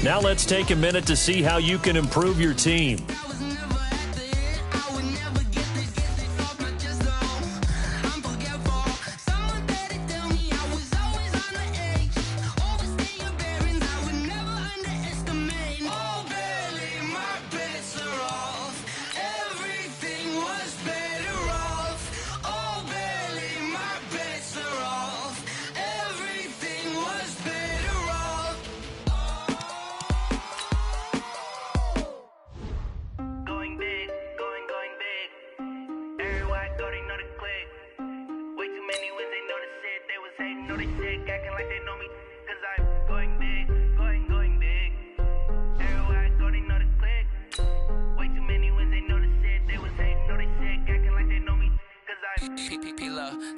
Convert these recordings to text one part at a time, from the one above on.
Now let's take a minute to see how you can improve your team.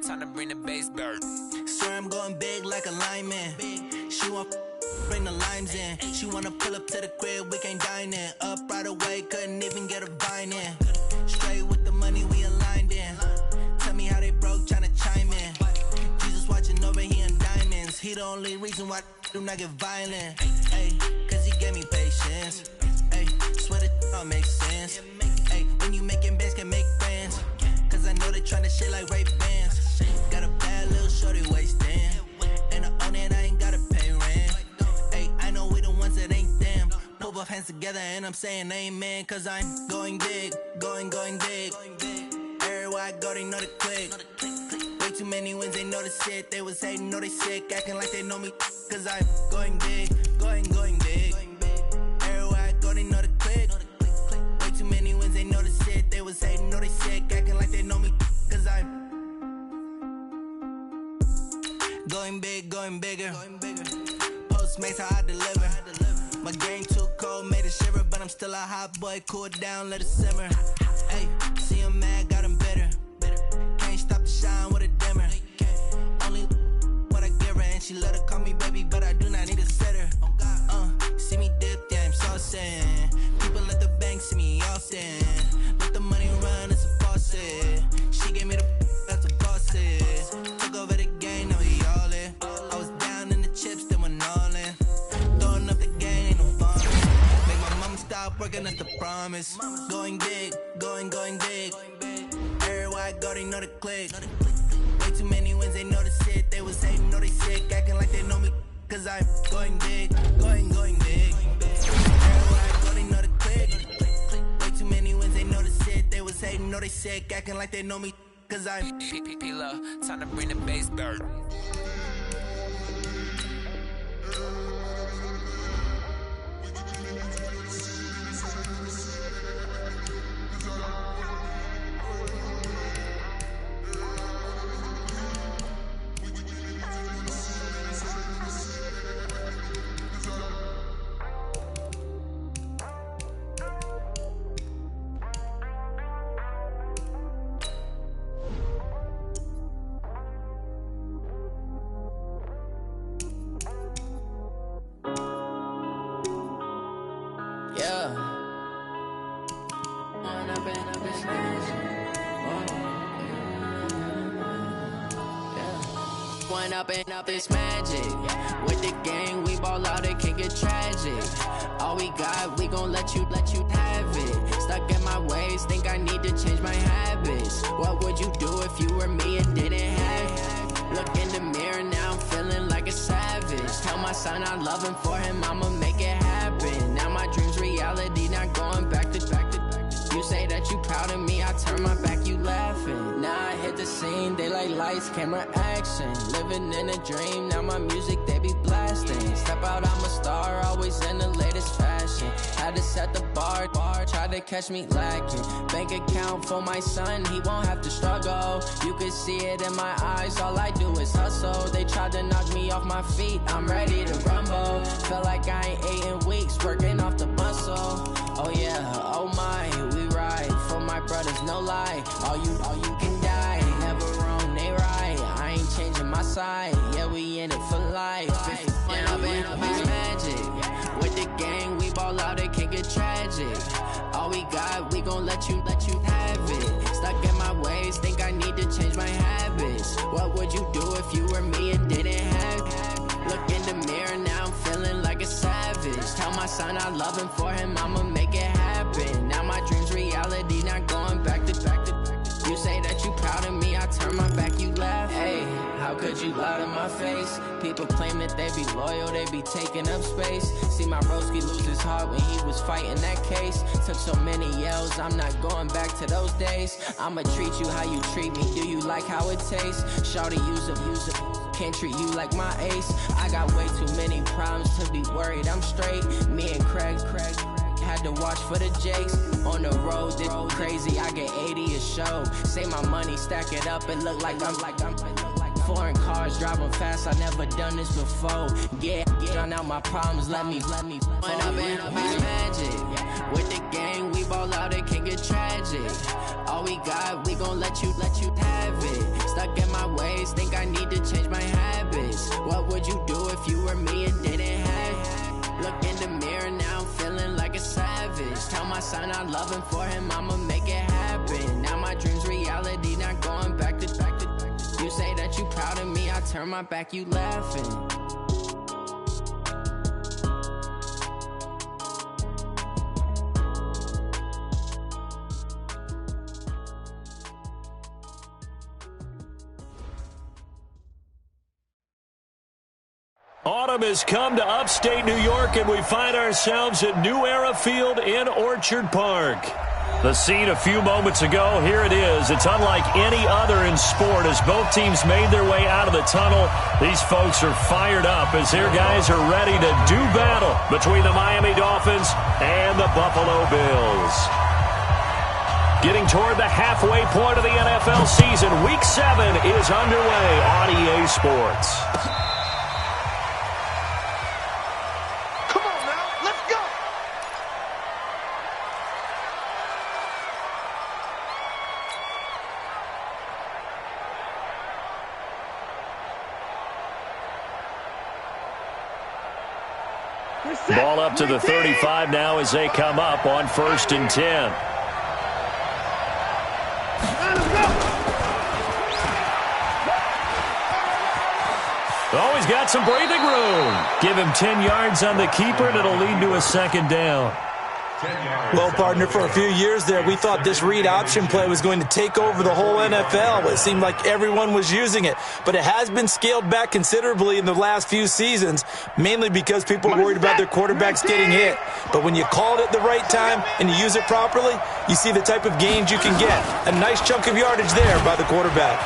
Time to bring the bass bird. Swear I'm going big like a lineman. She want bring the limes in. She wanna pull up to the crib, we can't dine in. Up right away, couldn't even get a vine in. Straight with the money, we aligned in. Tell me how they broke, tryna chime in. Jesus watching over, he in diamonds. He the only reason why I do not get violent. Ay, cause he gave me patience. Ay, swear that all makes sense. Ay, when you making bands, can make friends. Cause I know they tryna shit like Ray-Bans. Got a bad little shorty wasting. And I own it, I ain't gotta pay rent. Ay, I know we the ones that ain't them. Pull both hands together and I'm saying amen. Cause I'm going big, going big. Everywhere I go, they know the click. Way too many wins, they know the shit. They was hating, know they sick, acting like they know me. Cause I'm going big, going big. Everywhere I go, they know the click. Way too many wins, they know the shit. They was hating, know they sick, acting like they know me. Cause I'm going big, going bigger. Postmates how I deliver. My game too cold, made it shiver. But I'm still a hot boy, cool it down, let it simmer. Hey, see him mad, got him bitter. Can't stop the shine with a dimmer. Only what I give her, and she let her call me baby, but I do not need a sitter. See me dip, yeah, I'm saucing. People at the bank see me often. Let the money run, it's a faucet. She gave me the that's the bosses. Took over the game, now we all in. I was down in the chips, then went all in. Throwing up the game, ain't no fun. Make my mama stop working, that's the promise. Going big, going big. Everywhere I go, they know the click. Way too many wins, they know the shit. They was hating, know they sick, acting like they know me. Cause I'm going big, going big. Everywhere I go, they know the click. Way too many wins, they know the shit. They was hating, know they sick, acting like they know me. Cause I'm time to bring the bass bird. Up this magic. With the gang, we ball out, it can get tragic. All we got, we gon' let you have it. Stuck in my ways, think I need to change my habits. What would you do if you were me and didn't have it? Look in the mirror, now I'm feeling like a savage. Tell my son I love him, for him I'ma make it happen. Now my dream's reality, not going back to back. You say that you proud of me, I turn my back, you laughing. Now I hit the scene, they like lights, camera, action. Living in a dream, now my music, they be blasting. Step out, I'm a star, always in the latest fashion. Had to set the bar, try to catch me lacking. Bank account for my son, he won't have to struggle. You can see it in my eyes, all I do is hustle. They tried to knock me off my feet, I'm ready to rumble. Felt like I ain't ate in weeks, working off the muscle. Oh yeah, oh my, we ride for my brothers, no lie. All you can die, never wrong, they right. I ain't changing my side, yeah, we in it for life. When up in this magic, with the gang, we ball out, it can get tragic. All we got, we gon' let you have it. Stuck in my ways, think I need to change my habits. What would you do if you were me and didn't have it? Look in the mirror, now I'm feeling like a savage. Tell my son I love him, for him I'ma make it happen. Now my dream's reality, not going back to. You say that you proud of me, I turn my back, you laugh. Hey, how could you lie to my face? People claim that they be loyal, they be taking up space. See my broski lose his heart when he was fighting that case. Took so many yells, I'm not going back to those days. I'ma treat you how you treat me, do you like how it tastes? Shawty, use it, can't treat you like my ace. I got way too many problems to be worried, I'm straight. Me and Craig had to watch for the Jakes. On the road, this crazy, I get 80 a show. Say my money, stack it up, it look like I'm foreign cars, driving fast, I never done this before. Yeah, drown out my problems, let me When up and magic. With the gang, we ball out, it can get tragic. All we got, we gon' let you have it. Stuck in my ways, think I need to change my habits. What would you do if you were me and didn't have it? Look in the mirror now, I'm feeling like a savage. Tell my son I love him, for him I'ma make it happen. Now my dream's reality, not going back to. You say that you proud of me, I turn my back, you laughing. Autumn has come to upstate New York, and we find ourselves at New Era Field in Orchard Park. The scene a few moments ago, here it is. It's unlike any other in sport. As both teams made their way out of the tunnel, these folks are fired up as their guys are ready to do battle between the Miami Dolphins and the Buffalo Bills. Getting toward the halfway point of the NFL season, Week 7 is underway on EA Sports. Ball up to the 35 now as they come up on 1st and 10. Oh, he's got some breathing room. Give him 10 yards on the keeper, and it'll lead to a 2nd down. Well, partner, for a few years there, we thought this read option play was going to take over the whole NFL. It seemed like everyone was using it, but it has been scaled back considerably in the last few seasons, mainly because people are worried about their quarterbacks getting hit. But when you call it at the right time and you use it properly, you see the type of gains you can get. A nice chunk of yardage there by the quarterback.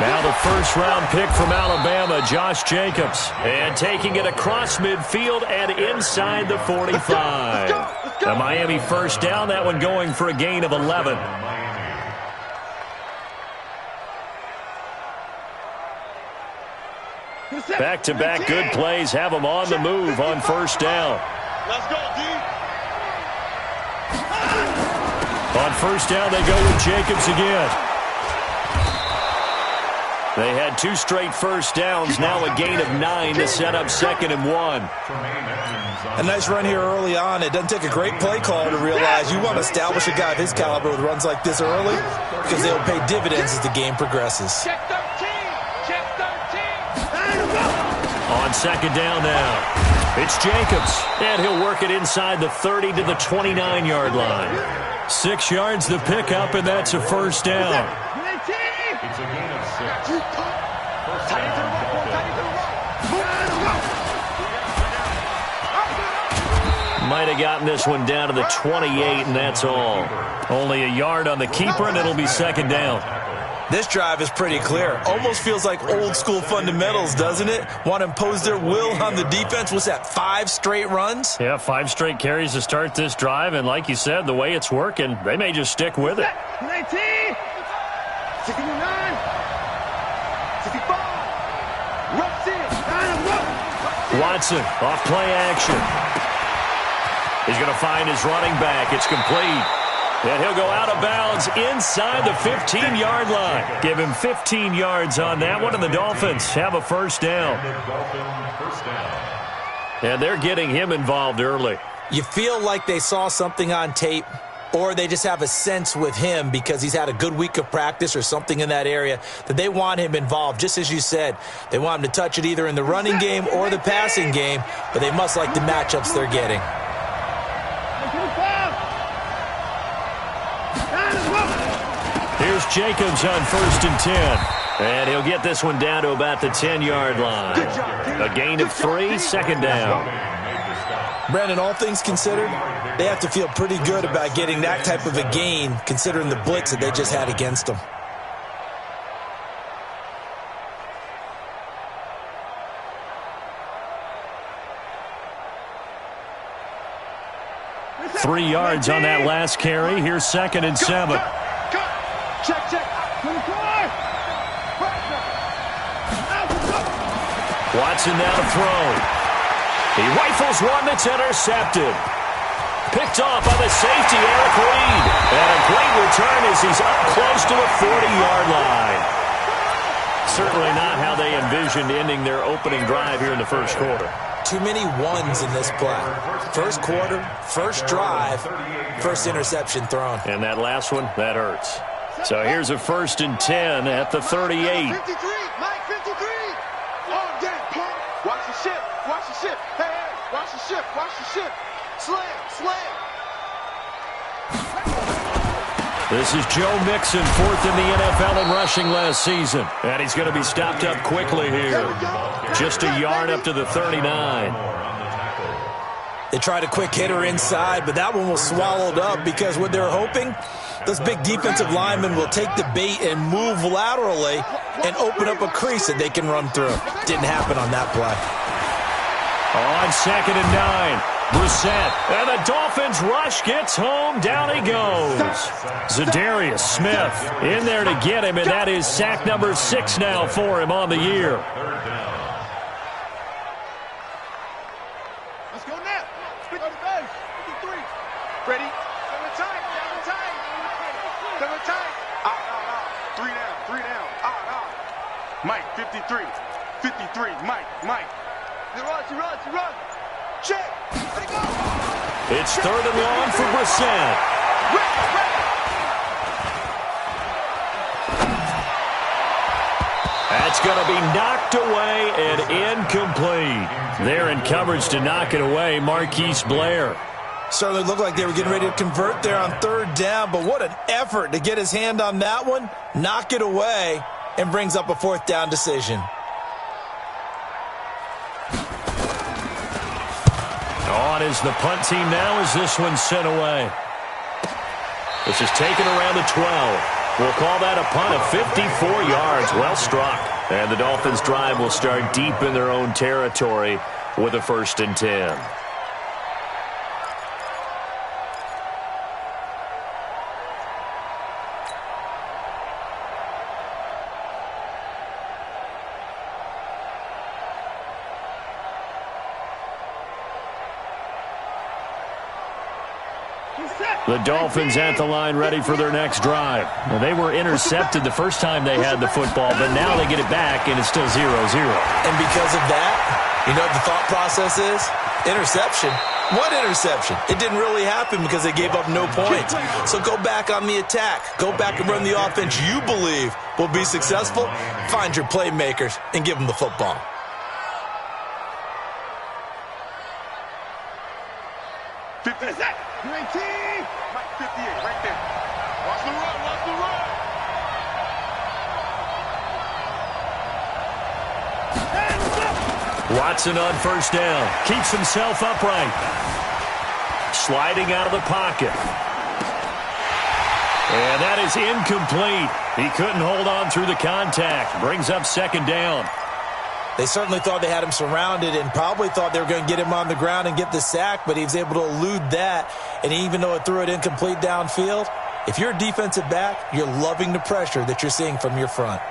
Now the 1st-round pick from Alabama, Josh Jacobs. And taking it across midfield and inside the 45. The Miami 1st down, that one going for a gain of 11. Back-to-back good plays have them on the move on 1st down. Let's go, D. On 1st down, they go with Jacobs again. They had 2 straight 1st downs, now a gain of 9 to set up 2nd and 1. A nice run here early on. It doesn't take a great play call to realize you want to establish a guy of his caliber with runs like this early because they'll pay dividends as the game progresses. Check 13. Check 13. On 2nd down now, it's Jacobs, and he'll work it inside the 30 to the 29-yard line. 6 yards the pickup, and that's a 1st down. It's a gain of 6. Might have gotten this one down to the 28, and that's all. Only a yard on the keeper, and it'll be 2nd down. This drive is pretty clear. Almost feels like old-school fundamentals, doesn't it? Want to impose their will on the defense. What's that, 5 straight runs? Yeah, 5 straight carries to start this drive, and like you said, the way it's working, they may just stick with it. 19, 69, 65, Watson off play action. He's going to find his running back. It's complete. And he'll go out of bounds inside the 15-yard line. Give him 15 yards on that one, and the Dolphins have a 1st down. And they're getting him involved early. You feel like they saw something on tape, or they just have a sense with him because he's had a good week of practice or something in that area that they want him involved. Just as you said, they want him to touch it either in the running game or the passing game, but they must like the matchups they're getting. Here's Jacobs on 1st and 10. And he'll get this one down to about the 10-yard line. A gain of 3, 2nd down. Brandon, all things considered, they have to feel pretty good about getting that type of a gain, considering the blitz that they just had against them. Three yards on that last carry. Here's 2nd and 7. Check. Watson now to throw. He rifles one that's intercepted. Picked off by the safety, Eric Reed. And a great return as he's up close to the 40-yard line. Certainly not how they envisioned ending their opening drive here in the first quarter. Too many ones in this play. First quarter, first drive, first interception thrown. And that last one, that hurts. So here's a 1st and 10 at the 38. 53, Mike, 53. Oh, damn, punk. Watch the ship. Hey, watch the ship. Slam. This is Joe Mixon, 4th in the NFL in rushing last season. And he's going to be stopped up quickly here. Just a yard up to the 39. They tried a quick hitter inside, but that one was swallowed up because what they're hoping, those big defensive linemen will take the bait and move laterally and open up a crease that they can run through. Didn't happen on that play. On 2nd and 9. Brissett, and the Dolphins rush gets home. Down he goes. Zadarius Smith in there to get him, and that is sack number 6 now for him on the year. Let's go now. 53. Ready? Double time. Out. 3 down. Out. Mike, 53. Mike. He runs. Check. Let it go. It's 3rd and long for Brissett. That's going to be knocked away and incomplete. They're in coverage to knock it away, Marquise Blair. Certainly looked like they were getting ready to convert there on 3rd down, but what an effort to get his hand on that one, knock it away, and brings up a 4th down decision. On is the punt team now as this one's sent away. This is taken around the 12. We'll call that a punt of 54 yards. Well struck. And the Dolphins' drive will start deep in their own territory with a 1st and 10. The Dolphins at the line ready for their next drive. Well, they were intercepted the first time they had the football, but now they get it back, and it's still 0-0. And because of that, you know what the thought process is? Interception. What interception? It didn't really happen because they gave up no points. So go back on the attack. Go back and run the offense you believe will be successful. Find your playmakers and give them the football. Mike, 58, right there. Watch the run. Watson on 1st down. Keeps himself upright. Sliding out of the pocket. And that is incomplete. He couldn't hold on through the contact. Brings up 2nd down. They certainly thought they had him surrounded and probably thought they were going to get him on the ground and get the sack, but he was able to elude that. And even though it threw it incomplete downfield, if you're a defensive back, you're loving the pressure that you're seeing from your front.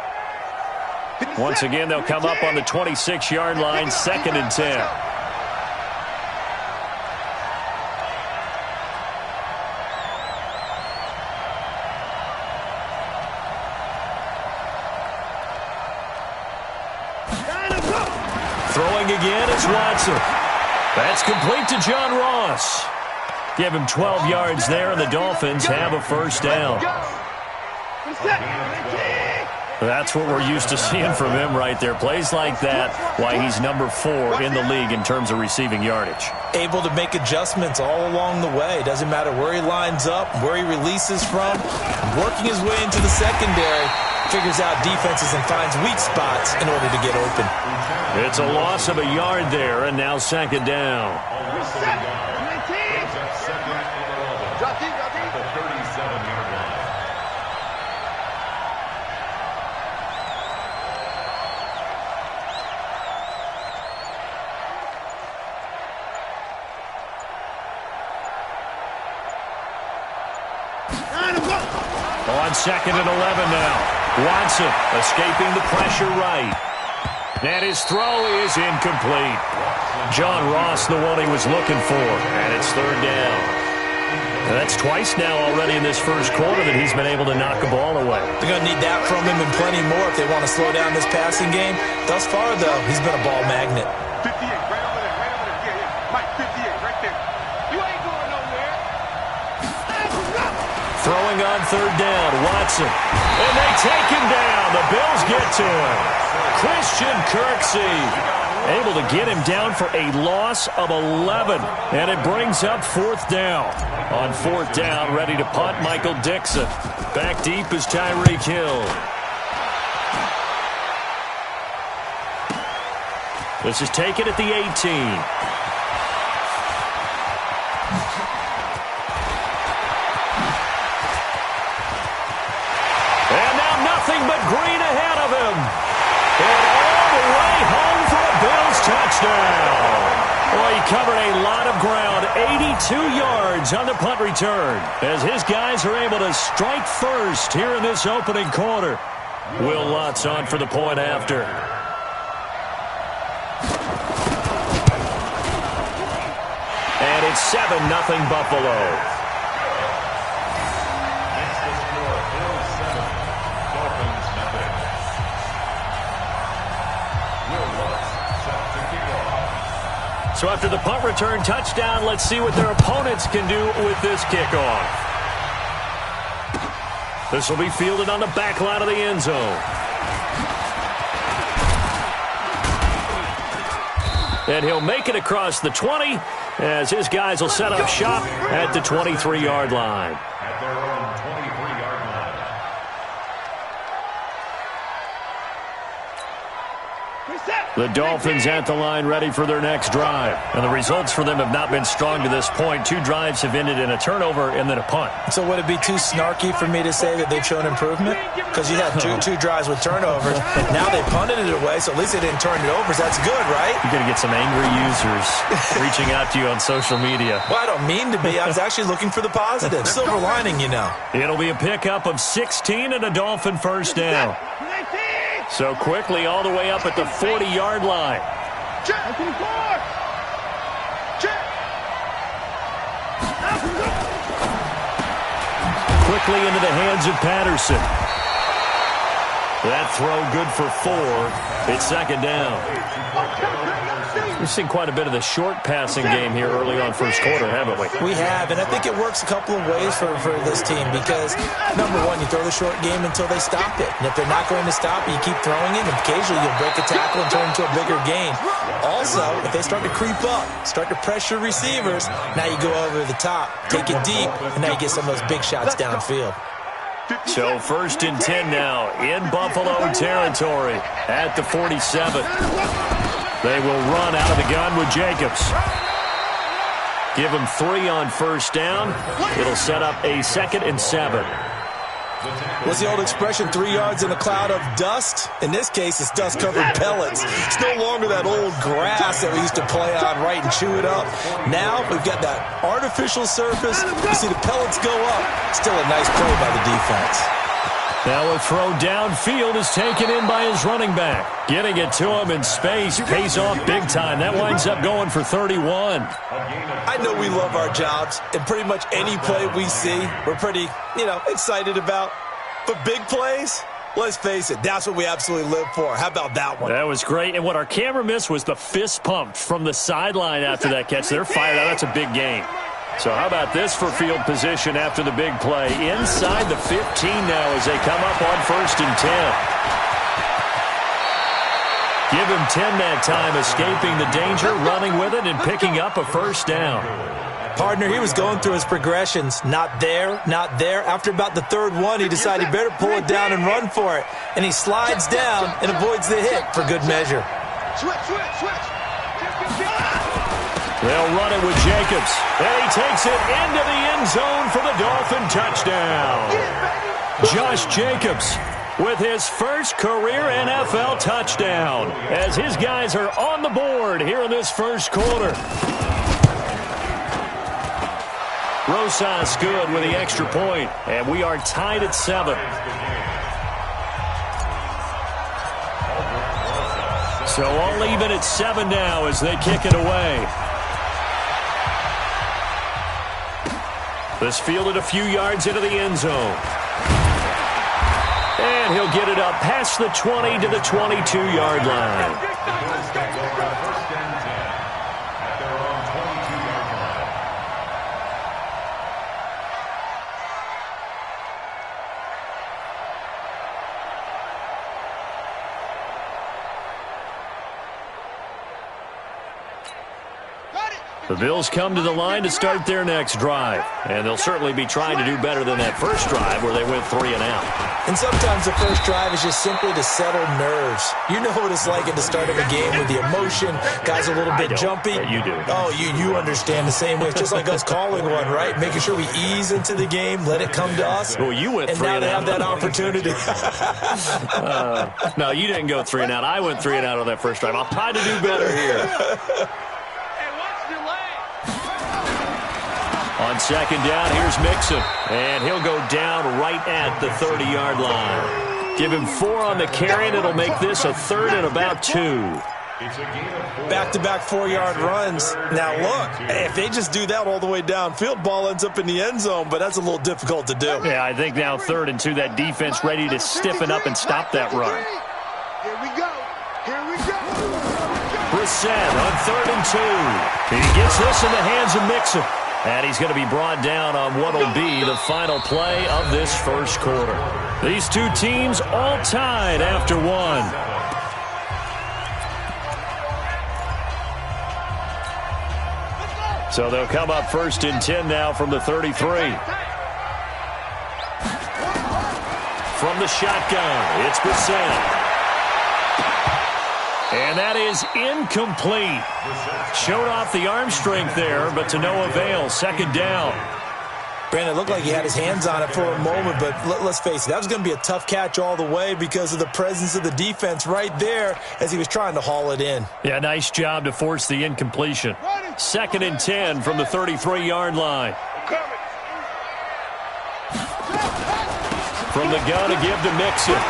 Once again, they'll come up on the 26-yard line, 2nd and 10. Throwing again is Watson. That's complete to John Ross. Give him 12 yards there, and the Dolphins have a 1st down. That's what we're used to seeing from him right there. Plays like that, why he's number 4 in the league in terms of receiving yardage. Able to make adjustments all along the way. Doesn't matter where he lines up, where he releases from. Working his way into the secondary, figures out defenses and finds weak spots in order to get open. It's a loss of a yard there, and now second down. On second and 11 now. Watson escaping the pressure right. And his throw is incomplete. John Ross, the one he was looking for. And it's third down. And that's twice now already in this first quarter that he's been able to knock a ball away. They're going to need that from him and plenty more if they want to slow down this passing game. Thus far, though, he's been a ball magnet. 58, right over there, right over there. Yeah. Mike, 58, right there. You ain't going nowhere. Throwing on third down, Watson. And they take him down. The Bills get to him. Christian Kirksey able to get him down for a loss of 11. And it brings up fourth down. On fourth down, ready to punt, Michael Dixon. Back deep is Tyreek Hill. This is taken at the 18. Nothing but green ahead of him. And all the way home for a Bills touchdown. Boy, he covered a lot of ground. 82 yards on the punt return as his guys are able to strike first here in this opening quarter. Will Lutz on for the point after. And it's 7-0 Buffalo. So after the punt return touchdown, let's see what their opponents can do with this kickoff. This will be fielded on the back line of the end zone. And he'll make it across the 20 as his guys will set up shop at the 23-yard line. At their own 23-yard line. The Dolphins at the line ready for their next drive. And the results for them have not been strong to this point. 2 drives have ended in a turnover and then a punt. So would it be too snarky for me to say that they've shown improvement? Because you had two drives with turnovers. Now they punted it away, so at least they didn't turn it over. So that's good, right? You're going to get some angry users reaching out to you on social media. Well, I don't mean to be. I was actually looking for the positive. Silver lining, you know. It'll be a pickup of 16 and a Dolphin first down. So quickly all the way up at the 40-yard line. Quickly into the hands of Patterson. That throw good for 4. It's second down. We've seen quite a bit of the short passing game here early on first quarter, haven't we? We have, and I think it works a couple of ways for this team because, number one, you throw the short game until they stop it. And if they're not going to stop it, you keep throwing it, and occasionally you'll break a tackle and turn into a bigger gain. Also, if they start to creep up, start to pressure receivers, now you go over the top, take it deep, and now you get some of those big shots downfield. So first and 10 now in Buffalo territory at the 47. They will run out of the gun with Jacobs. Give him 3 on first down. It'll set up a 2nd and 7. What's the old expression, 3 yards in a cloud of dust? In this case, it's dust-covered pellets. It's no longer that old grass that we used to play on, right, and chew it up. Now we've got that artificial surface. You see the pellets go up. Still a nice play by the defense. Now a throw downfield is taken in by his running back. Getting it to him in space pays off big time. That winds up going for 31. I know we love our jobs, and pretty much any play we see, we're pretty, excited about. But big plays, let's face it, that's what we absolutely live for. How about that one? That was great. And what our camera missed was the fist pump from the sideline after that catch. They're fired out. That's a big game. So how about this for field position after the big play? Inside the 15 now as they come up on 1st and 10. Give him 10 that time, escaping the danger, running with it, and picking up a 1st down. Partner, he was going through his progressions. Not there, not there. After about the 3rd one, he decided he better pull it down and run for it. And he slides down and avoids the hit for good measure. Switch. They'll run it with Jacobs. And he takes it into the end zone for the Dolphin touchdown. Josh Jacobs with his first career NFL touchdown as his guys are on the board here in this first quarter. Rosas good with the extra point, and we are tied at 7. So all even at 7 now as they kick it away. This fielded a few yards into the end zone. And he'll get it up past the 20 to the 22-yard line. The Bills come to the line to start their next drive. And they'll certainly be trying to do better than that first drive where they went 3 and out. And sometimes the first drive is just simply to settle nerves. You know what it's like at the start of a game with the emotion. Guys a little bit jumpy. Yeah, you do. Oh, you understand the same way. It's just like us calling one, right? Making sure we ease into the game, let it come to us. Well, you went 3 and out. And now they have that opportunity. No, you didn't go 3 and out. I went 3 and out on that first drive. I'll try to do better here. On 2nd down, here's Mixon. And he'll go down right at the 30-yard line. Give him 4 on the carry, and it'll make this a 3rd and about 2. Back-to-back 4-yard runs. Now, look, if they just do that all the way downfield, ball ends up in the end zone, but that's a little difficult to do. Yeah, I think now 3rd and 2, that defense ready to stiffen up and stop that run. Here we go. Brissett on 3rd and 2. He gets this in the hands of Mixon. And he's going to be brought down on what will be the final play of this first quarter. These two teams all tied after 1. So they'll come up 1st and 10 now from the 33. From the shotgun, it's Brissett. And that is incomplete. Showed off the arm strength there, but to no avail. 2nd down. Brandon, it looked like he had his hands on it for a moment, but let's face it, that was going to be a tough catch all the way because of the presence of the defense right there as he was trying to haul it in. Yeah, nice job to force the incompletion. 2nd and 10 from the 33-yard line. From the gun to give to Mixon.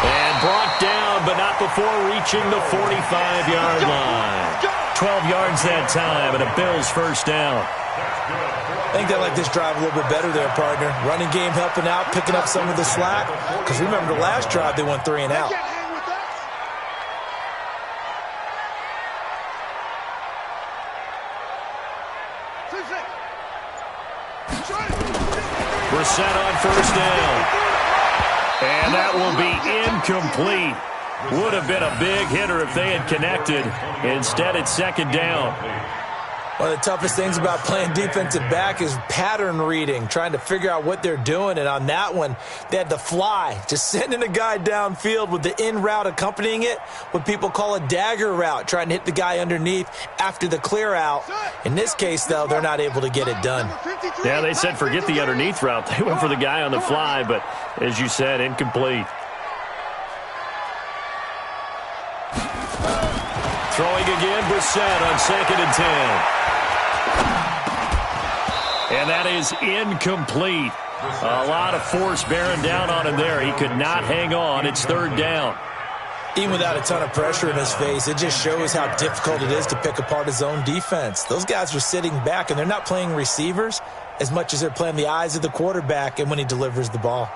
And brought down, but not before reaching the 45-yard line. 12 yards that time, and a Bills 1st down. I think they like this drive a little bit better there, partner. Running game helping out, picking up some of the slack. Because remember, the last drive, they went 3 and out. Brissett on 1st down. And that will be incomplete. Would have been a big hitter if they had connected. Instead, it's 2nd down. One of the toughest things about playing defensive back is pattern reading, trying to figure out what they're doing. And on that one, they had to fly, just sending a guy downfield with the in route accompanying it, what people call a dagger route, trying to hit the guy underneath after the clear out. In this case, though, they're not able to get it done. Yeah, they said forget the underneath route. They went for the guy on the fly, but as you said, incomplete. Throwing again, Brissett on 2nd and 10. And that is incomplete. A lot of force bearing down on him there. He could not hang on. It's 3rd down. Even without a ton of pressure in his face, it just shows how difficult it is to pick apart his own defense. Those guys are sitting back, and they're not playing receivers as much as they're playing the eyes of the quarterback and when he delivers the ball.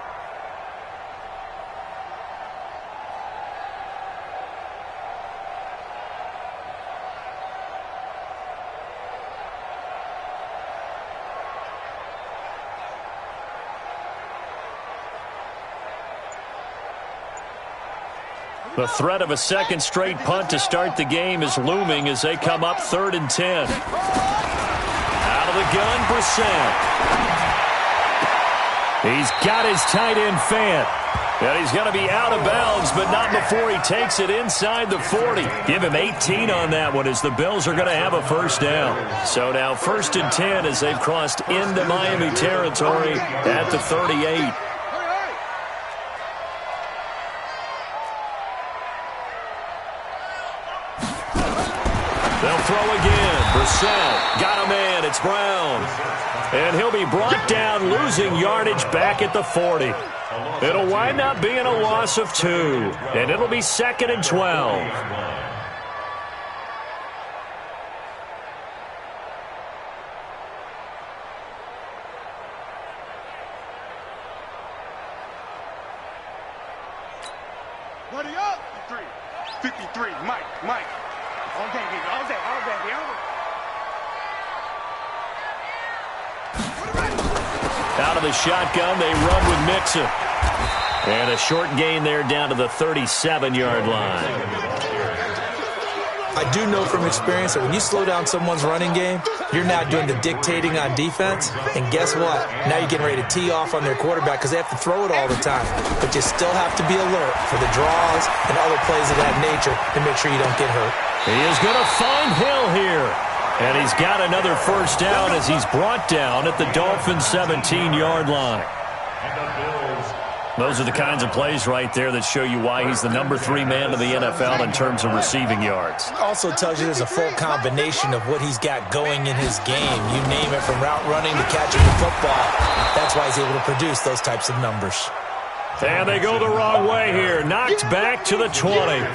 The threat of a second straight punt to start the game is looming as they come up 3rd and 10. Out of the gun, Brissett. He's got his tight end Fant. And he's going to be out of bounds, but not before he takes it inside the 40. Give him 18 on that one as the Bills are going to have a first down. So now 1st and 10 as they've crossed into Miami territory at the 38. They'll throw again. Brissett got a man. It's Brown. And he'll be brought down, losing yardage back at the 40. It'll wind up being a loss of 2. And it'll be 2nd and 12. Buddy up. 53. Mike. All day, baby. All day. Out of the shotgun, they run with Mixon. And a short gain there down to the 37-yard line. I do know from experience that when you slow down someone's running game, you're now doing the dictating on defense. And guess what? Now you're getting ready to tee off on their quarterback because they have to throw it all the time. But you still have to be alert for the draws and other plays of that nature to make sure you don't get hurt. He is going to find Hill here. And he's got another first down as he's brought down at the Dolphins' 17-yard line. Those are the kinds of plays right there that show you why he's the number 3 man in the NFL in terms of receiving yards. Also tells you there's a full combination of what he's got going in his game. You name it, from route running to catching the football. That's why he's able to produce those types of numbers. And they go the wrong way here. Knocked back to the 20.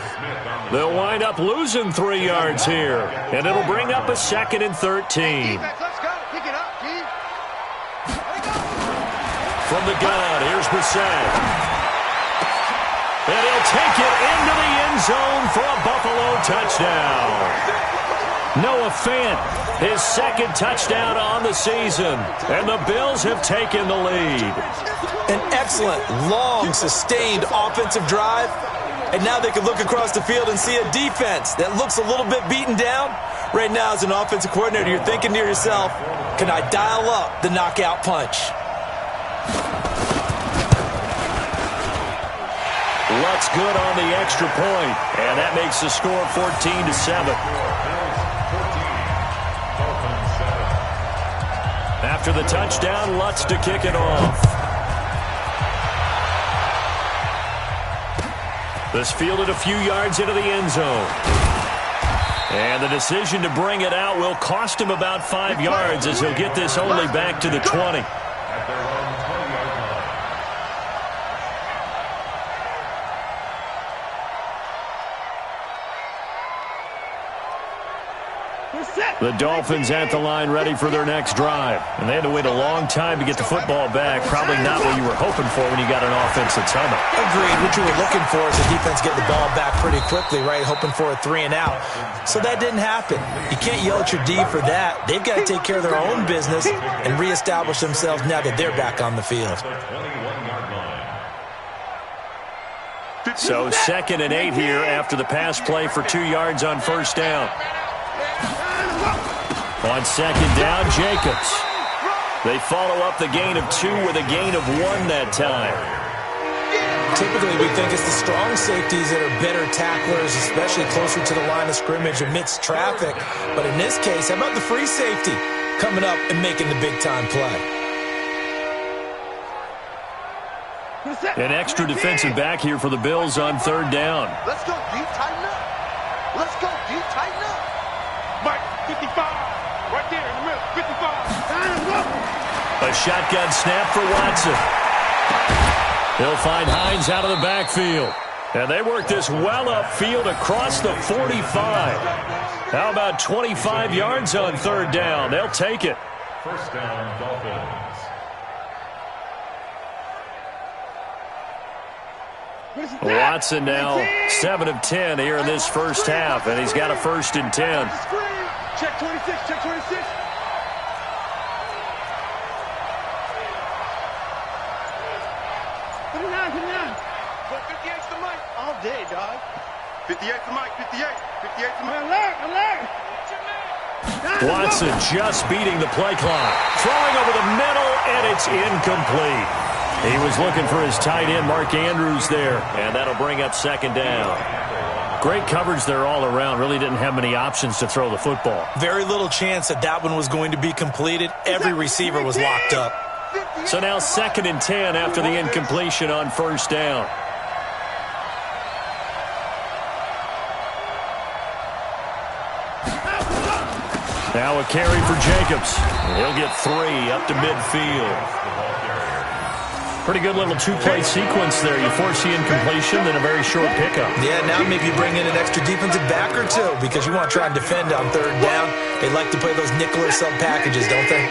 They'll wind up losing 3 yards here. And it'll bring up a 2nd and 13. Let's go. Pick it up, Keith. From the gun, here's Brissett. And he'll take it into the end zone for a Buffalo touchdown. Noah Fant, his 2nd touchdown on the season. And the Bills have taken the lead. An excellent, long, sustained offensive drive. And now they can look across the field and see a defense that looks a little bit beaten down. Right now, as an offensive coordinator, you're thinking to yourself, can I dial up the knockout punch? Lutz good on the extra point. And that makes the score 14-7. After the touchdown, Lutz to kick it off. This fielded a few yards into the end zone. And the decision to bring it out will cost him about 5 yards as he'll get this only back to the 20. The Dolphins at the line ready for their next drive. And they had to wait a long time to get the football back. Probably not what you were hoping for when you got an offense that's humming. Agreed. What you were looking for is the defense getting the ball back pretty quickly, right? Hoping for a 3 and out. So that didn't happen. You can't yell at your D for that. They've got to take care of their own business and reestablish themselves now that they're back on the field. So 2nd and 8 here after the pass play for 2 yards on first down. On 2nd down, Jacobs. They follow up the gain of 2 with a gain of 1 that time. Typically, we think it's the strong safeties that are better tacklers, especially closer to the line of scrimmage amidst traffic. But in this case, how about the free safety coming up and making the big-time play? An extra defensive back here for the Bills on 3rd down. Let's go deep, tighten up. Let's go deep, tighten up. Mike, 55. Right there in the middle, 55. A shotgun snap for Watson. He'll find Hines out of the backfield. And they work this well upfield across the 45. How about 25 yards on 3rd down? They'll take it. First down, Dolphins. Watson now 7 of 10 here in this first half, and he's got a 1st and 10. Check 26, check 26. Put it down. 58's the mic. All day, dog. 58's the mic. 58's the mic. Alert. Watson just beating the play clock. Throwing over the middle, and it's incomplete. He was looking for his tight end, Mark Andrews, there, and that'll bring up second down. Great coverage there all around. Really didn't have many options to throw the football. Very little chance that one was going to be completed. Every receiver was locked up. So now 2nd and 10 after the incompletion on first down. Now a carry for Jacobs. He'll get 3 up to midfield. Pretty good little two-play sequence there. You force the incompletion, then a very short pickup. Yeah, now maybe you bring in an extra defensive back or two because you want to try and defend on 3rd down. They like to play those nickel or sub packages, don't they?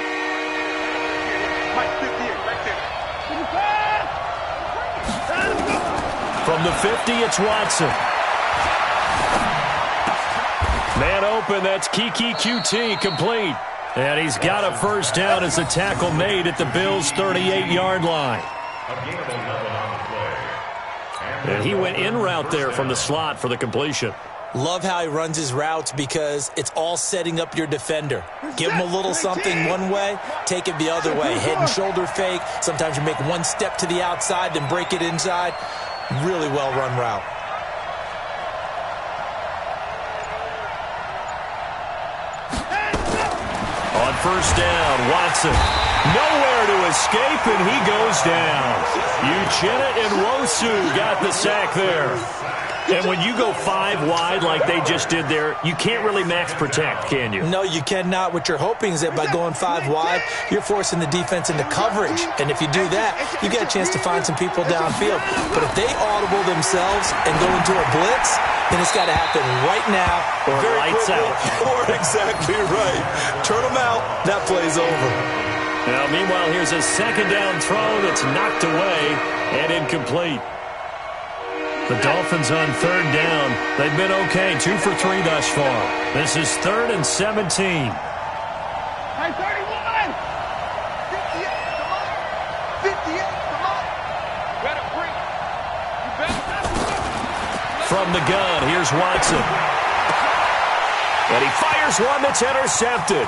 From the 50, it's Watson. Man open, that's Kiki QT, complete. And he's got a first down as the tackle made at the Bills' 38-yard line. And he went in route there from the slot for the completion. Love how he runs his routes because it's all setting up your defender. Give him a little something one way, take it the other way. Head and shoulder fake. Sometimes you make one step to the outside, then break it inside. Really well-run route. On first down, Watson. Nowhere to escape, and he goes down. Uchenna and Nwosu got the sack there. And when you go 5 wide like they just did there, you can't really max protect, can you? No, you cannot. What you're hoping is that by going 5 wide, you're forcing the defense into coverage. And if you do that, you get a chance to find some people downfield. But if they audible themselves and go into a blitz, then it's got to happen right now. Or lights out. Or exactly right. Turn them out. That play's over. Now, meanwhile, here's a second down throw that's knocked away and incomplete. The Dolphins on 3rd down. They've been okay, 2 for 3 thus far. This is 3rd and 17. Hey, 31! 58, come on! 58, come on! Better bring it. You better. From the gun, here's Watson. And he fires one that's intercepted.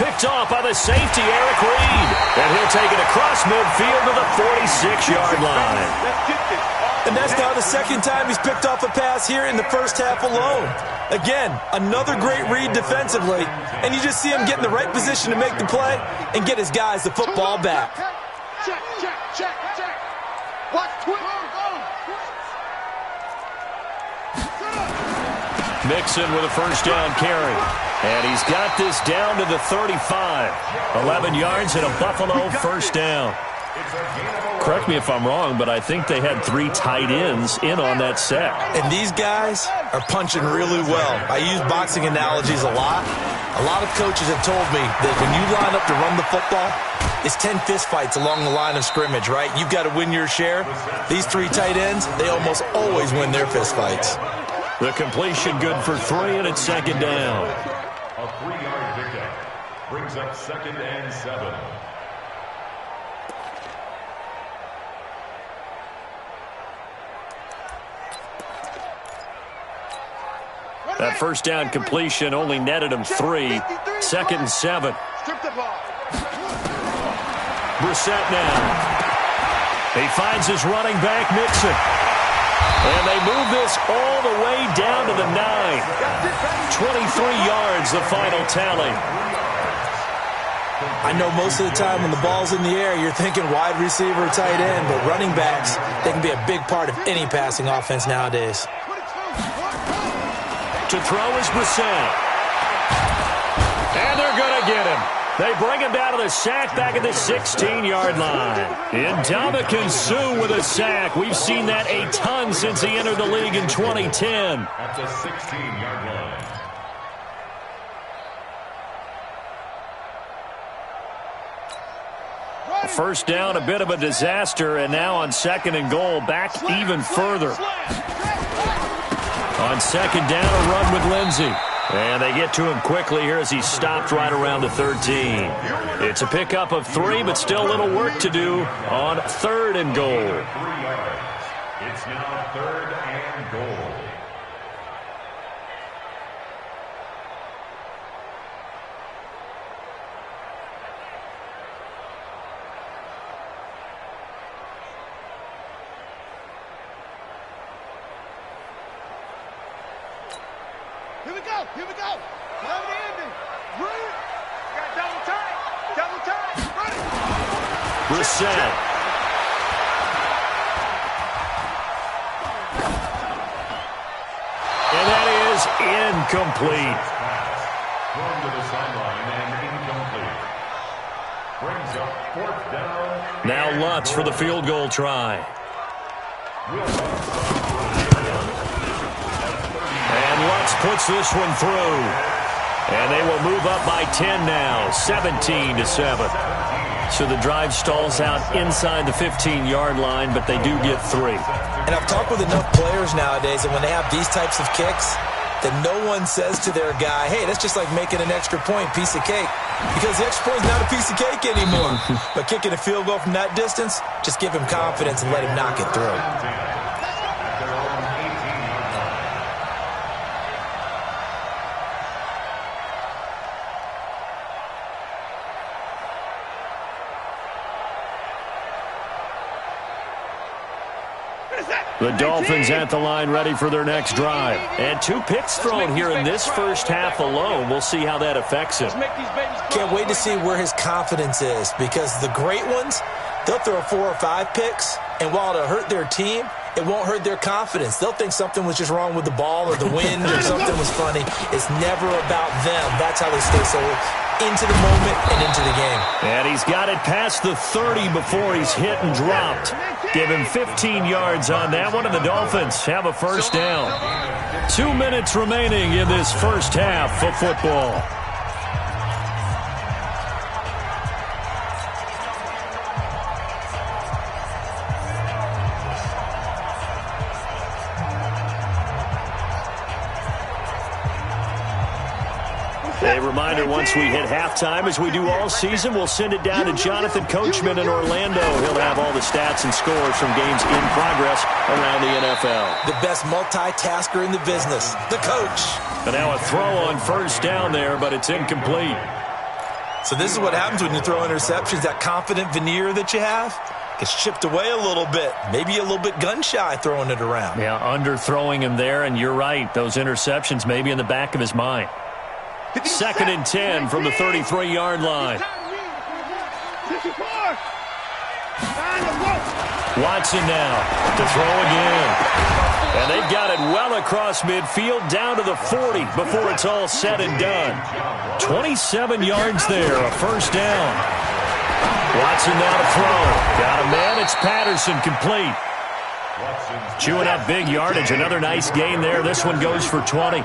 Picked off by the safety, Eric Reed. And he'll take it across midfield to the 46-yard line. Let's get this. And that's now the second time he's picked off a pass here in the first half alone. Again, another great read defensively. And you just see him get in the right position to make the play and get his guys the football back. Check. Watch Twitter. Mixon with a first down carry. And he's got this down to the 35. 11 yards and a Buffalo first down. Correct me if I'm wrong, but I think they had 3 tight ends in on that sack. And these guys are punching really well. I use boxing analogies a lot. A lot of coaches have told me that when you line up to run the football, it's 10 fistfights along the line of scrimmage, right? You've got to win your share. These 3 tight ends, they almost always win their fistfights. The completion good for 3, and it's second down. A 3-yard pickup brings up 2nd and 7. That first down completion only netted him 3. 2nd and 7. Brissett now. He finds his running back, Mixon. And they move this all the way down to the 9. 23 yards, the final tally. I know most of the time when the ball's in the air, you're thinking wide receiver, tight end, but running backs, they can be a big part of any passing offense nowadays. To throw is Brissett. And they're going to get him. They bring him down to the sack back at the 16-yard line. Ndamukong Suh with a sack. We've seen that a ton since he entered the league in 2010. At the 16-yard line. First down, a bit of a disaster, and now on 2nd and goal, back even further. On 2nd down, a run with Lindsey. And they get to him quickly here as he's stopped right around the 13. It's a pickup of 3, but still a little work to do on 3rd and goal. It's now 3rd and goal. Here we go. Here we go. Love the ending. Run. Got double time. Double time. Run it. Brissett. And that is incomplete. Thrown to the sideline and incomplete. Brings up 4th down. Now Lutz for the field goal try. And Lutz puts this one through. And they will move up by 10 now, 17-7. So the drive stalls out inside the 15-yard line, but they do get 3. And I've talked with enough players nowadays that when they have these types of kicks, that no one says to their guy, hey, that's just like making an extra point, piece of cake. Because the extra point is not a piece of cake anymore. But kicking a field goal from that distance, just give him confidence and let him knock it through. The Dolphins at the line ready for their next drive. And 2 picks thrown here in this first half alone. We'll see how that affects him. Can't wait to see where his confidence is, because the great ones, they'll throw 4 or 5 picks, and while it'll hurt their team, it won't hurt their confidence. They'll think something was just wrong with the ball or the wind or something was funny. It's never about them. That's how they stay so into the moment and into the game. And he's got it past the 30 before he's hit and dropped. Give him 15 yards on that one, and the Dolphins have a first down. 2 minutes remaining in this first half of football. A reminder, once we hit halftime, as we do all season, we'll send it down to Jonathan Coachman in Orlando. He'll have all the stats and scores from games in progress around the NFL. The best multitasker in the business, the coach. And now a throw on first down there, but it's incomplete. So this is what happens when you throw interceptions. That confident veneer that you have gets chipped away a little bit. Maybe a little bit gun-shy throwing it around. Yeah, underthrowing him there, and you're right. Those interceptions may be in the back of his mind. 2nd and 10 from the 33-yard line. Watson now to throw again. And they've got it well across midfield, down to the 40 before it's all said and done. 27 yards there, a first down. Watson now to throw. Got a man, it's Patterson, complete. Chewing up big yardage, another nice gain there. This one goes for 20.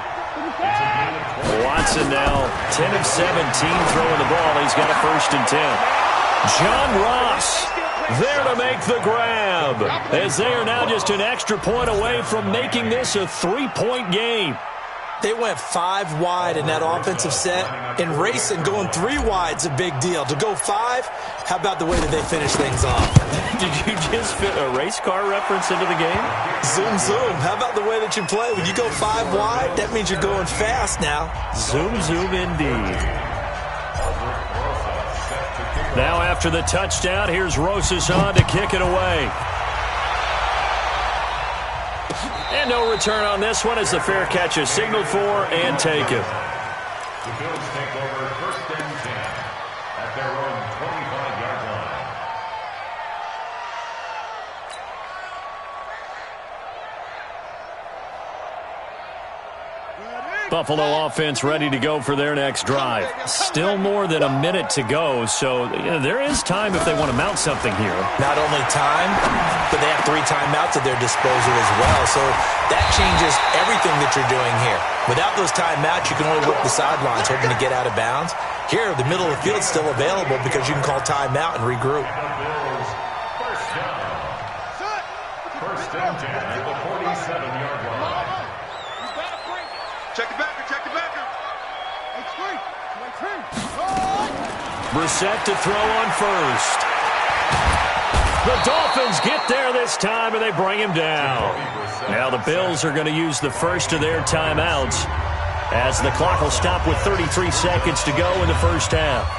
Watson now 10 of 17 throwing the ball. He's got a 1st and 10. John Ross there to make the grab, as they are now just an extra point away from making this a 3-point game. They went 5 wide in that offensive set, and racing going 3 wide's a big deal. To go 5, how about the way that they finish things off? Did you just fit a race car reference into the game? Zoom, zoom. How about the way that you play? When you go 5 wide, that means you're going fast now. Zoom, zoom indeed. Now after the touchdown, here's Rosas on to kick it away. And no return on this one as the fair catch is signaled for and taken. The Bills take over 1st and 10 at their own 25-yard line. Buffalo offense ready to go for their next drive. Still more than a minute to go, so there is time if they want to mount something here. Not only time, but they have 3 timeouts at their disposal as well, so that changes everything that you're doing here. Without those timeouts, you can only work the sidelines, hoping to get out of bounds. Here, the middle of the field's still available because you can call timeout and regroup. First and 10 at the 47-yard line. Check the backer, check the backer. Brissett to throw on first. The Dolphins get there this time, and they bring him down. Now the Bills are going to use the first of their timeouts as the clock will stop with 33 seconds to go in the first half.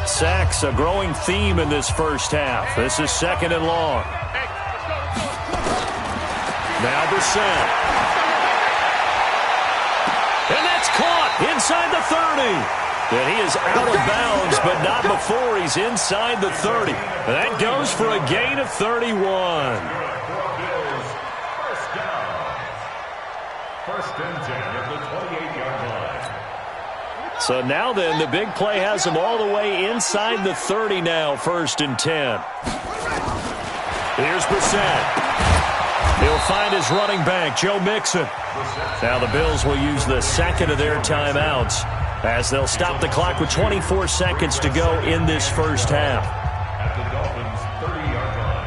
Sacks, a growing theme in this first half. This is second and long. Now Brissett. And that's caught inside the 30. And he is out of bounds, but not before he's inside the 30. That goes for a gain of 31. First down. First and 10 at the 28-yard line. So now then, the big play has him all the way inside the 30 now, first and 10. Here's Brissett. He'll find his running back, Joe Mixon. Now the Bills will use the second of their timeouts as they'll stop the clock with 24 seconds to go in this first half. At the Dolphins' 30-yard line.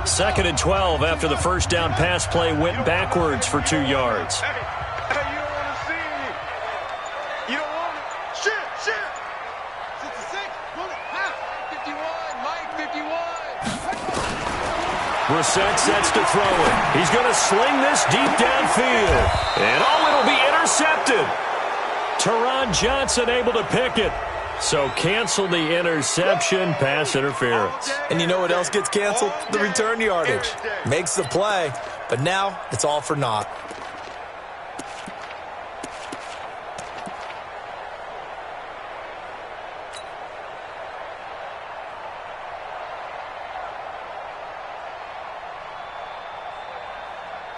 Second and 12 after the first down pass play went backwards for 2 yards. Hey, you don't want to see it. You don't want it. Shit. 66, pull it, half. 51, Mike, 51. Brissett sets to throw it. He's going to sling this deep downfield. And it'll be intercepted. Teron Johnson able to pick it. So cancel the interception, pass interference. And you know what else gets canceled? The return yardage. Makes the play, but now it's all for naught.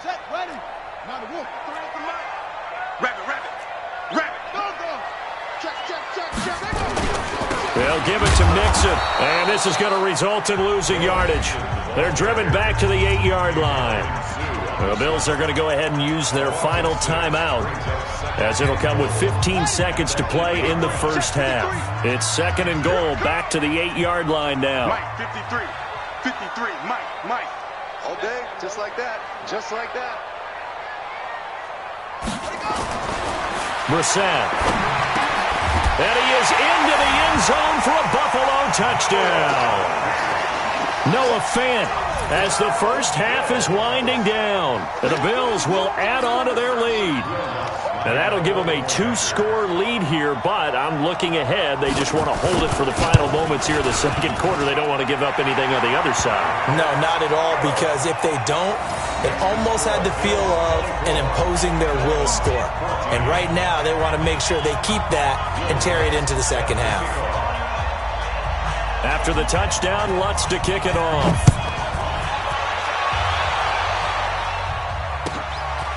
Set, ready. Now the wolf. Throw it to Mike. Rabbit. Go. Check. They'll give it to Mixon, and this is going to result in losing yardage. They're driven back to the 8-yard line. The Bills are going to go ahead and use their final timeout as it'll come with 15 seconds to play in the first half. It's second and goal back to the 8-yard line now. Mike, 53, Mike. All day, just like that. Brissett. And he is into the end zone for a Buffalo touchdown. Noah Fant as the first half is winding down. The Bills will add on to their lead. And that'll give them a 2-score lead here, but I'm looking ahead. They just want to hold it for the final moments here in the second quarter. They don't want to give up anything on the other side. No, not at all, because if they don't, it almost had the feel of an imposing their will score. And right now, they want to make sure they keep that and carry it into the second half. After the touchdown, Lutz to kick it off.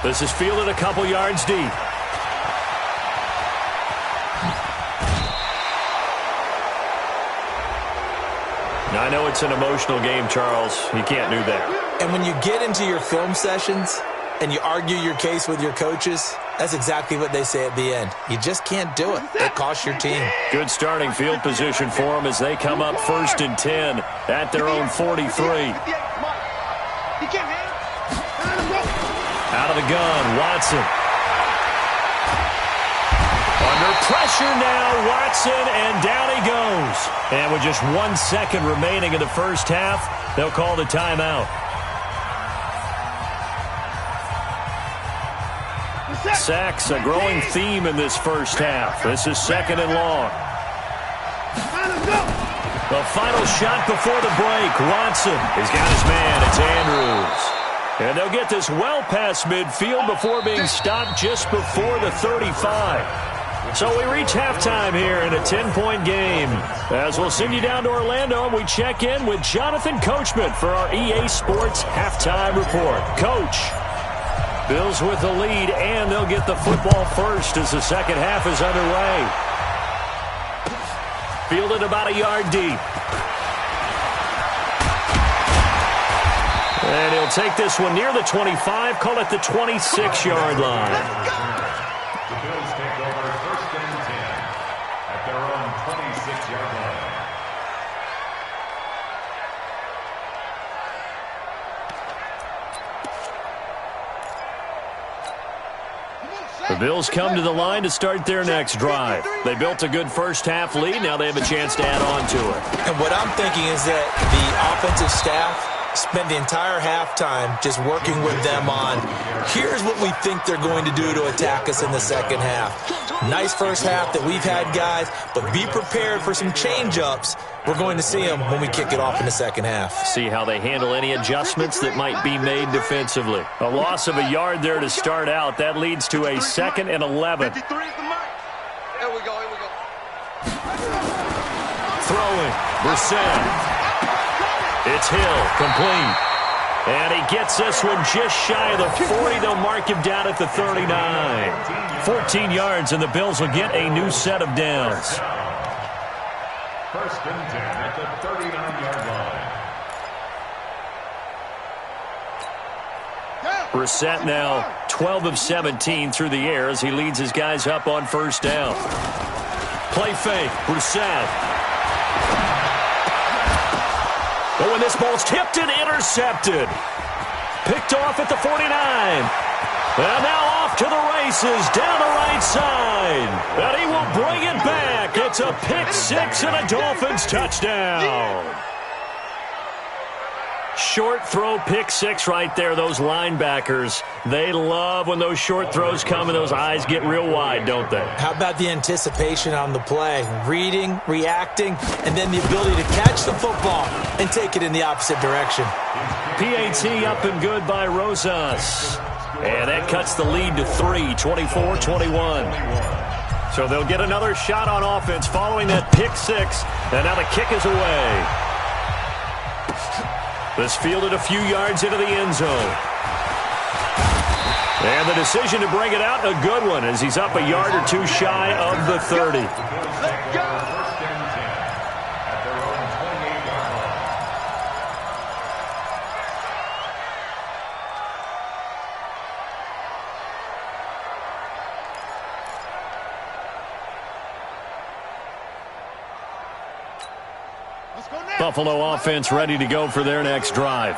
This is fielded a couple yards deep. I know it's an emotional game, Charles. You can't do that. And when you get into your film sessions and you argue your case with your coaches, that's exactly what they say at the end. You just can't do it. It costs your team. Good starting field position for them as they come up first and 10 at their own 43. Out of the gun, Watson. Under pressure now, Watson, and down he goes. And with just 1 second remaining in the first half, they'll call the timeout. Sacks, a growing theme in this first half. This is second and long. The final shot before the break. Watson, he's got his man. It's Andrews. And they'll get this well past midfield before being stopped just before the 35. So we reach halftime here in a 10-point game. As we'll send you down to Orlando, and we check in with Jonathan Coachman for our EA Sports Halftime Report. Coach. Bills with the lead, and they'll get the football first as the second half is underway. Fielded about a yard deep. And he'll take this one near the 25, call it the 26-yard line. The Bills take over 1st and 10 at their own 26-yard line. The Bills come to the line to start their next drive. They built a good first-half lead. Now they have a chance to add on to it. And what I'm thinking is that the offensive staff spent the entire halftime just working with them on, here's what we think they're going to do to attack us in the second half. Nice first half that we've had, guys, but be prepared for some change-ups. We're going to see them when we kick it off in the second half. See how they handle any adjustments that might be made defensively. A loss of a yard there to start out. That leads to a 2nd and 11. 53 is the mark. Here we go, here we go. Throwing, Brissett. It's Hill, complete. And he gets this one just shy of the 40. They'll mark him down at the 39. 14 yards, and the Bills will get a new set of downs. 1st and 10 at the 39-yard line. Brissett now 12 of 17 through the air as he leads his guys up on 1st down. Play fake, Brissett. Oh, and this ball's tipped and intercepted. Picked off at the 49. And now off to the races down the right side. And he will bring it back. It's a pick six and a Dolphins touchdown. Short throw, pick six right there. Those linebackers, they love when those short throws come and those eyes get real wide, don't they? How about the anticipation on the play? Reading, reacting, and then the ability to catch the football and take it in the opposite direction. PAT up and good by Rosas. And that cuts the lead to 3, 24-21. So they'll get another shot on offense following that pick six. And now the kick is away. This fielded a few yards into the end zone. And the decision to bring it out, a good one, as he's up a yard or two shy of the 30. Let's go. 1st and 10 at their own 28-yard line. Buffalo offense ready to go for their next drive.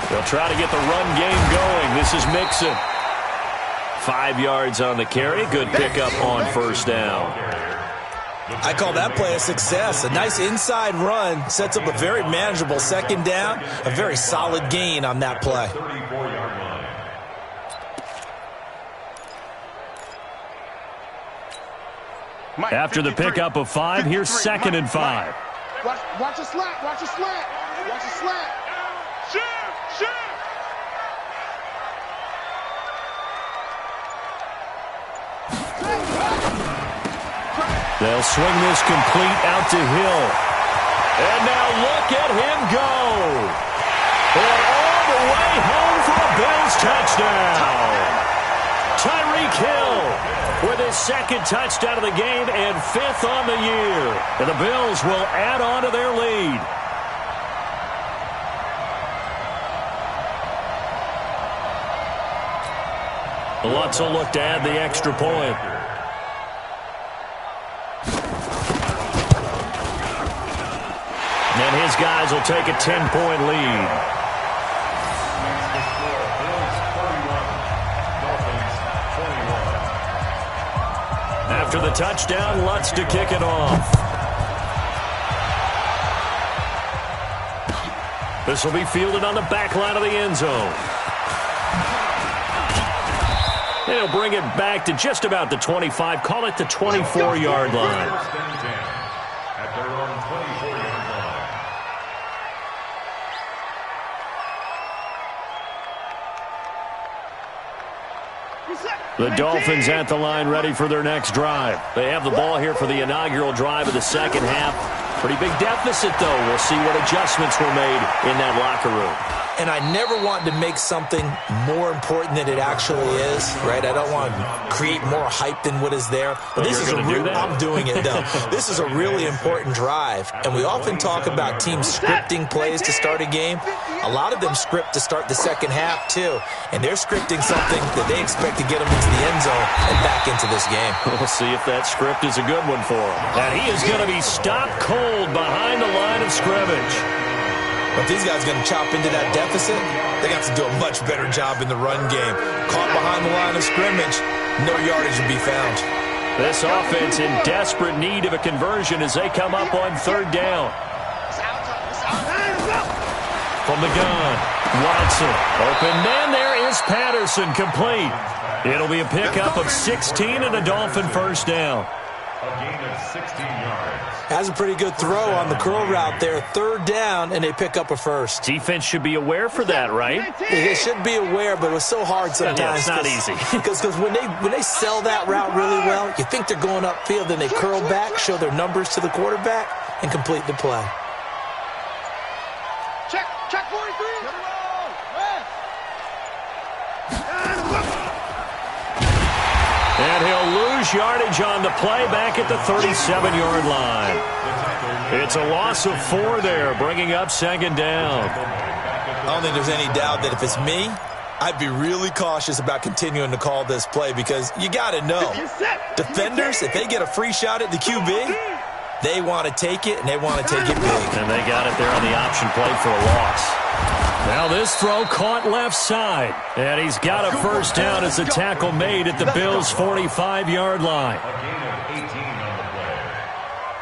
They'll try to get the run game going. This is Mixon. 5 yards on the carry. Good pickup on 1st down. I call that play a success. A nice inside run sets up a very manageable 2nd down. A very solid gain on that play. 34-yard line. After the pickup of 5, here's 2nd and 5. Watch a slant, watch a slant, watch a slant. Shift. They'll swing this complete out to Hill. And now look at him go. And all the way home for a Bills touchdown. Tyreek Hill with his 2nd touchdown of the game and 5th on the year. And the Bills will add on to their lead. Lutz will look to add the extra point. And his guys will take a 10-point lead. After the touchdown, Lutz to kick it off. This will be fielded on the back line of the end zone. And he'll bring it back to just about the 25. Call it the 24-yard line. 1st and 10 at their own 24-yard line. The Dolphins at the line ready for their next drive. They have the ball here for the inaugural drive of the second half. Pretty big deficit, though. We'll see what adjustments were made in that locker room. And I never want to make something more important than it actually is, right? I don't want to create more hype than what is there. But this is I'm doing it, though. This is a really important drive. And we often talk about teams scripting plays to start a game. A lot of them script to start the second half, too. And they're scripting something that they expect to get them into the end zone and back into this game. We'll see if that script is a good one for him. And he is going to be stopped cold behind the line of scrimmage. But these guys are going to chop into that deficit. They have to do a much better job in the run game. Caught behind the line of scrimmage, no yardage to be found. This offense in desperate need of a conversion as they come up on third down. From the gun, Watson. Open man, there is Patterson, complete. It'll be a pickup of 16 and a Dolphin first down. A gain of 16 yards. Has a pretty good throw on the curl route there. Third down, and they pick up a first. Defense should be aware for that, right? They should be aware, but it was so hard sometimes. Yeah, it's not easy. Because when they sell that route really well, you think they're going upfield, then they curl back, show their numbers to the quarterback, and complete the play. Check 43. And he'll lose yardage on the play back at the 37-yard line. It's a loss of 4 there, bringing up second down. I don't think there's any doubt that if it's me, I'd be really cautious about continuing to call this play because you got to know, defenders, if they get a free shot at the QB, they want to take it, and they want to take it big. And they got it there on the option play for a loss. Now this throw caught left side. And he's got a first down as the tackle made at the Bills' 45-yard line. A gain of 18 on the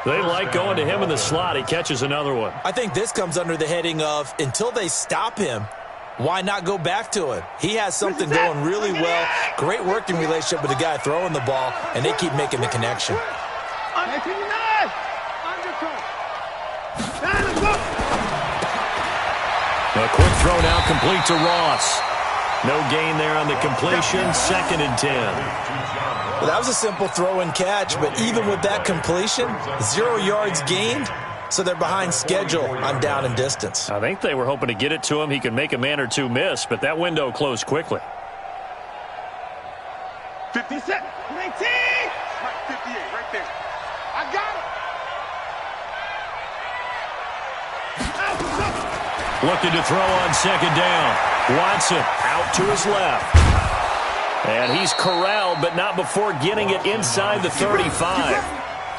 play. They like going to him in the slot. He catches another one. I think this comes under the heading of until they stop him, why not go back to it? He has something going really well. Great working relationship with the guy throwing the ball, and they keep making the connection. A quick throw now complete to Ross. No gain there on the completion. 2nd and 10. Well, that was a simple throw and catch, but even with that completion, 0 yards gained, so they're behind schedule on down and distance. I think they were hoping to get it to him. He could make a man or two miss, but that window closed quickly. 57, 19, 58, right there. I got it. Looking to throw on second down. Watson out to his left. And he's corralled, but not before getting it inside the 35.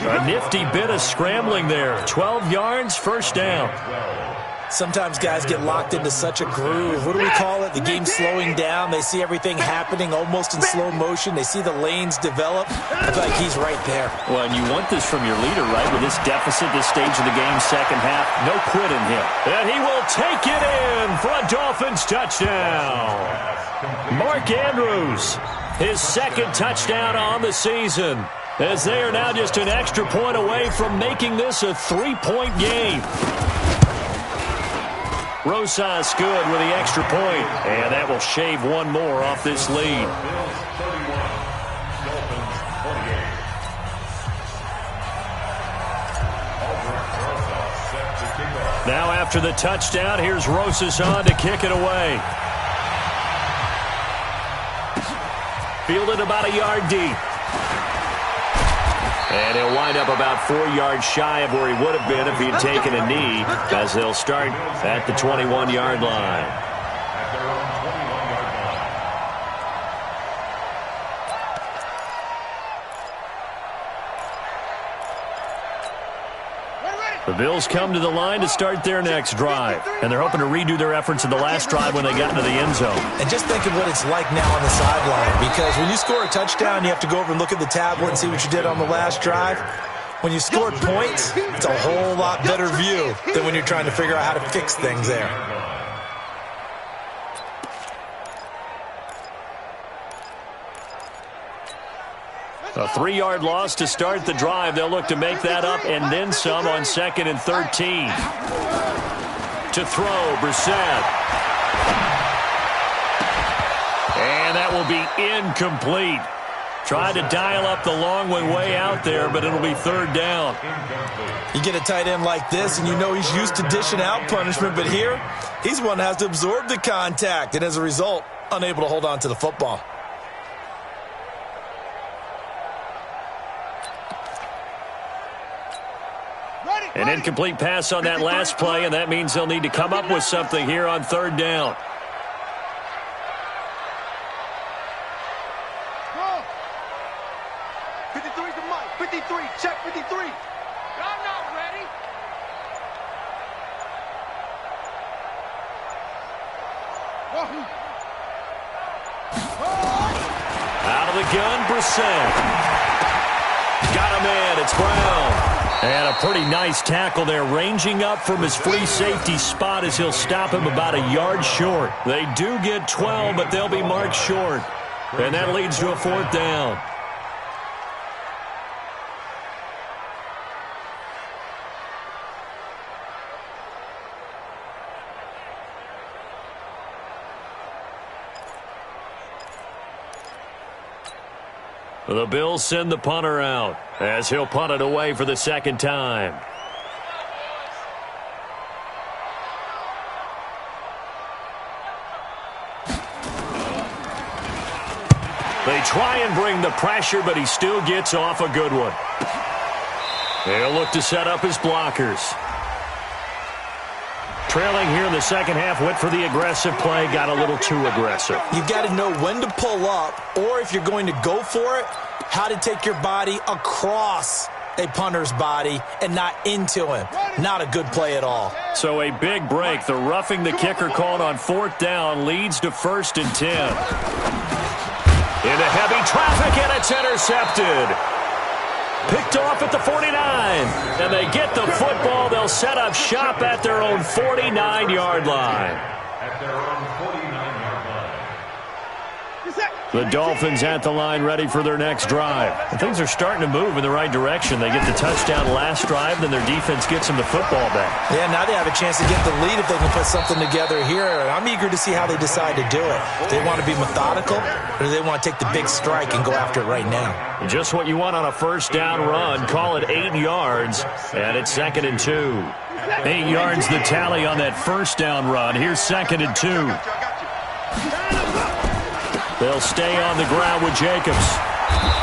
A nifty bit of scrambling there. 12 yards, first down. Sometimes guys get locked into such a groove. What do we call it? The game slowing down. They see everything happening almost in slow motion. They see the lanes develop. I feel like he's right there. Well, and you want this from your leader, right? With this deficit, this stage of the game, second half, no quit in him. And he will take it in for a Dolphins touchdown. Mark Andrews, his 2nd touchdown on the season, as they are now just an extra point away from making this a 3-point game. Rosas good with the extra point, and that will shave one more off this lead. Bills 31, Dolphins 48. Albert Rosas set to kick off. Now after the touchdown, here's Rosas on to kick it away. Fielded about a yard deep. And he'll wind up about 4 yards shy of where he would have been if he had taken a knee, as they'll start at the 21-yard line. At their own 21-yard line. The Bills come to the line to start their next drive, and they're hoping to redo their efforts in the last drive when they got into the end zone. And just think of what it's like now on the sideline, because when you score a touchdown, you have to go over and look at the tablet and see what you did on the last drive. When you scored points, it's a whole lot better view than when you're trying to figure out how to fix things there. A 3-yard loss to start the drive. They'll look to make that up and then some on 2nd and 13. To throw, Brissett. And that will be incomplete. Tried to dial up the long one way out there, but it'll be third down. You get a tight end like this, and you know he's used to dishing out punishment, but here, he's the one that has to absorb the contact, and as a result, unable to hold on to the football. An incomplete pass on that last play, and that means they'll need to come up with something here on third down. Go. 53 to Mike. 53. Check 53. Y'all not ready. Out of the gun, Brissett. Got a man. It's Brown. And a pretty nice tackle there, ranging up from his free safety spot as he'll stop him about a yard short. They do get 12, but they'll be marked short. And that leads to a fourth down. The Bills send the punter out as he'll punt it away for the second time. They try and bring the pressure, but he still gets off a good one. They'll look to set up his blockers. Trailing here in the second half, went for the aggressive play, got a little too aggressive. You've got to know when to pull up, or if you're going to go for it, how to take your body across a punter's body and not into him. Not a good play at all. So a big break. The roughing the kicker called on fourth down leads to 1st and 10. Into heavy traffic, and it's intercepted. Picked off at the 49. And they get the football. They'll set up shop at their own 49-yard line. At their own 49-yard line. The Dolphins at the line ready for their next drive. And things are starting to move in the right direction. They get the touchdown last drive, then their defense gets them the football back. Yeah, now they have a chance to get the lead if they can put something together here. I'm eager to see how they decide to do it. Do they want to be methodical, or do they want to take the big strike and go after it right now? Just what you want on a first down run. Call it 8 yards, and it's 2nd and 2. 8 yards the tally on that first down run. Here's 2nd and 2. They'll stay on the ground with Jacobs.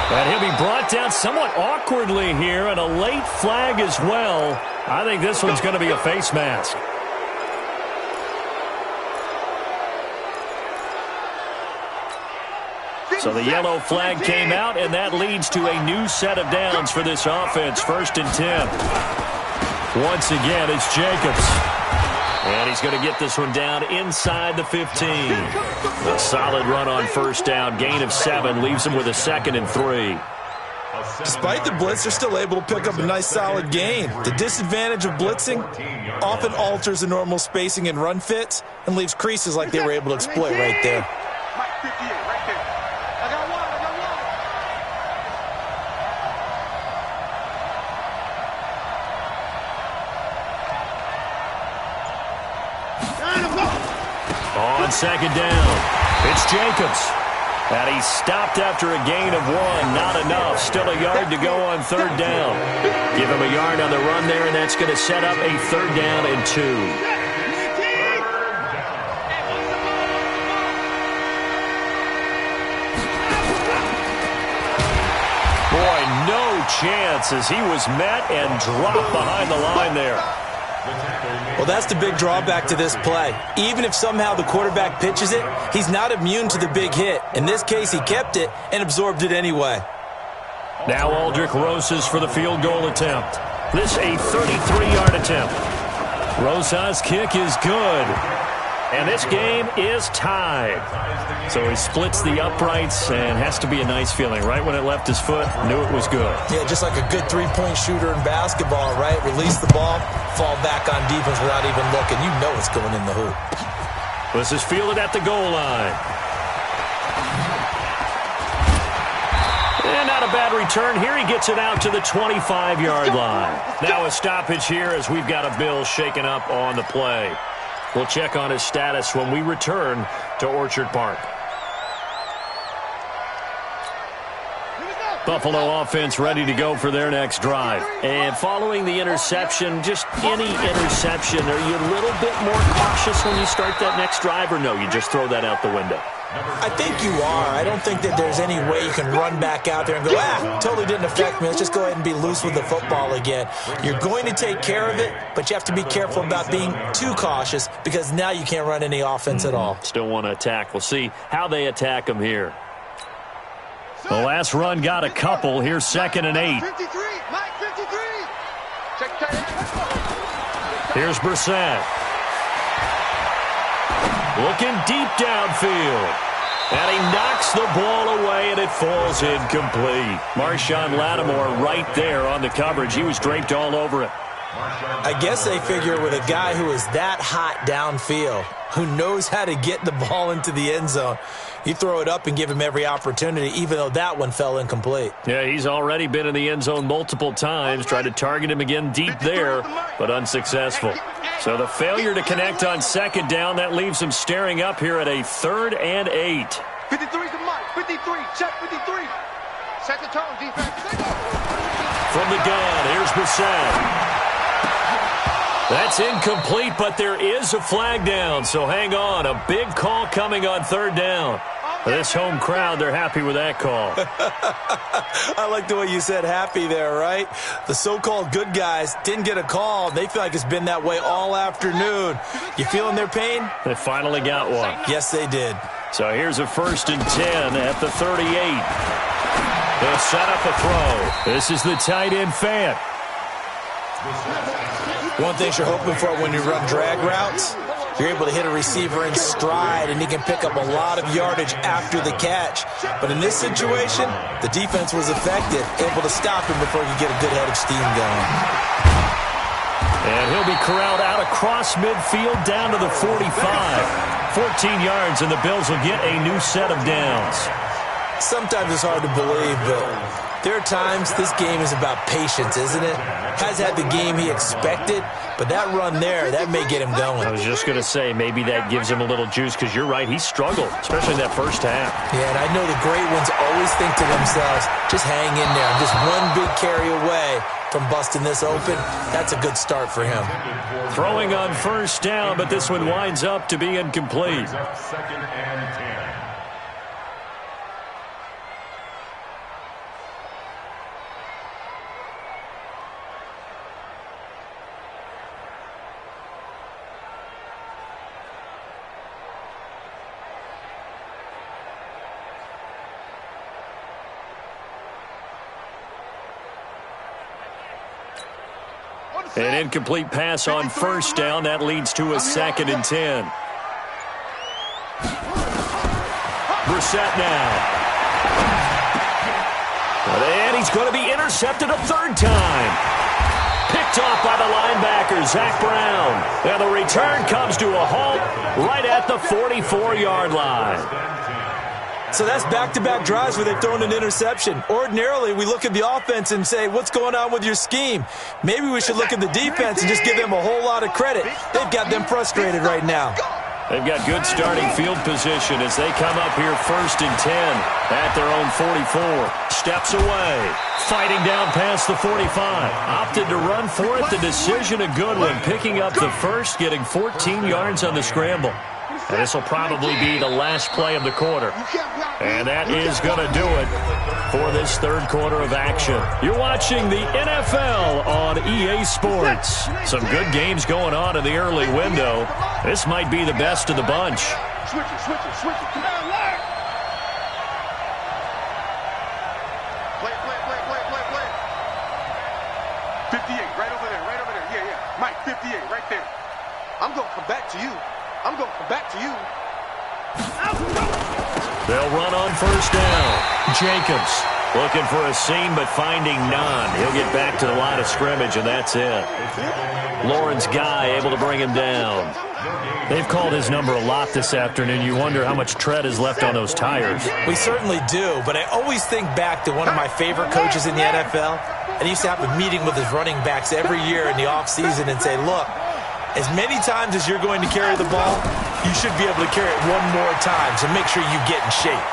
And he'll be brought down somewhat awkwardly here, and a late flag as well. I think this one's going to be a face mask. So the yellow flag came out, and that leads to a new set of downs for this offense. 1st and 10. Once again, it's Jacobs. And he's going to get this one down inside the 15. A solid run on first down. Gain of 7 leaves him with a 2nd and 3. Despite the blitz, they're still able to pick up a nice solid gain. The disadvantage of blitzing often alters the normal spacing and run fits and leaves creases like they were able to exploit right there. Mike 58, right there. I got one. On second down, it's Jacobs. And he's stopped after a gain of 1. Not enough. Still a yard to go on third down. Give him a yard on the run there, and that's going to set up a 3rd down and 2. Boy, no chance as he was met and dropped behind the line there. Well, that's the big drawback to this play. Even if somehow the quarterback pitches it, he's not immune to the big hit. In this case, he kept it and absorbed it anyway. Now Aldrich Rosas for the field goal attempt. This a 33-yard attempt. Rosas' kick is good. And this game is tied. So he splits the uprights and has to be a nice feeling. Right when it left his foot, knew it was good. Yeah, just like a good three-point shooter in basketball, right? Release the ball, fall back on defense without even looking. You know it's going in the hoop. This is fielded at the goal line. And not a bad return here. He gets it out to the 25-yard line. Now a stoppage here as we've got a Bill shaken up on the play. We'll check on his status when we return to Orchard Park. Buffalo offense ready to go for their next drive. And following the interception, just any interception, are you a little bit more cautious when you start that next drive, or no, you just throw that out the window? I think you are. I don't think that there's any way you can run back out there and go, totally didn't affect me. Let's just go ahead and be loose with the football again. You're going to take care of it, but you have to be careful about being too cautious because now you can't run any offense at all. Still want to attack. We'll see how they attack them here. The last run got a couple. Here's 2nd and 8. 53, Mike, 53. Here's Brissett. Looking deep downfield. And he knocks the ball away, and it falls incomplete. Marshawn Lattimore right there on the coverage. He was draped all over it. I guess they figure with a guy who is that hot downfield, who knows how to get the ball into the end zone, you throw it up and give him every opportunity, even though that one fell incomplete. Yeah, he's already been in the end zone multiple times, tried to target him again deep there, but unsuccessful. So the failure to connect on 2nd down, that leaves him staring up here at a 3rd and 8. 53 to Mike, 53, check 53. Second tone, defense. From the gun, here's Brissett. That's incomplete, but there is a flag down, so hang on. A big call coming on 3rd down. This home crowd, they're happy with that call. I like the way you said happy there, right? The so-called good guys didn't get a call. They feel like it's been that way all afternoon. You feeling their pain? They finally got one. Yes, they did. So here's a 1st and 10 at the 38. They'll set up a throw. This is the tight end Fant. One thing you're hoping for when you run drag routes, you're able to hit a receiver in stride, and he can pick up a lot of yardage after the catch. But in this situation, the defense was effective, able to stop him before he could get a good head of steam going. And he'll be corralled out across midfield down to the 45. 14 yards, and the Bills will get a new set of downs. Sometimes it's hard to believe, but there are times this game is about patience, isn't it? Has had the game he expected, but that run there, that may get him going. I was just going to say, maybe that gives him a little juice, because you're right, he struggled, especially in that first half. Yeah, and I know the great ones always think to themselves, just hang in there. Just one big carry away from busting this open. That's a good start for him. Throwing on 1st down, but this one winds up to be incomplete. 2nd and 10. An incomplete pass on 1st down. That leads to a 2nd and 10. Brissett now. And he's going to be intercepted a 3rd time. Picked off by the linebacker, Zach Brown. And the return comes to a halt right at the 44-yard line. So that's back-to-back drives where they've thrown an interception. Ordinarily, we look at the offense and say, what's going on with your scheme? Maybe we should look at the defense and just give them a whole lot of credit. They've got them frustrated right now. They've got good starting field position as they come up here 1st and 10 at their own 44. Steps away, fighting down past the 45. Opted to run for it. The decision a good one, picking up the first, getting 14 yards on the scramble. And this will probably be the last play of the quarter. And that is going to do it for this 3rd quarter of action. You're watching the NFL on EA Sports. Some good games going on in the early window. This might be the best of the bunch. Switch it. Come on, Larry. Play. 58, right over there. Yeah. Mike, 58, right there. I'm going to come back to you. They'll run on 1st down. Jacobs looking for a seam, but finding none. He'll get back to the line of scrimmage, and that's it. Lawrence Guy able to bring him down. They've called his number a lot this afternoon. You wonder how much tread is left on those tires. We certainly do, but I always think back to one of my favorite coaches in the NFL. And he used to have a meeting with his running backs every year in the offseason and say, look, as many times as you're going to carry the ball, you should be able to carry it one more time, so make sure you get in shape.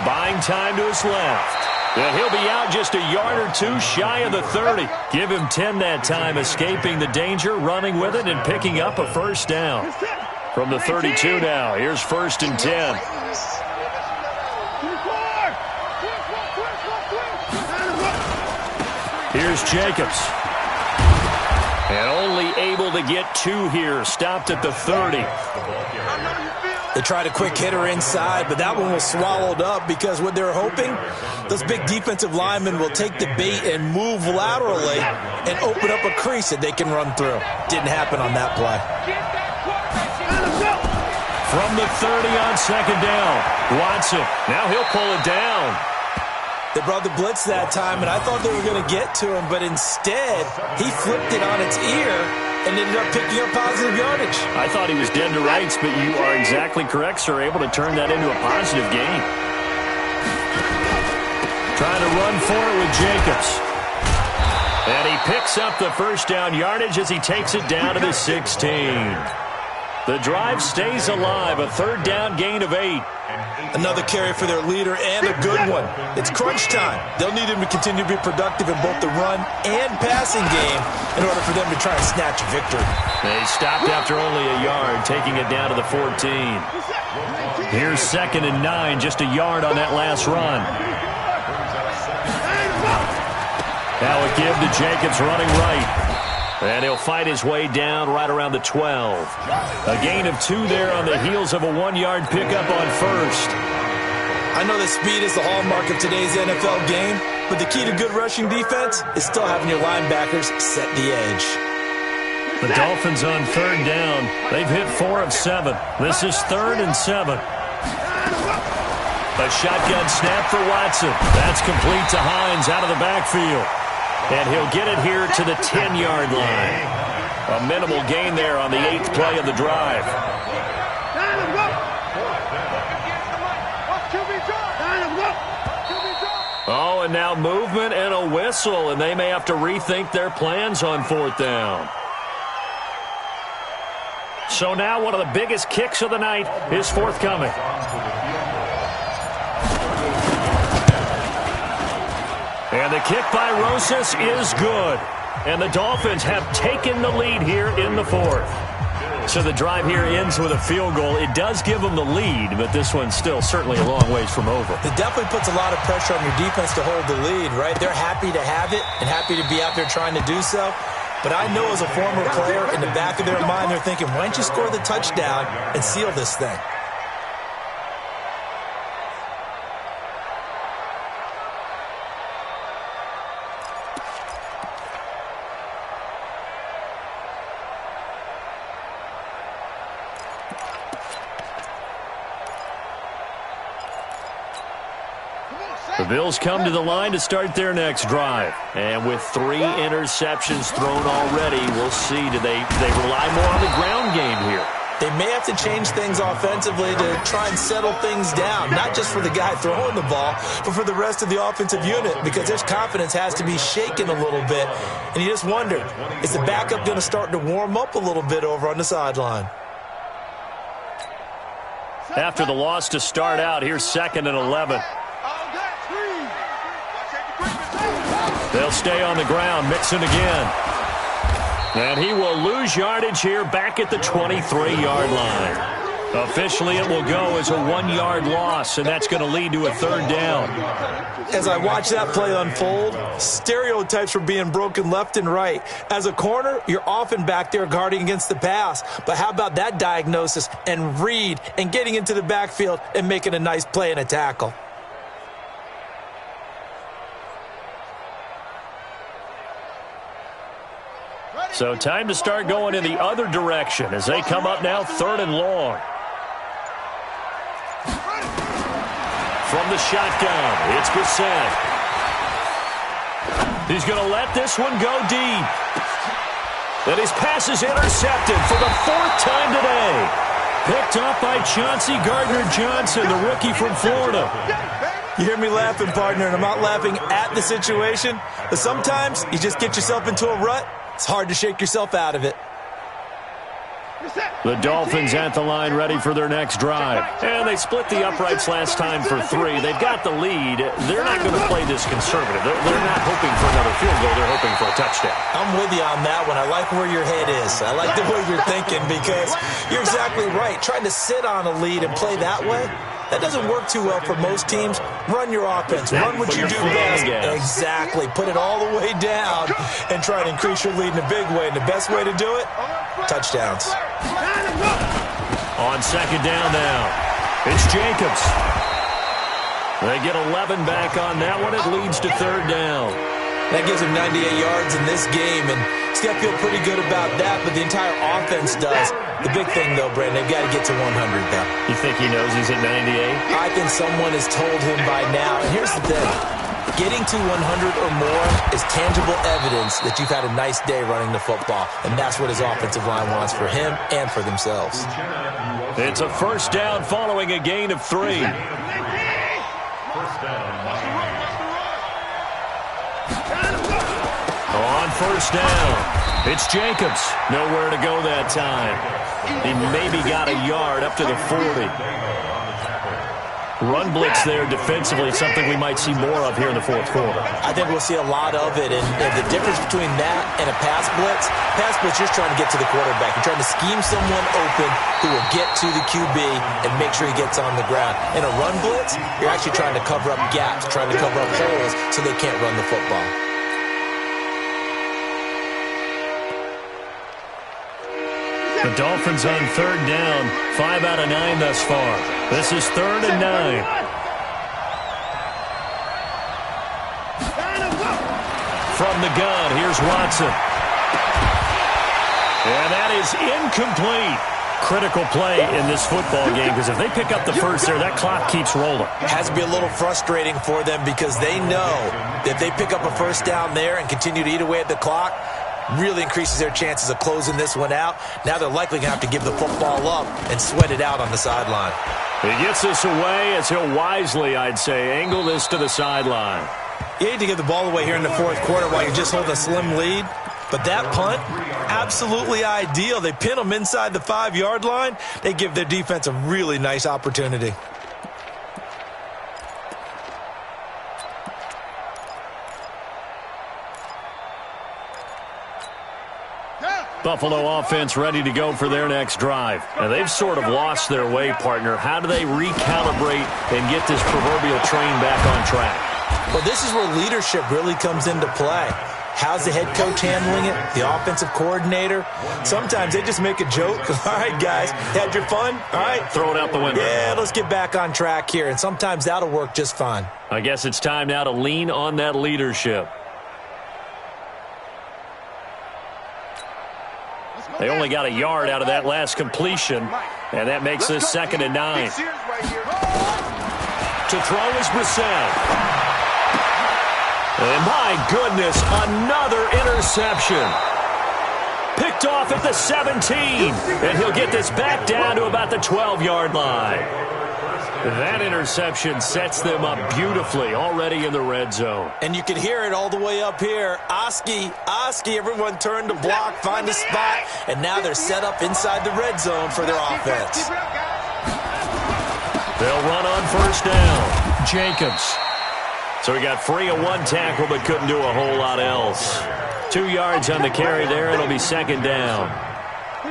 Buying time to his left. And he'll be out just a yard or two shy of the 30. Give him 10 that time, escaping the danger, running with it, and picking up a first down. From the 32 now, here's 1st and 10. Here's Jacobs. And only able to get 2 here, stopped at the 30. They tried a quick hitter inside, but that one was swallowed up because what they're hoping, those big defensive linemen will take the bait and move laterally and open up a crease that they can run through. Didn't happen on that play. From the 30 on 2nd down, Watson. Now he'll pull it down. They brought the blitz that time, and I thought they were going to get to him, but instead, he flipped it on its ear and ended up picking up positive yardage. I thought he was dead to rights, but you are exactly correct, sir. Able to turn that into a positive gain. Trying to run for it with Jacobs. And he picks up the first down yardage as he takes it down to the 16. The drive stays alive, a 3rd down gain of 8. Another carry for their leader and a good one. It's crunch time. They'll need him to continue to be productive in both the run and passing game in order for them to try and snatch a victory. They stopped after only a yard, taking it down to the 14. Here's 2nd and 9, just a yard on that last run. Now a give to Jacobs running right. And he'll fight his way down right around the 12. A gain of 2 there on the heels of a 1-yard pickup on 1st. I know that speed is the hallmark of today's NFL game, but the key to good rushing defense is still having your linebackers set the edge. The Dolphins on 3rd down. They've hit 4 of 7. This is 3rd and 7. A shotgun snap for Watson. That's complete to Hines out of the backfield. And he'll get it here to the 10-yard line. A minimal gain there on the 8th play of the drive. Oh, and now movement and a whistle, and they may have to rethink their plans on 4th down. So now one of the biggest kicks of the night is forthcoming. And the kick by Rosas is good. And the Dolphins have taken the lead here in the 4th. So the drive here ends with a field goal. It does give them the lead, but this one's still certainly a long ways from over. It definitely puts a lot of pressure on your defense to hold the lead, right? They're happy to have it and happy to be out there trying to do so. But I know as a former player, in the back of their mind, they're thinking, why don't you score the touchdown and seal this thing? The Bills come to the line to start their next drive. And with 3 interceptions thrown already, we'll see. Do they rely more on the ground game here? They may have to change things offensively to try and settle things down, not just for the guy throwing the ball, but for the rest of the offensive unit, because their confidence has to be shaken a little bit. And you just wonder, is the backup going to start to warm up a little bit over on the sideline? After the loss to start out, here's 2nd and 11. They'll stay on the ground, Mixon again. And he will lose yardage here back at the 23-yard line. Officially, it will go as a 1-yard loss, and that's going to lead to a 3rd down. As I watch that play unfold, stereotypes were being broken left and right. As a corner, you're often back there guarding against the pass. But how about that diagnosis and read and getting into the backfield and making a nice play and a tackle? So time to start going in the other direction as they come up now 3rd and long. From the shotgun, it's Brissett. He's going to let this one go deep. And his pass is intercepted for the 4th time today. Picked up by Chauncey Gardner-Johnson, the rookie from Florida. You hear me laughing, partner, and I'm not laughing at the situation, but sometimes you just get yourself into a rut. It's hard to shake yourself out of it. The Dolphins at the line ready for their next drive. And they split the uprights last time for 3. They've got the lead. They're not going to play this conservative. They're not hoping for another field goal. They're hoping for a touchdown. I'm with you on that one. I like where your head is. I like the way you're thinking because you're exactly right. Trying to sit on a lead and play that way, that doesn't work too well for most teams. Run your offense. Run what you do best. Exactly. Put it all the way down and try to increase your lead in a big way. And the best way to do it, touchdowns. On second down now, it's Jacobs. They get 11 back on that one. It leads to third down. That gives him 98 yards in this game, and he's got to feel pretty good about that, but the entire offense does. The big thing, though, Brandon, they've got to get to 100, though. You think he knows he's at 98? I think someone has told him by now. And here's the thing. Getting to 100 or more is tangible evidence that you've had a nice day running the football, and that's what his offensive line wants for him and for themselves. It's a first down following a gain of 3. First down. On first down, it's Jacobs. Nowhere to go that time. He maybe got a yard up to the 40. Run blitz there defensively, something we might see more of here in the fourth quarter. I think we'll see a lot of it, and the difference between that and a pass blitz, you're just trying to get to the quarterback. You're trying to scheme someone open who will get to the QB and make sure he gets on the ground. In a run blitz, you're actually trying to cover up gaps, trying to cover up holes so they can't run the football. The Dolphins on third down, 5 out of 9 thus far. This is 3rd and 9. From the gun, here's Watson. And that is incomplete. Critical play in this football game because if they pick up the first there, that clock keeps rolling. It has to be a little frustrating for them because they know that if they pick up a first down there and continue to eat away at the clock, really increases their chances of closing this one out. Now they're likely going to have to give the football up and sweat it out on the sideline. He gets this away as he'll wisely, I'd say, angle this to the sideline. You hate to give the ball away here in the fourth quarter while you just hold a slim lead, but that punt, absolutely ideal. They pin them inside the 5-yard line. They give their defense a really nice opportunity. Buffalo offense ready to go for their next drive. Now, they've sort of lost their way, partner. How do they recalibrate and get this proverbial train back on track? Well, this is where leadership really comes into play. How's the head coach handling it? The offensive coordinator? Sometimes they just make a joke. All right, guys, had your fun? All right. Throw it out the window. Yeah, let's get back on track here. And sometimes that'll work just fine. I guess it's time now to lean on that leadership. They only got a yard out of that last completion, and that makes this 2nd and 9. To throw is Brissett. And my goodness, another interception. Picked off at the 17, and he'll get this back down to about the 12-yard line. That interception sets them up beautifully already in the red zone. And you can hear it all the way up here. Oski, everyone turned to block, find a spot, and now they're set up inside the red zone for their offense. They'll run on first down. Jacobs. So he got free of one tackle but couldn't do a whole lot else. 2 yards on the carry there. It'll be 2nd down.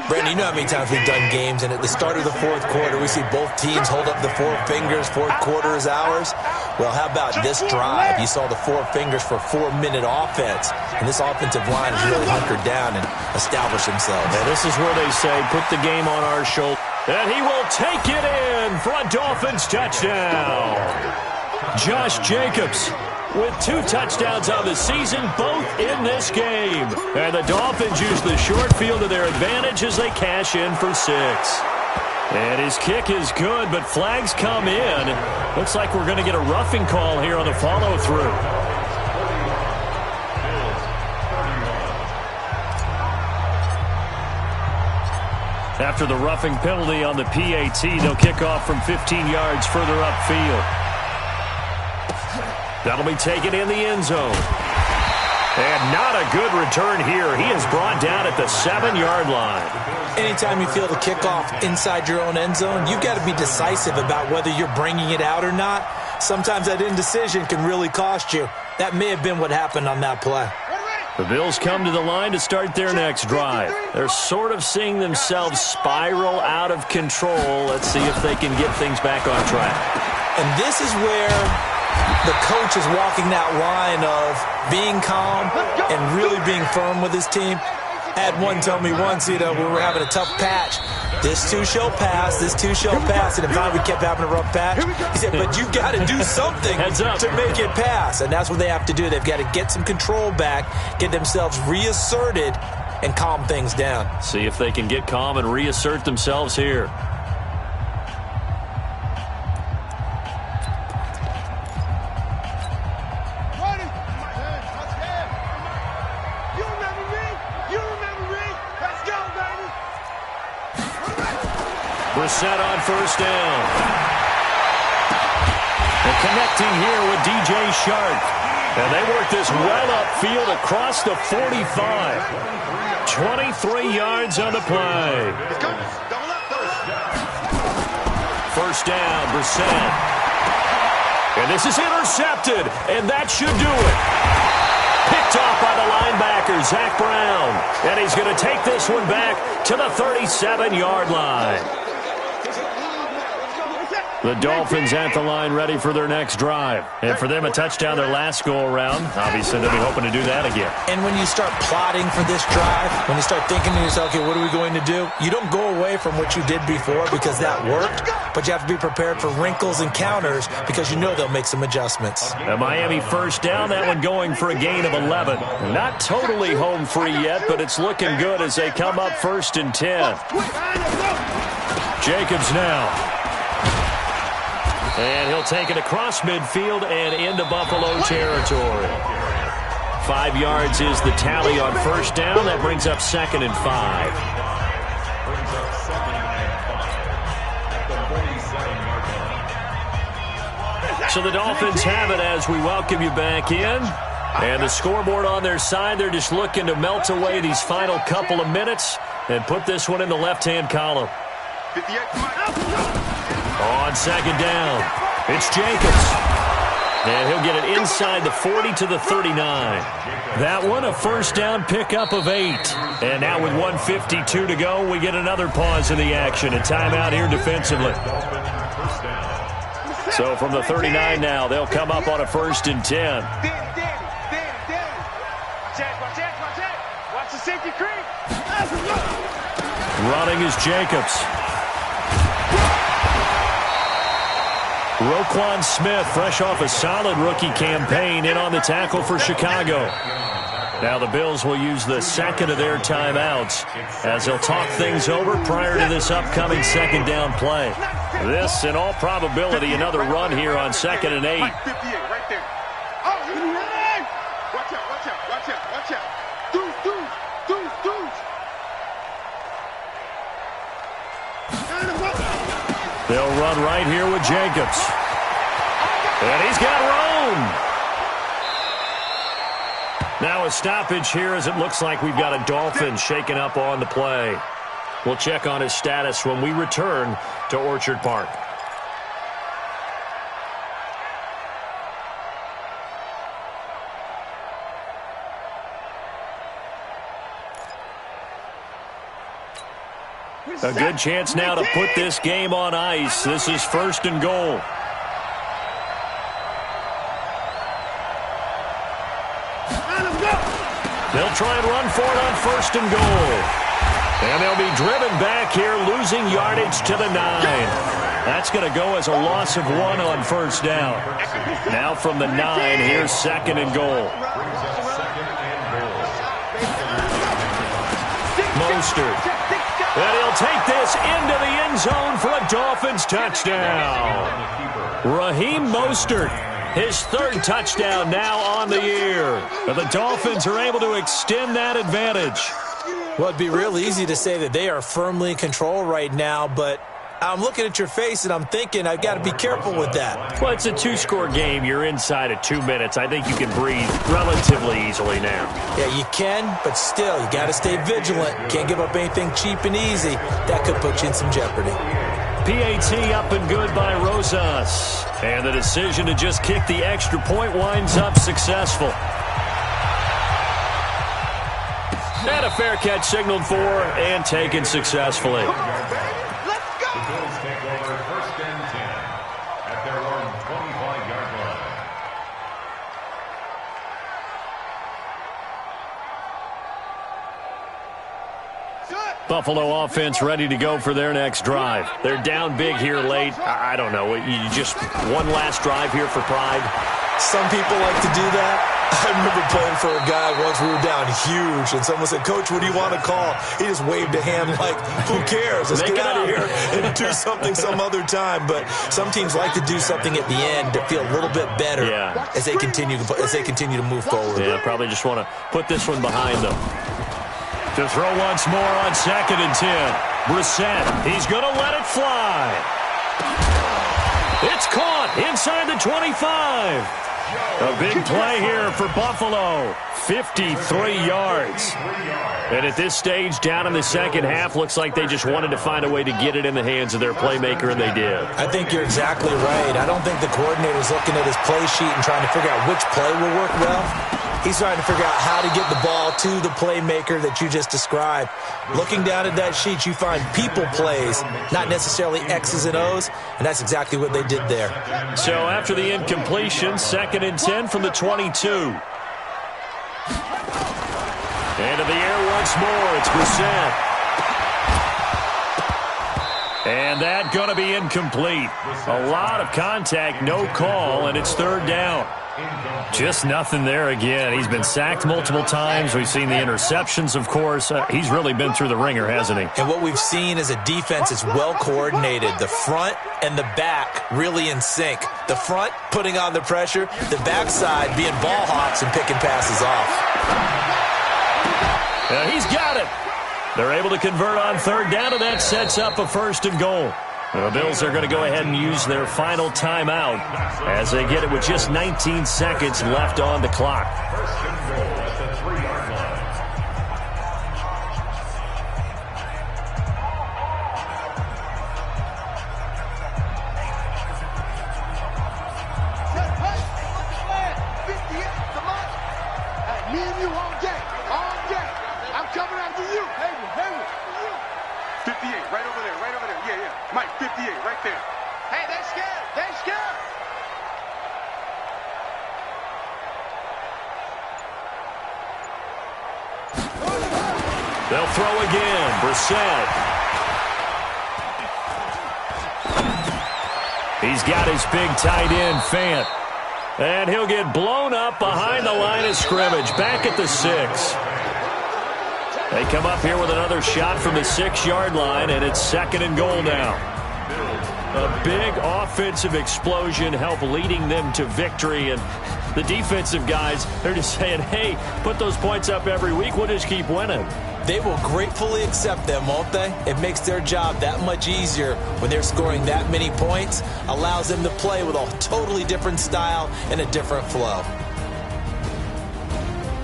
Brandon, you know how many times we've done games, and at the start of the fourth quarter, we see both teams hold up the 4 fingers, fourth quarter is ours. Well, how about this drive? You saw the 4 fingers for 4-minute offense, and this offensive line has really hunkered down and established themselves. And this is where they say, put the game on our shoulder. And he will take it in for a Dolphins touchdown. Josh Jacobs with 2 touchdowns on the season, both in this game. And the Dolphins use the short field to their advantage as they cash in for 6. And his kick is good, but flags come in. Looks like we're going to get a roughing call here on the follow-through. After the roughing penalty on the PAT, they'll kick off from 15 yards further upfield. That'll be taken in the end zone. And not a good return here. He is brought down at the 7-yard line. Anytime you feel the kickoff inside your own end zone, you've got to be decisive about whether you're bringing it out or not. Sometimes that indecision can really cost you. That may have been what happened on that play. The Bills come to the line to start their next drive. They're sort of seeing themselves spiral out of control. Let's see if they can get things back on track. And this is where the coach is walking that line of being calm and really being firm with his team. I had one tell me once, we were having a tough patch. This too shall pass, this too shall pass. And finally we kept having a rough patch. He said, but you've got to do something to make it pass. And that's what they have to do. They've got to get some control back, get themselves reasserted, and calm things down. See if they can get calm and reassert themselves here. Set on first down. They're connecting here with DJ Shark. And they work this well upfield across the 45. 23 yards on the play. First down, Brissett. And this is intercepted, and that should do it. Picked off by the linebacker, Zach Brown. And he's going to take this one back to the 37-yard line. The Dolphins at the line ready for their next drive. And for them, a touchdown their last go-around. Obviously, they'll be hoping to do that again. And when you start plotting for this drive, when you start thinking to yourself, okay, what are we going to do? You don't go away from what you did before because that worked, but you have to be prepared for wrinkles and counters because you know they'll make some adjustments. A Miami first down, that one going for a gain of 11. Not totally home free yet, but it's looking good as they come up 1st and 10. Jacobs now. And he'll take it across midfield and into Buffalo territory. 5 yards is the tally on first down. That brings up 2nd and 5. So the Dolphins have it as we welcome you back in. And the scoreboard on their side, they're just looking to melt away these final couple of minutes and put this one in the left-hand column. On 2nd down, it's Jacobs. And he'll get it inside the 40 to the 39. That one, a first down pickup of 8. And now with 1:52 to go, we get another pause in the action. A timeout here defensively. So from the 39 now, they'll come up on a 1st and 10. Watch the safety creep. Running is Jacobs. Roquan Smith, fresh off a solid rookie campaign, in on the tackle for Chicago. Now the Bills will use the second of their timeouts as they'll talk things over prior to this upcoming 2nd down play. This, in all probability, another run here on 2nd and 8. Right there. Oh, watch out. Deuce. They'll run right here with Jacobs. And he's got room. Now a stoppage here as it looks like we've got a Dolphin shaken up on the play. We'll check on his status when we return to Orchard Park. A good chance now to put this game on ice. This is 1st and goal. They'll try and run for it on 1st and goal. And they'll be driven back here, losing yardage to the 9. That's going to go as a loss of 1 on 1st down. Now from the 9, here's 2nd and goal. Mostert. And he'll take this into the end zone for a Dolphins touchdown. Raheem Mostert, his 3rd touchdown now on the year. And the Dolphins are able to extend that advantage. Well, it'd be real easy to say that they are firmly in control right now, but I'm looking at your face, and I'm thinking I've got to be careful with that. Well, it's a two-score game. You're inside of 2 minutes. I think you can breathe relatively easily now. Yeah, you can, but still, you got to stay vigilant. Can't give up anything cheap and easy. That could put you in some jeopardy. PAT up and good by Rosas. And the decision to just kick the extra point winds up successful. And a fair catch signaled for and taken successfully. Come on, baby. Let's go. The Bills take over 1st and 10 at their own 25-yard line. Buffalo offense ready to go for their next drive. They're down big here late. I don't know. You just one last drive here for pride. Some people like to do that. I remember playing for a guy once. We were down huge, and someone said, "Coach, what do you want to call?" He just waved a hand like, "Who cares? Let's get out of here and do something some other time." But some teams like to do something at the end to feel a little bit better as they continue to move forward. Yeah, probably just want to put this one behind them. To throw once more on 2nd and 10. Brissett, he's going to let it fly. It's caught inside the 25. A big play here for Buffalo. 53 yards. And at this stage, down in the second half, looks like they just wanted to find a way to get it in the hands of their playmaker, and they did. I think you're exactly right. I don't think the coordinator's looking at his play sheet and trying to figure out which play will work well. He's trying to figure out how to get the ball to the playmaker that you just described. Looking down at that sheet, you find people plays, not necessarily X's and O's, and that's exactly what they did there. So after the incompletion, 2nd and 10 from the 22. Into the air once more. It's Brissett. And that going to be incomplete. A lot of contact, no call, and it's 3rd down. Just nothing there again. He's been sacked multiple times. We've seen the interceptions, of course. He's really been through the ringer, hasn't he? And what we've seen is a defense that's well coordinated. The front and the back really in sync. The front putting on the pressure, the backside being ball hawks and picking passes off. He's got it. They're able to convert on 3rd down, and that sets up a 1st and goal. The Bills are going to go ahead and use their final timeout as they get it with just 19 seconds left on the clock. 1st and goal at the 3-yard line. Me and you all day. All day. I'm coming after you. Hey, 58, right over there, right over there. Yeah. Mike, 58, right there. Hey, they're scared. They're scared. They'll throw again. Brissett. He's got his big tight end, Fant. And he'll get blown up behind the line of scrimmage, back at the 6. They come up here with another shot from the 6-yard line, and it's 2nd and goal now. A big offensive explosion helped leading them to victory, and the defensive guys, they're just saying, hey, put those points up every week, we'll just keep winning. They will gratefully accept them, won't they? It makes their job that much easier when they're scoring that many points, allows them to play with a totally different style and a different flow.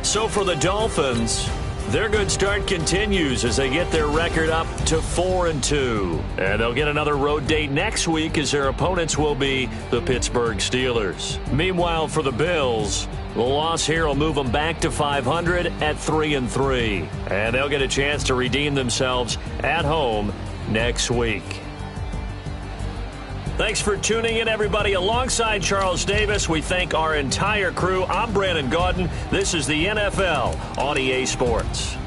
So for the Dolphins, their good start continues as they get their record up to 4-2. And they'll get another road date next week as their opponents will be the Pittsburgh Steelers. Meanwhile, for the Bills, the loss here will move them back to 500 at 3-3. And they'll get a chance to redeem themselves at home next week. Thanks for tuning in, everybody. Alongside Charles Davis, we thank our entire crew. I'm Brandon Gaudin. This is the NFL on EA Sports.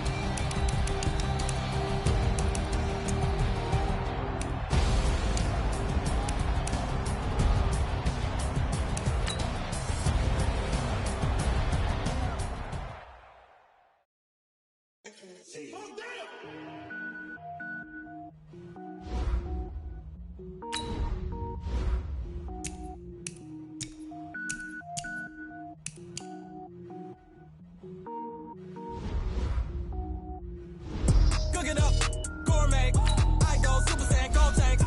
Cooking up gourmet. I go Super Saiyan, go tank.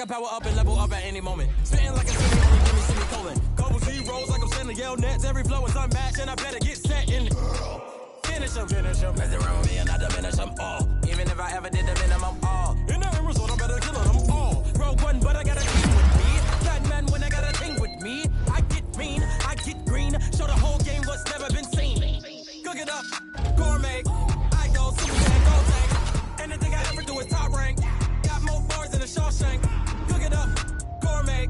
power up and level up at any moment. Spitting like a city, only give me semicolon. Couple zeros like I'm sending yell nets. Every flow is unmatched and I better get set in. Finish them. Mess around with me and I diminish them all. Even if I ever did the minimum all. In the end result, I'm better killing them all. Rogue one, but I got a team with me. Bad man when I got a thing with me. I get mean, I get green. Show the whole game what's never been seen. Cook it up, gourmet. I go Super Saiyan, go tank. Anything I ever do is top rank. Got more bars than a Shawshank. Cook it up, gourmet.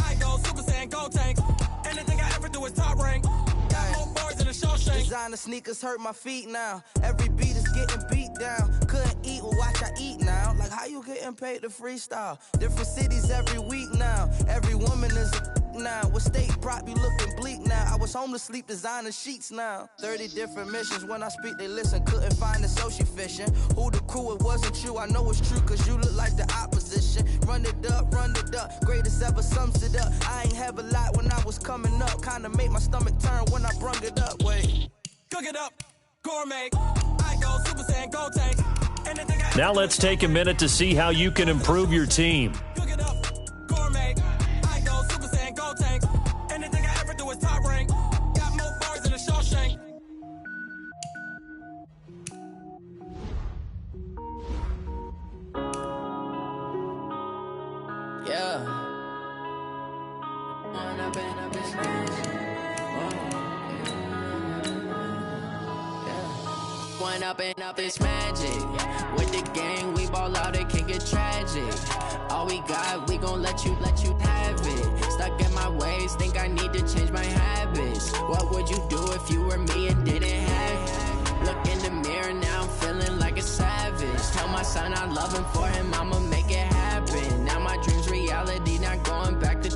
I go Super Saiyan, go tank. Anything I ever do is top rank. Got more bars than a Shawshank. Designer sneakers hurt my feet now. Every beat is getting beat down. Couldn't eat, well watch I eat now. Like how you getting paid to freestyle? Different cities every week now. Every woman is a now. With state prop, you looking bleak now. I was home to sleep, designer sheets now. 30 different missions. When I speak, they listen. Couldn't find it, so she fishing. Who the crew? It wasn't you. I know it's true, cause you look like the opposition. Run it up, run it up. Greatest ever sums it up. I ain't have a lot when I was coming up. Kinda made my stomach turn when I brung it up. Wait. Cook it up, gourmet. I go Super Saiyan, go tank. Now let's take a minute to see how you can improve your team. Cook it up, gourmet. I go Super Saiyan, go tank. Anything I ever do is top rank. Got more bars than a Shawshank. Yeah. One up and up is magic. With the gang, we ball out, it can get tragic. All we got, we gon' let you have it. Stuck in my ways, think I need to change my habits. What would you do if you were me and didn't have it? Look in the mirror, now I'm feeling like a savage. Tell my son I love him, for him I'ma make it happen. Now my dream's reality, not going back to.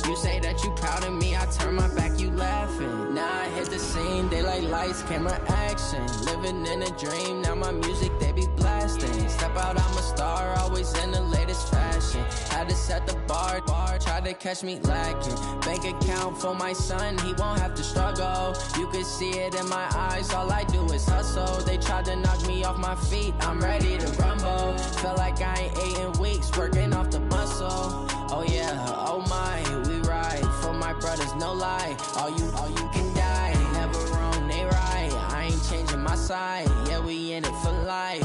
You say that you proud of me, I turn my back, you laughing. Now I hit the scene, they like lights, camera, action. Living in a dream, now my music, they be blasting. Step out, I'm a star, always in the latest fashion. Had to set the bar, try to catch me lacking. Bank account for my son, he won't have to struggle. You can see it in my eyes, all I do is hustle. They tried to knock me off my feet, I'm ready to rumble. Felt like I ain't ate in weeks, working off the muscle. Oh yeah, oh my, we ride for my brothers, no lie. All you can die, never wrong, they right. I ain't changing my side, yeah, we in it for life.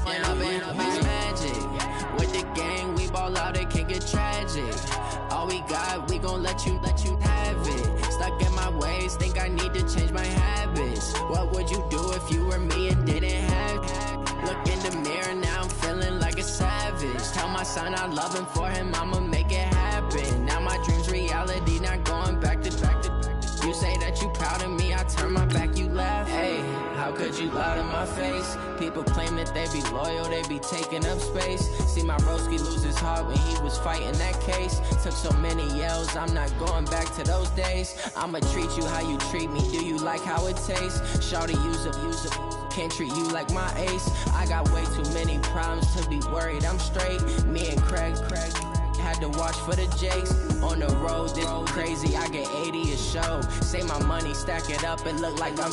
And up is magic. With the gang, we ball out, it can get tragic. All we got, we gon' let you have it. Stuck in my ways, think I need to change my habits. What would you do if you were me and didn't have it? Look in the mirror, now I'm feeling like a savage. Tell my son I love him, for him I'ma make it happen. Now my dream's reality, not going back to. You say that you proud of me, I turn my back, you laugh. Hey, how could you lie to my face? People claim that they be loyal, they be taking up space. See my broski lose his heart when he was fighting that case. Took so many yells, I'm not going back to those days. I'ma treat you how you treat me, do you like how it tastes? Shawty, use up, can't treat you like my ace. I got way too many problems to be worried, I'm straight. Me and Craig had to watch for the Jakes. On the road, this crazy, I get 80 a show. Say my money, stack it up, it look like I'm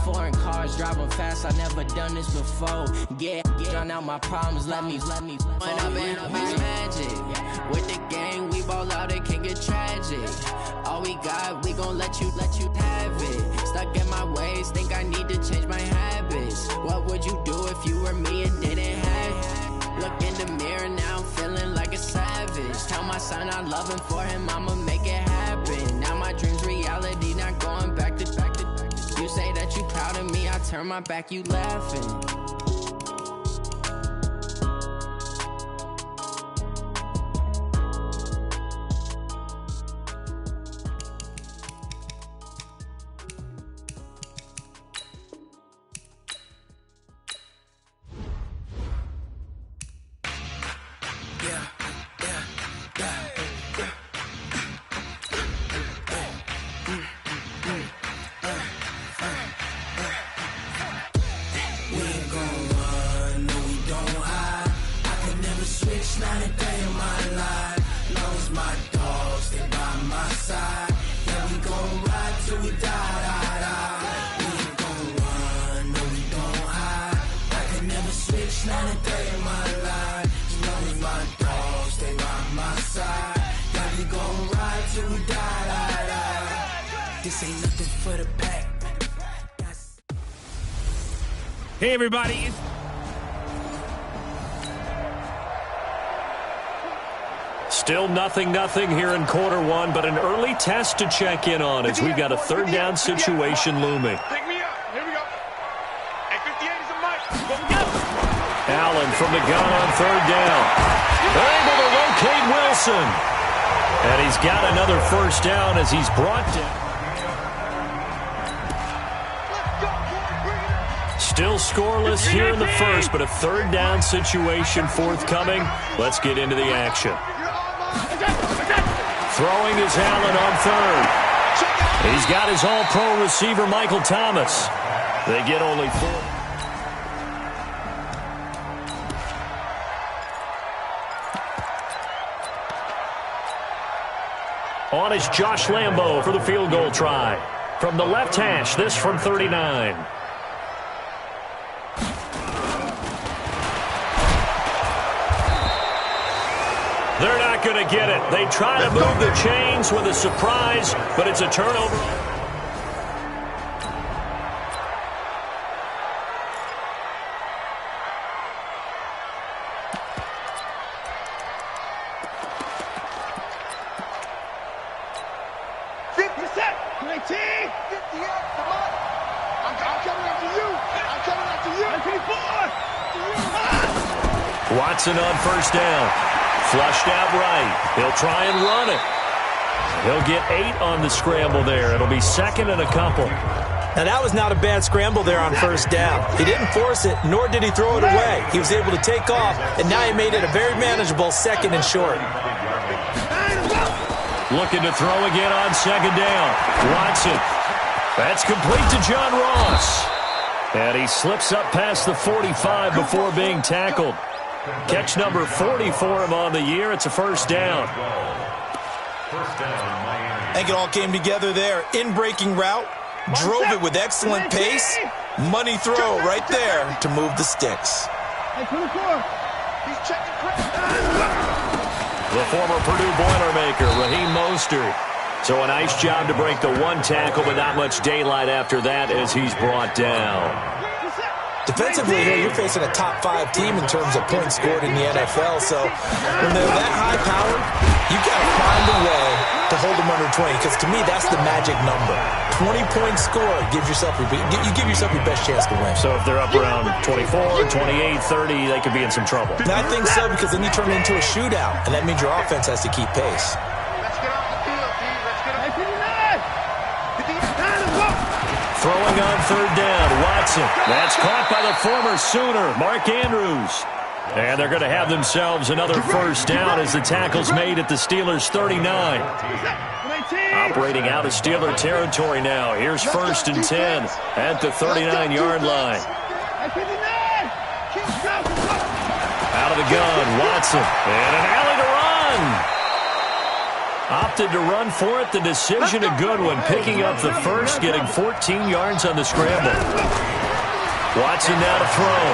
foreign cars, driving fast, I never done this before. Get drown out my problems, let me One up and is magic. With the gang, we ball out, it can get tragic. All we got, we gon' let you have it. Stuck in my ways, think I need to change my habits. What would you do if you were me and didn't have it? Look in the mirror, now I'm feeling like a savage. Tell my son I love him, for him I'ma make it happen. Now my dream's reality, not going back to. You say that you proud of me, I turn my back, you laughing. We ain't gon' till we die. This ain't nothing for the pack. Hey, everybody. Still 0-0 here in quarter one, but an early test to check in on as we've got a third down situation looming. Pick me up. Here we go. Hey, 58 is a mic. Allen from the gun on third down. They're able to locate Wilson. And he's got another first down as he's brought down. Still scoreless here in the first, but a third down situation forthcoming. Let's get into the action. Throwing is Allen on third. He's got his all-pro receiver, Michael Thomas. They get only 4. On is Josh Lambo for the field goal try. From the left hash, this from 39. They're not going to get it. They try to move the chains with a surprise, but it's a turnover. Watson on first down. Flushed out right. He'll try and run it. He'll get 8 on the scramble there. It'll be second and a couple. Now, that was not a bad scramble there on first down. He didn't force it, nor did he throw it away. He was able to take off, and now he made it a very manageable second and short. Looking to throw again on second down. Watson. That's complete to John Ross. And he slips up past the 45 before being tackled. Catch number 40 for him on the year. It's a first down. I think it all came together there. In-breaking route. Drove it with excellent pace. Money throw right there to move the sticks. The former Purdue Boilermaker, Raheem Mostert. So a nice job to break the one tackle, but not much daylight after that as he's brought down. Defensively here, you're facing a top 5 team in terms of points scored in the NFL. So when they're that high-powered, you've got to find a way to hold them under 20. Because to me, that's the magic number. 20-point score gives yourself you give yourself your best chance to win. So if they're up around 24, 28, 30, they could be in some trouble. And I think so, because then you turn it into a shootout, and that means your offense has to keep pace. Throwing on third down, Watson. That's caught by the former Sooner, Mark Andrews. And they're going to have themselves another first down as the tackle's made at the Steelers' 39. Operating out of Steeler territory now. Here's first and 10 at the 39-yard line. Out of the gun, Watson. And an alley to run. Opted to run for it. The decision a good one. Picking up the first, getting 14 yards on the scramble. Watson now to throw.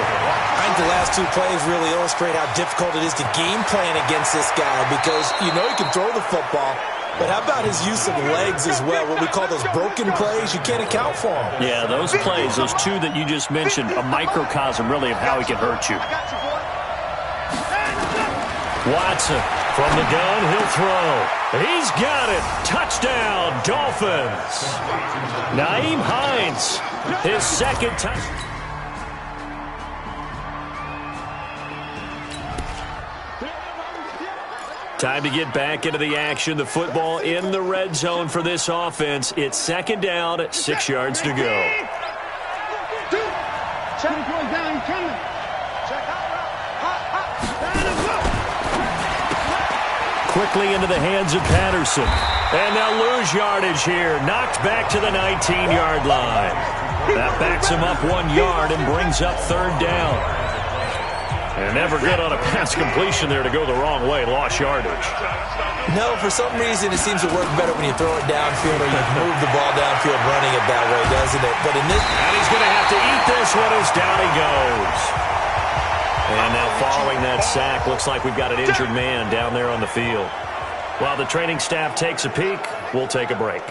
I think the last 2 plays really illustrate how difficult it is to game plan against this guy, because you know he can throw the football, but how about his use of legs as well? What we call those broken plays, you can't account for them. Yeah, those plays, those 2 that you just mentioned, a microcosm really of how he can hurt you. Watson from the gun, he'll throw. He's got it. Touchdown, Dolphins. Nyheim Hines, his second touchdown. Time to get back into the action. The football in the red zone for this offense. It's second down, 6 yards to go. Quickly into the hands of Patterson. And they'll lose yardage here. Knocked back to the 19-yard line. That backs him up 1 yard and brings up third down. And never good on a pass completion there to go the wrong way. Lost yardage. No, for some reason it seems to work better when you throw it downfield or you move the ball downfield running it that way, doesn't it? But in this... And he's going to have to eat this one as down he goes. And now following that sack, looks like we've got an injured man down there on the field. While the training staff takes a peek, we'll take a break.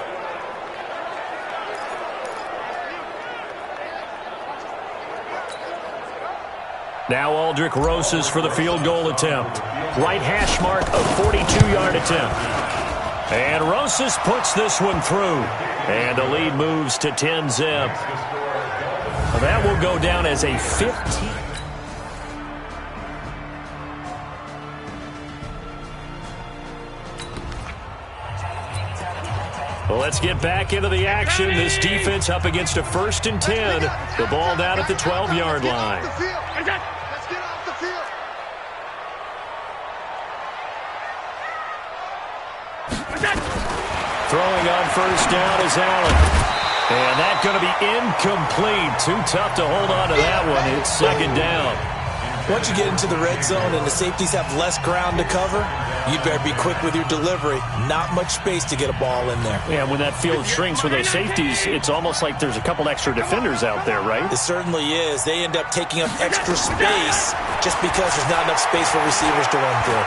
Now Aldrich Rosas for the field goal attempt. Right hash mark, a 42-yard attempt. And Rosas puts this one through. And the lead moves to 10-zip. That will go down as a 15. Well, let's get back into the action. This defense up against a 1st and 10. The ball down at the 12-yard line. Let's get off the field. Throwing on 1st down is Allen. And that's going to be incomplete. Too tough to hold on to that one. It's 2nd down. Once you get into the red zone and the safeties have less ground to cover, you better be quick with your delivery. Not much space to get a ball in there. Yeah, when that field shrinks with those safeties, it's almost like there's a couple extra defenders out there, right? It certainly is. They end up taking up extra space just because there's not enough space for receivers to run through.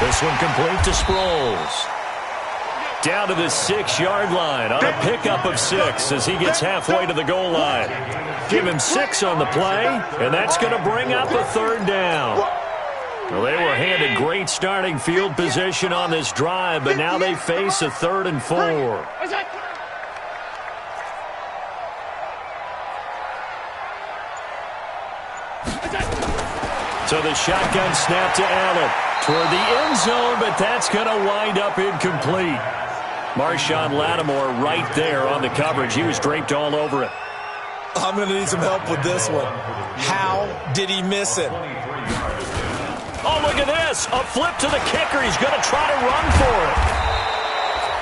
This one complete to Sproles. Down to the 6-yard line on a pickup of 6 as he gets halfway to the goal line. Give him 6 on the play, and that's going to bring up a 3rd down. Well, they were handed great starting field position on this drive, but now they face a 3rd and 4. So the shotgun snap to Allen toward the end zone, but that's going to wind up incomplete. Marshawn Lattimore right there on the coverage. He was draped all over it. I'm going to need some help with this one. How did he miss it? Oh, look at this. A flip to the kicker. He's going to try to run for it.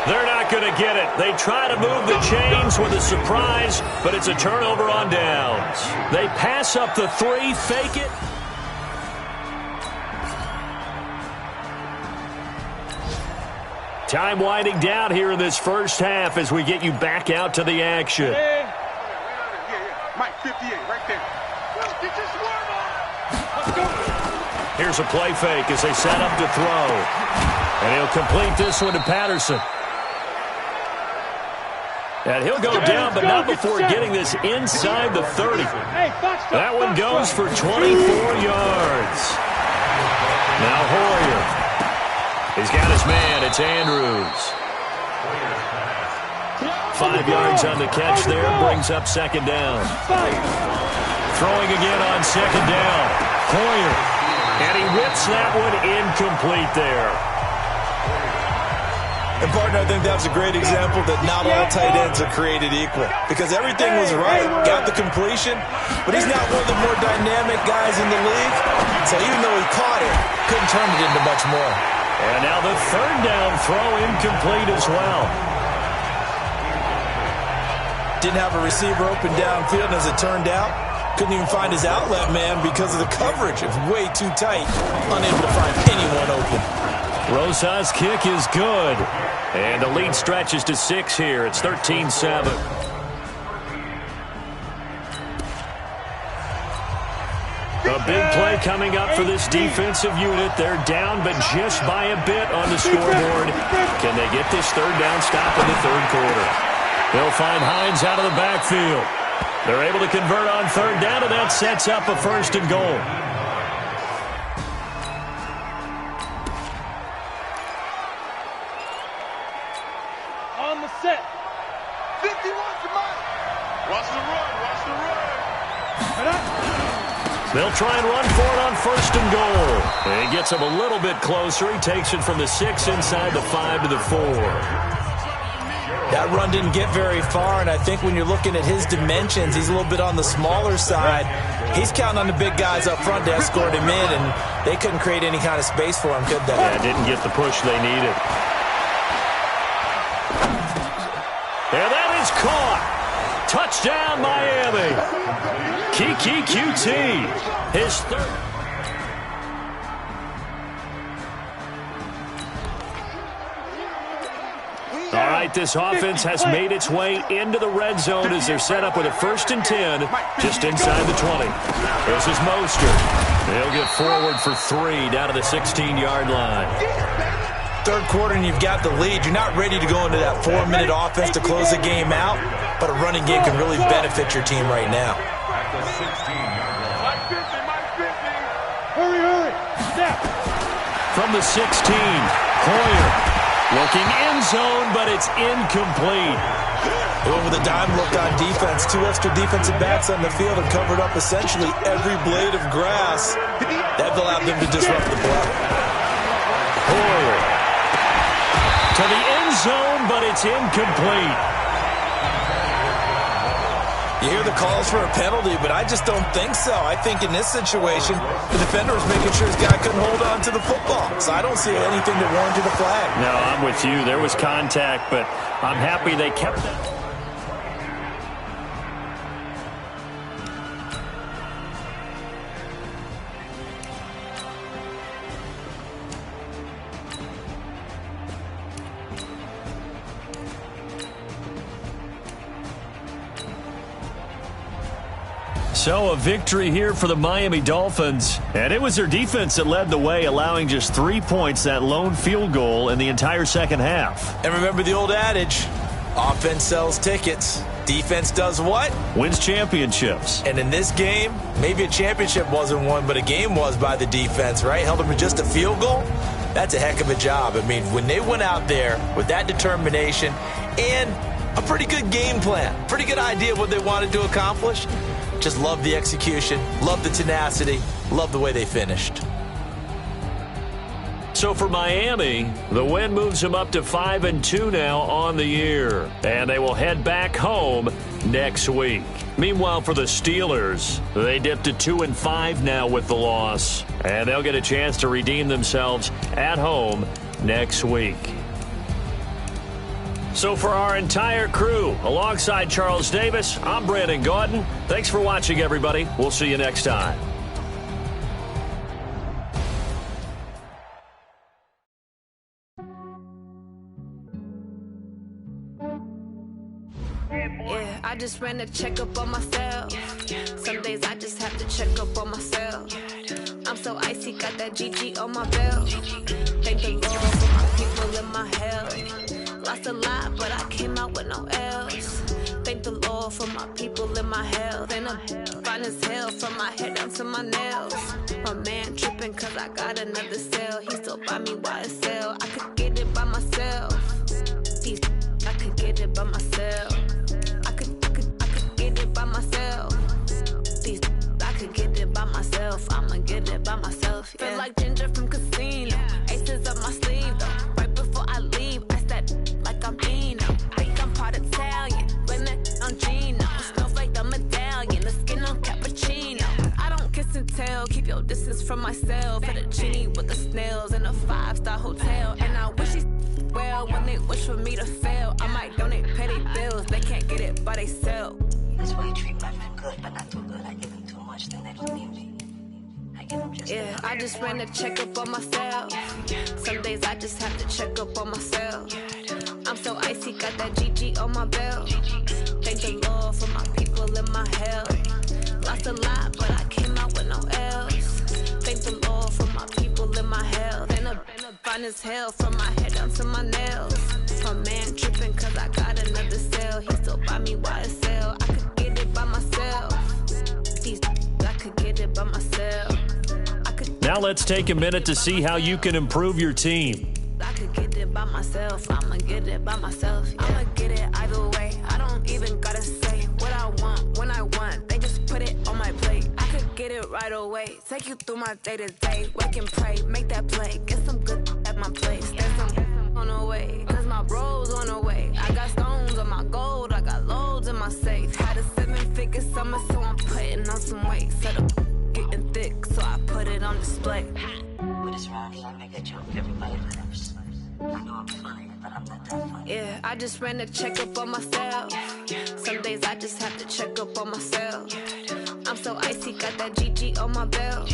They're not going to get it. They try to move the chains with a surprise, but it's a turnover on downs. They pass up the 3, fake it. Time winding down here in this first half as we get you back out to the action. Mike, 58, right there. Get your swerve on. Let's go. Here's a play fake as they set up to throw. And he'll complete this one to Patterson. And he'll go down, but not before getting this inside the 30. That one goes for 24 yards. Now Hoyer. He's got his man. It's Andrews. 5 yards on the catch there. Brings up 2nd down. Throwing again on 2nd down. Hoyer. And he whips that one incomplete there. And, partner, I think that's a great example that not all tight ends are created equal. Because everything was right. Got the completion. But he's not one of the more dynamic guys in the league. So even though he caught it, couldn't turn it into much more. And now the 3rd down throw incomplete as well. Didn't have a receiver open downfield, and as it turned out, couldn't even find his outlet man because of the coverage. It was way too tight, unable to find anyone open. Rosas' kick is good. And the lead stretches to 6 here. It's 13-7. A big play coming up for this defensive unit. They're down, but just by a bit on the scoreboard. Can they get this 3rd down stop in the 3rd quarter? They'll find Hines out of the backfield. They're able to convert on 3rd down, and that sets up a 1st and goal. On the set. 51 to Mike. Watch the run. Watch the run. They'll try and run for it on 1st and goal. And he gets him a little bit closer. He takes it from the 6 inside the 5 to the 4. That run didn't get very far, and I think when you're looking at his dimensions, he's a little bit on the smaller side. He's counting on the big guys up front to escort him in, and they couldn't create any kind of space for him, could they? Yeah, didn't get the push they needed. And that is caught. Touchdown, Miami. Kiki QT, his 3rd. All right, this offense has made its way into the red zone as they're set up with a 1st and 10 just inside the 20. This is Mostert. They'll get forward for 3 down to the 16-yard line. Third quarter and you've got the lead. You're not ready to go into that 4-minute offense to close the game out, but a running game can really benefit your team right now. At the 16-yard line. Hurry. Snap. From the 16, Hoyer looking end zone, but it's incomplete. Over the dime look on defense. 2 extra defensive backs on the field and covered up essentially every blade of grass. That allowed them to disrupt the play. Hoyer to the end zone, but it's incomplete. You hear the calls for a penalty, but I just don't think so. I think in this situation, the defender was making sure his guy couldn't hold on to the football. So I don't see anything that warranted a flag. No, I'm with you. There was contact, but I'm happy they kept it. So a victory here for the Miami Dolphins. And it was their defense that led the way, allowing just 3 points, that lone field goal in the entire second half. And remember the old adage, offense sells tickets. Defense does what? Wins championships. And in this game, maybe a championship wasn't won, but a game was by the defense, right? Held them to just a field goal. That's a heck of a job. I mean, when they went out there with that determination and a pretty good game plan, pretty good idea of what they wanted to accomplish, just love the execution, love the tenacity, love the way they finished. So for Miami, the win moves them up to 5-2 now on the year. And they will head back home next week. Meanwhile, for the Steelers, they dipped to 2-5 now with the loss. And they'll get a chance to redeem themselves at home next week. So for our entire crew, alongside Charles Davis, I'm Brandon Gaudin. Thanks for watching, everybody. We'll see you next time. Yeah, I just ran a checkup on myself. Some days I just have to check up on myself. I'm so icy, got that GG on my belt. Thank the Lord for my people in my health. Lost a lot, but I came out with no L's. Thank the Lord for my people in my health. And I'm fine as hell from my head down to my nails. My man tripping cause I got another cell. He still buy me YSL. I could get it by myself. I could get it by myself. I could get it by myself. I could get it by myself. I'ma get it by myself. Yeah. Feel like Ginger from Casino. Aces up my sleeve though. Right before I leave, I said like I'm Dino. Think I'm part Italian, blame that on Gino. Smells like the medallion, the skin on cappuccino. I don't kiss and tell, keep your distance from myself. At a genie with the snails in a 5-star hotel. And I wish he's well when they wish for me to fail. I might donate petty bills, they can't get it by they sell. That's why you treat my friend good, but not too good. I give him too much, then they don't need me. Yeah, I just ran a checkup on myself. Some days I just have to check up on myself. I'm so icy, got that GG on my belt. Thank the Lord for my people in my health. Lost a lot, but I came out with no L's. Thank the Lord for my people in my health. And I'm fine as hell from my head down to my nails. My man tripping cause I got another cell. He still buy me YSL. I could get it by myself. I could get it by myself. Now let's take a minute to see how you can improve your team. I could get it by myself. I'ma get it by myself. Yeah. I'ma get it either way. I don't even gotta say what I want when I want. They just put it on my plate. I could get it right away. Take you through my day to day. Wake and pray, make that play. Get some good at my place. There's some on the way, cause my bro's on the way. I got stones on my gold. I got loads in my safe. Had a 7-figure summer, so I'm putting on some weight. Set up getting thick, so I put it on display. But it's wrong, I make a joke, everybody laughs. I know I'm funny, but I'm not that funny. Yeah, I just ran a checkup on myself. Some days I just have to check up on myself. I'm so icy, got that GG on my belt.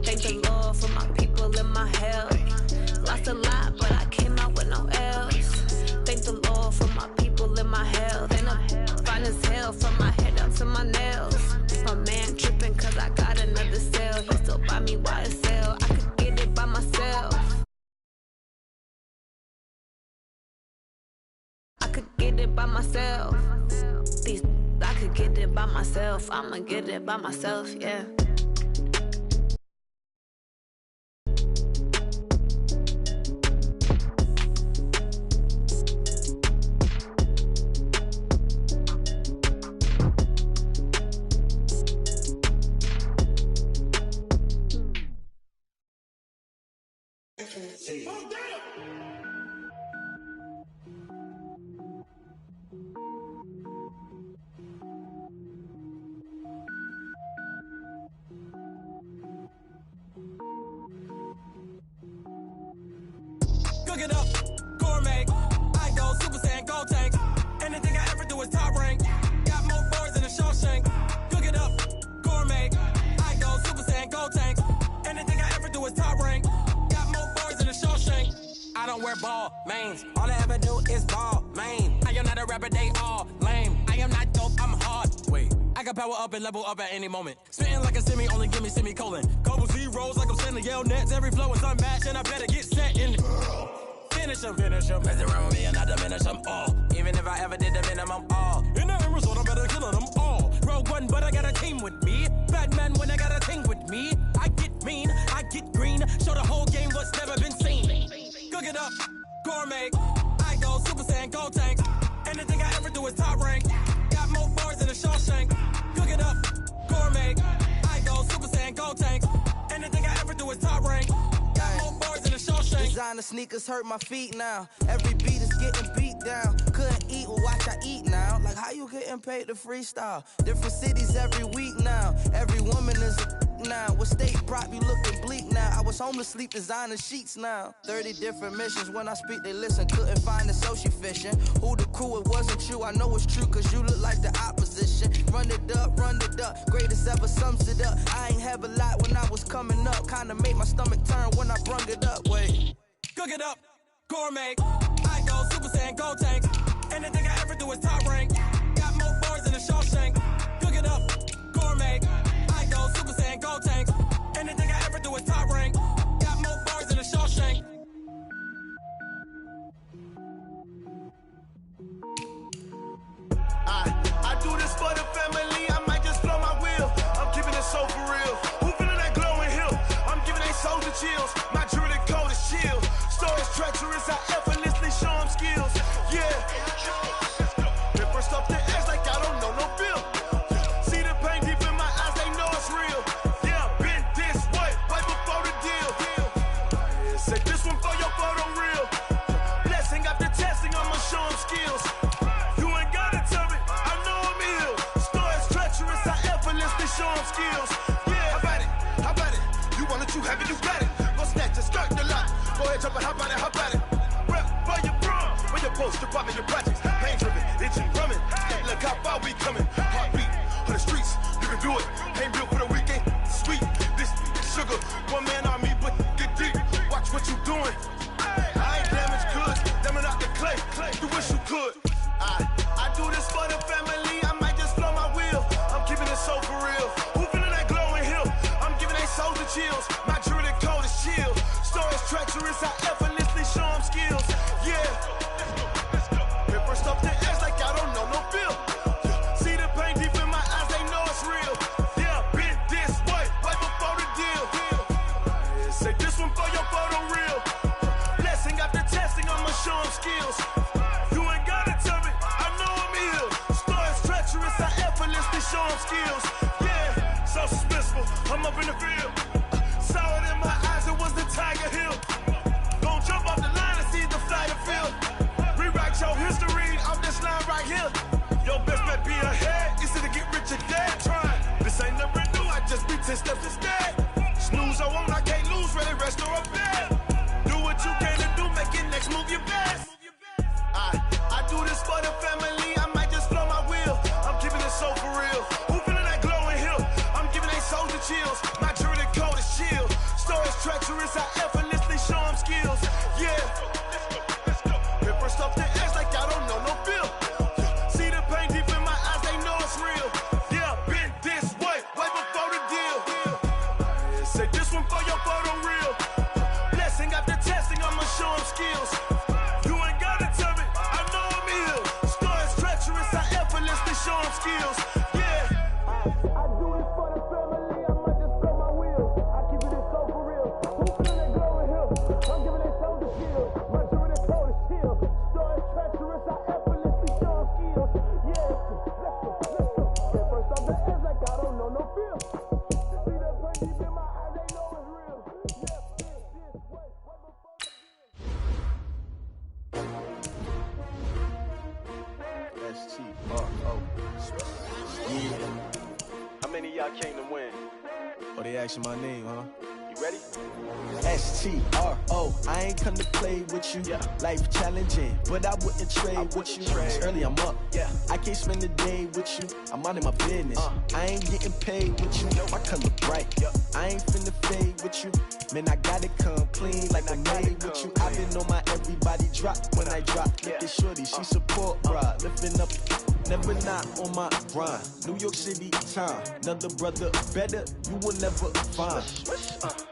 Thank the Lord for my people in my health. Lost a lot, but I came out with no L's. Thank the Lord for my people in my health. And I'm fine as hell from my head down to my nails. My man tripping cause I got another cell. He still buy me get it by myself. These I could get it by myself. I'ma get it by myself, yeah. Cook it up, gourmet. I go Super Saiyan, gold tank. Anything I ever do is top rank. Got more bars than a Shawshank. Cook it up, gourmet. I go Super Saiyan, gold tank. Anything I ever do is top rank. Got more bars than a Shawshank. I don't wear ball mains. All I ever do is ball main. I am not a rapper, they all lame. I am not dope, I'm hard. Wait, I can power up and level up at any moment. Spitting like a semi, only give me semicolon. Couple zeros like I'm sending yell nets. Every flow is unmatched and I better get set in. Finish them. Mess around with me and I diminish them all. Even if I ever did the minimum all. In the end result, I better kill them all. Rogue One, but I got a team with me. Batman when I got a thing with me. I get mean, I get green. Show the whole game what's never been seen. Cook it up, gourmet. I go Super Saiyan, gold tank. Anything I ever do is top rank. Got more bars than a Shawshank. Cook it up, gourmet. I go Super Saiyan, gold tank. Anything I ever do is top rank. Got more bars than a Shawshank. Designer sneakers hurt my feet now. Every beat is getting beat down. Couldn't eat, well watch I eat now. Like how you getting paid to freestyle? Different cities every week now. Every woman is a now. With state prop, you looking bleak now. I was home to sleep, designer sheets now. 30 different missions. When I speak, they listen. Couldn't find it, so she fishing. Who the crew? It wasn't you. I know it's true, cause you look like the opposition. Run it up. Greatest ever sums it up. I ain't have a lot when I was coming up. Kinda made my stomach turn when I brung it up. Wait. Cook it up, gourmet. I go Super Saiyan, gold tank. Anything I ever do is top rank. Got more bars than a Shawshank. Cook it up, gourmet. I go Super Saiyan, gold tank. Anything I ever do is top rank. Got more bars than a Shawshank. I do this for the family. I might just blow my wheel. I'm keeping it so for real. Who feeling that glowing hill? I'm giving they soldier chills. My jewelry code is chill. Stories treacherous. I effortlessly show them skills. Yeah. Never stop the edge like I don't know no feel. See the pain deep in my eyes. They know it's real. Yeah, been this way right before the deal. Say this one for your photo real. Blessing after testing. I'ma show them skills. Show them skills. Yeah, how about it? You want it, you have it, you got it. Go snatch it, skirt the lot. Go ahead, jump it, how about it? Rep for your bro, for your post, your pop, and your projects. Pain driven, itching, drumming. Look how far we coming. Heartbeat on the streets, you can do it. Ain't built for the weekend, sweet. This sugar, one man army, but get deep. Watch what you doing. I ain't damaged goods, damn out the clay. You wish you could. I do this for the family. I might just blow my wheel. I'm keeping it so for real. Who feeling that glowing hill? I'm giving they soldier chills. My jewelry code is chill. Stories treacherous. I effortlessly show them skills. Yeah. Never stop the edge like I don't know no feel. See the pain deep in my eyes. They know it's real. Yeah, been this way right before the deal. Say this one for your photo real. Blessing after testing. I'ma show them skills. Show them skills, yeah, so suspenseful. I'm up in the field, saw it in my eyes, it was the Tiger Hill. Gon' jump off the line and see the fly the field. Rewrite your history off this line right here. Your best bet be ahead, easy to get rich or dead. Trying, this ain't never new, I just be 10 steps instead. Snooze I won't, I can't lose, ready, rest or a bed. Do what you can to do, make it next move your best. I do this for the family, I might just blow my wheel. I'm keeping it so for real. Who feeling that glowing hill? I'm giving they soldier chills. My jewelry code is chill. Stories treacherous. I effortlessly show them skills. Yeah. Never stop the edge like I don't know no feel. See the pain deep in my eyes. They know it's real. Yeah, been this way right before the deal. CPower2012's. Yeah. How many of y'all came to win? Oh, they asking my name, huh? You ready? STRO, I ain't come to play with you. Yeah. Life challenging, but I wouldn't trade with you. It's early, I'm up. Yeah. I can't spend the day with you. I'm out in my business. I ain't getting paid with you. My color bright. I ain't finna fade with you. Man, I gotta come clean like I'm made with you. I've been on my everybody drop when I drop. Look at shorty, she support, bruh. Lifting up, never not on my grind. New York City time, another brother better, you will never find.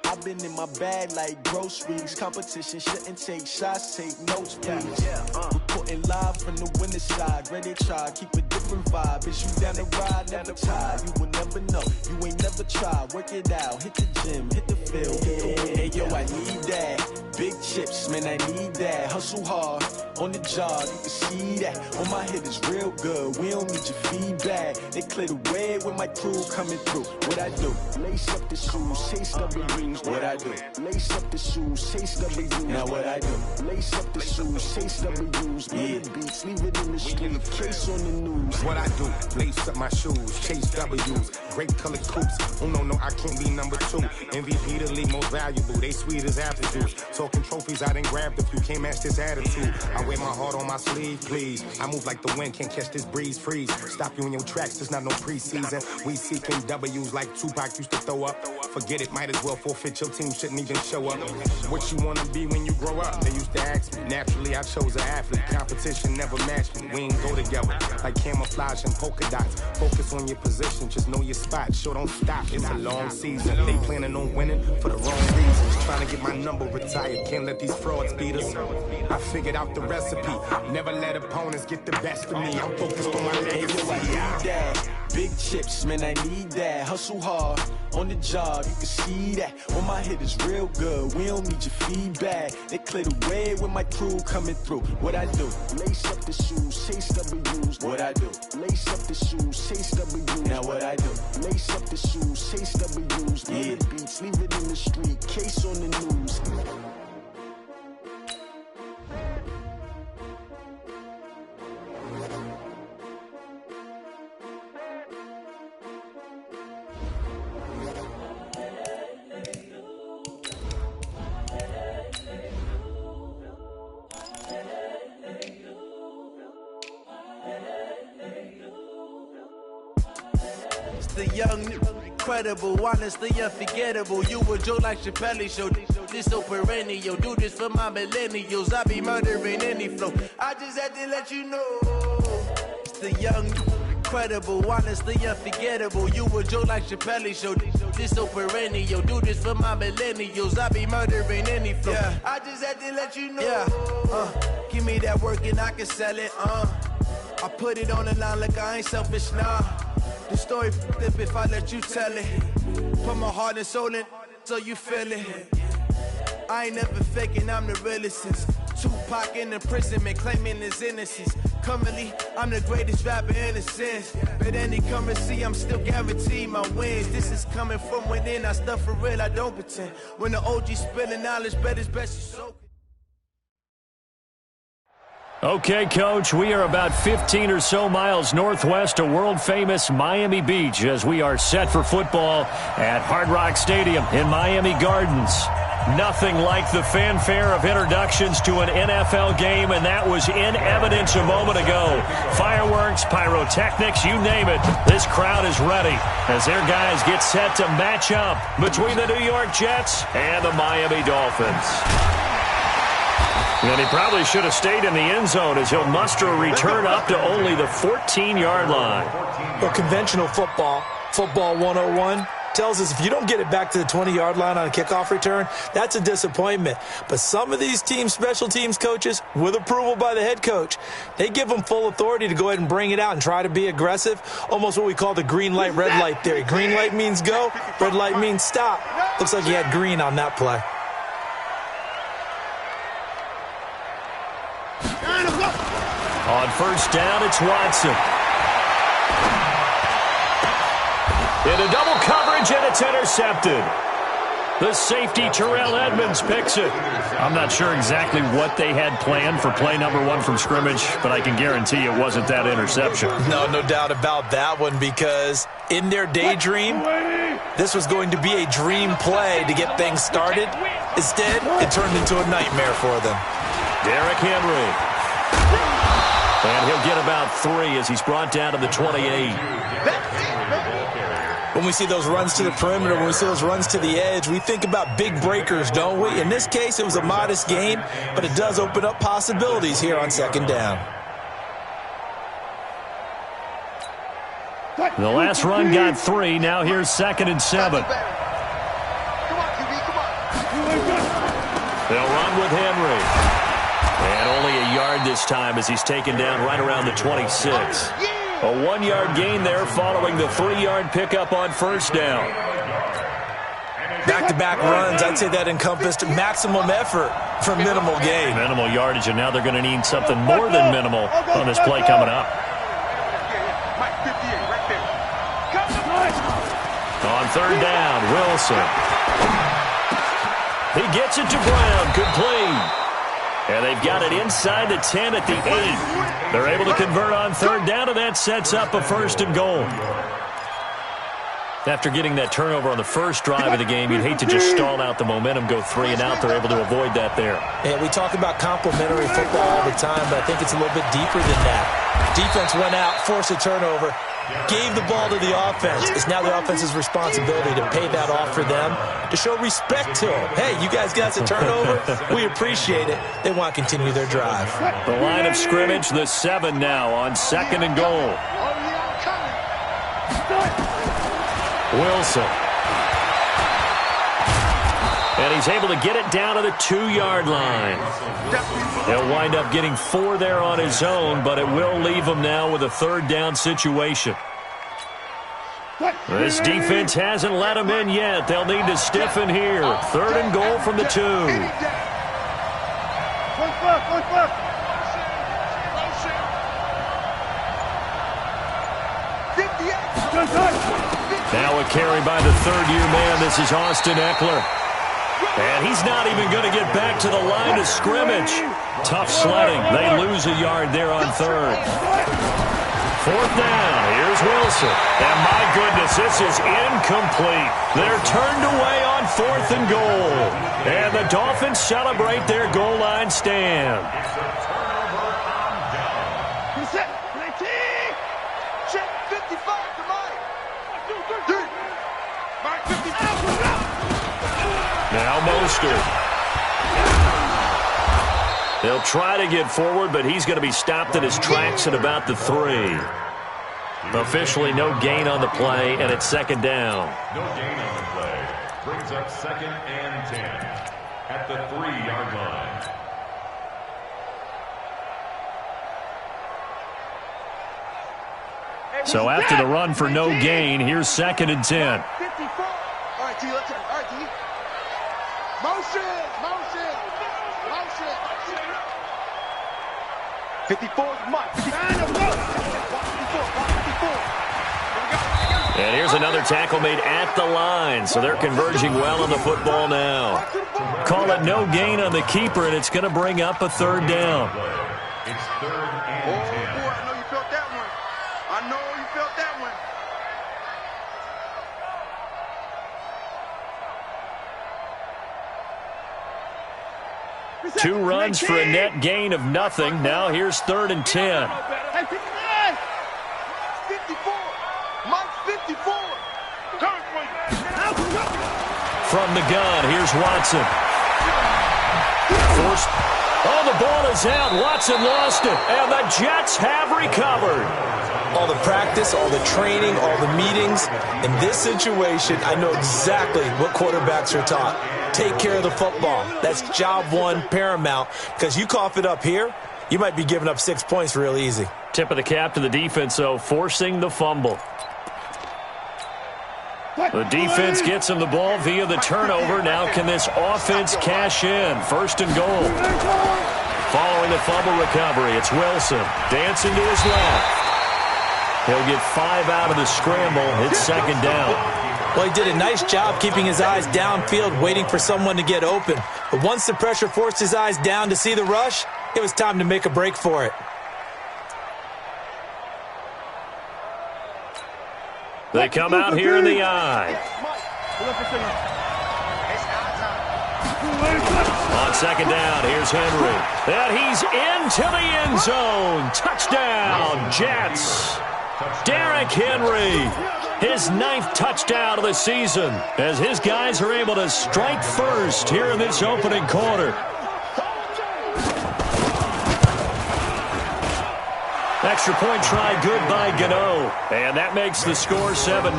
I've been in my bag like groceries. Competition shouldn't take shots, take notes, please. Reporting live from the winner's side. Ready to try, keep a different vibe. Is you down the ride, never tired. You will never know, you ain't never tried. Work it out, hit the gym, hit the field, hit the win. Hey yo, I need that. Big chips, man, I need that. Hustle hard, on the job, you can see that. On my head is real good, we don't need your feedback. They clear the way with my crew coming through. What I do? Lace up the shoes, chase double rings. What I do? Lace up the shoes, chase double rings. Now what I do? Lace up the shoes, chase double rings. Yeah, beats, leave it in the street, case on the news. What I do? Lace up my shoes, chase W's, great colored coops. Oh no, I can't be number 2. MVP the league most valuable, they sweet as apple juice. Talking trophies I done grabbed if you can't match this attitude. I wear my heart on my sleeve, please. I move like the wind, can't catch this breeze, freeze. Stop you in your tracks, there's not no preseason. We seeking W's like Tupac used to throw up. Forget it, might as well forfeit, your team shouldn't even show up. What you wanna be when you grow up? They used to ask me. Naturally, I chose an athlete. Competition never matched me. We ain't go together like camouflage and polka dots. Focus on your position, just know your spot. Sure, don't stop, it's a long season. They planning on winning for the wrong reasons. Trying to get my number retired, can't let these frauds beat us. I figured out the recipe. Never let opponents get the best of me. I'm focused on my legacy. Big chips, man, I need that. Hustle hard, on the job, you can see that. On my head is real good, we don't need your feedback. They clear the way with my crew coming through. What I do? Lace up the shoes, chase W's. What I do? Lace up the shoes, chase W's. Now what I do? Lace up the shoes, chase W's. Yeah, beats, leave it in the street, case on the news. The young, incredible, honestly unforgettable. You a joke like Chappelle show. This so perennial. Do this for my millennials. I be murdering any flow. I just had to let you know. It's the young, incredible, honestly unforgettable. You a joke like Chappelle show. This so perennial. Do this for my millennials. I be murdering any flow. Yeah. I just had to let you know. Yeah. Give me that work and I can sell it. I put it on the line like I ain't selfish, nah. The story flip if I let you tell it. Put my heart and soul in so you feel it. I ain't never faking, I'm the realest since Tupac in imprisonment, claiming his innocence. Currently, I'm the greatest rapper in a sense. But any currency, I'm still guaranteed my wins. This is coming from within, I stuff for real, I don't pretend. When the OG spilling knowledge, bet it's best you soak it. Okay, Coach, we are about 15 or so miles northwest of world-famous Miami Beach as we are set for football at Hard Rock Stadium in Miami Gardens. Nothing like the fanfare of introductions to an NFL game, and that was in evidence a moment ago. Fireworks, pyrotechnics, you name it. This crowd is ready as their guys get set to match up between the New York Jets and the Miami Dolphins. And he probably should have stayed in the end zone as he'll muster a return up to only the 14-yard line. Well, conventional football 101, tells us if you don't get it back to the 20-yard line on a kickoff return, that's a disappointment. But some of these teams, special teams coaches, with approval by the head coach, they give them full authority to go ahead and bring it out and try to be aggressive, almost what we call the green light, red light theory. Green light means go, red light means stop. Looks like he had green on that play. On first down, it's Watson. Into double coverage, and it's intercepted. The safety, Terrell Edmonds, picks it. I'm not sure exactly what they had planned for play number 1 from scrimmage, but I can guarantee it wasn't that interception. No doubt about that one, because in their daydream, this was going to be a dream play to get things started. Instead, it turned into a nightmare for them. Derrick Henry. And he'll get about 3 as he's brought down to the 28. When we see those runs to the perimeter, when we see those runs to the edge, we think about big breakers, don't we? In this case, it was a modest gain, but it does open up possibilities here on second down. The last run got 3. Now here's 2nd and 7. They'll run with Henry. And only a yard this time as he's taken down right around the 26. A 1-yard gain there following the 3-yard pickup on first down. Back-to-back runs, I'd say that encompassed maximum effort for minimal gain. Minimal yardage, and now they're going to need something more than minimal on this play coming up. On third down, Wilson. He gets it to Brown, complete. And they've got it inside the 10 at the 8. They're able to convert on third down, and that sets up a 1st and goal. After getting that turnover on the first drive of the game, you'd hate to just stall out the momentum, go 3 and out. They're able to avoid that there. Yeah, we talk about complementary football all the time, but I think it's a little bit deeper than that. Defense went out, forced a turnover, gave the ball to the offense. It's now the offense's responsibility to pay that off for them, to show respect to them. Hey, you guys got a turnover. We appreciate it. They want to continue their drive. The line of scrimmage, the 7 now on 2nd and goal. Wilson. And he's able to get it down to the 2-yard line. He'll wind up getting 4 there on his own, but it will leave him now with a 3rd down situation. This defense hasn't let him in yet. They'll need to stiffen here. 3rd and goal from the 2. Now a carry by the 3rd-year man. This is Austin Eckler. And he's not even going to get back to the line of scrimmage. Tough sledding. They lose a yard there on 3rd. 4th down. Here's Wilson. And my goodness, this is incomplete. They're turned away on 4th and goal. And the Dolphins celebrate their goal line stand. Now Mostert. They'll try to get forward, but he's going to be stopped in his tracks at about the 3. Officially no gain on the play, and it's 2nd down. No gain on the play. Brings up 2nd and 10 at the 3-yard line. So after the run for no gain, here's 2nd and 10. 54. All right, T, let's go. All right, T. Motion. 54 is Mike. And here's another tackle made at the line, so they're converging well on the football now. Call it no gain on the keeper, and it's going to bring up a 3rd down. It's 3rd and 10. Oh, boy, I know you felt that one. I know you felt that one. 2 runs for a net gain of nothing. Now here's 3rd and 10. 54. Mike's 54. From the gun, here's Watson. Forced. Oh, the ball is out. Watson lost it. And the Jets have recovered. All the practice, all the training, all the meetings. In this situation, I know exactly what quarterbacks are taught. Take care of the football. That's job 1 paramount. Because you cough it up here, you might be giving up 6 points real easy. Tip of the cap to the defense, though, forcing the fumble. The defense gets him the ball via the turnover. Now can this offense cash in? 1st and goal. Following the fumble recovery, it's Wilson. Dancing to his left. He'll get 5 out of the scramble. It's 2nd down. Well, he did a nice job keeping his eyes downfield, waiting for someone to get open. But once the pressure forced his eyes down to see the rush, it was time to make a break for it. They come out here in the eye. On second down, here's Henry. And he's into the end zone. Touchdown, Jets. Derrick Henry, his 9th touchdown of the season, as his guys are able to strike first here in this opening quarter. Extra point try good by Gano. And that makes the score 7-0.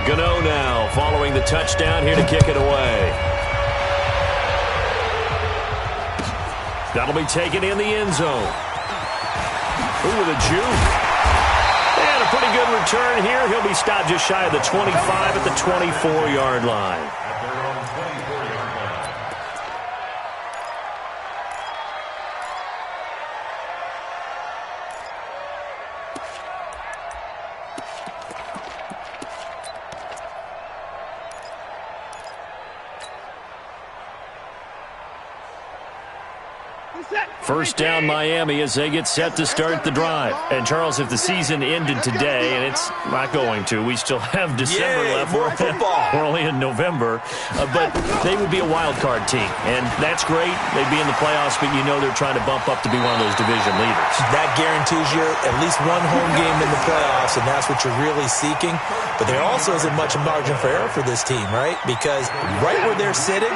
Gano now following the touchdown here to kick it away. That'll be taken in the end zone. Ooh, with a juke. And a pretty good return here. He'll be stopped just shy of the 25 at the 24-yard line. First down Miami as they get set to start the drive. And, Charles, if the season ended today, and it's not going to, we still have December left. More football. We're only in November. But they would be a wild card team. And that's great. They'd be in the playoffs, but you know they're trying to bump up to be one of those division leaders. That guarantees you at least one home game in the playoffs, and that's what you're really seeking. But there also isn't much margin for error for this team, right? Because right where they're sitting,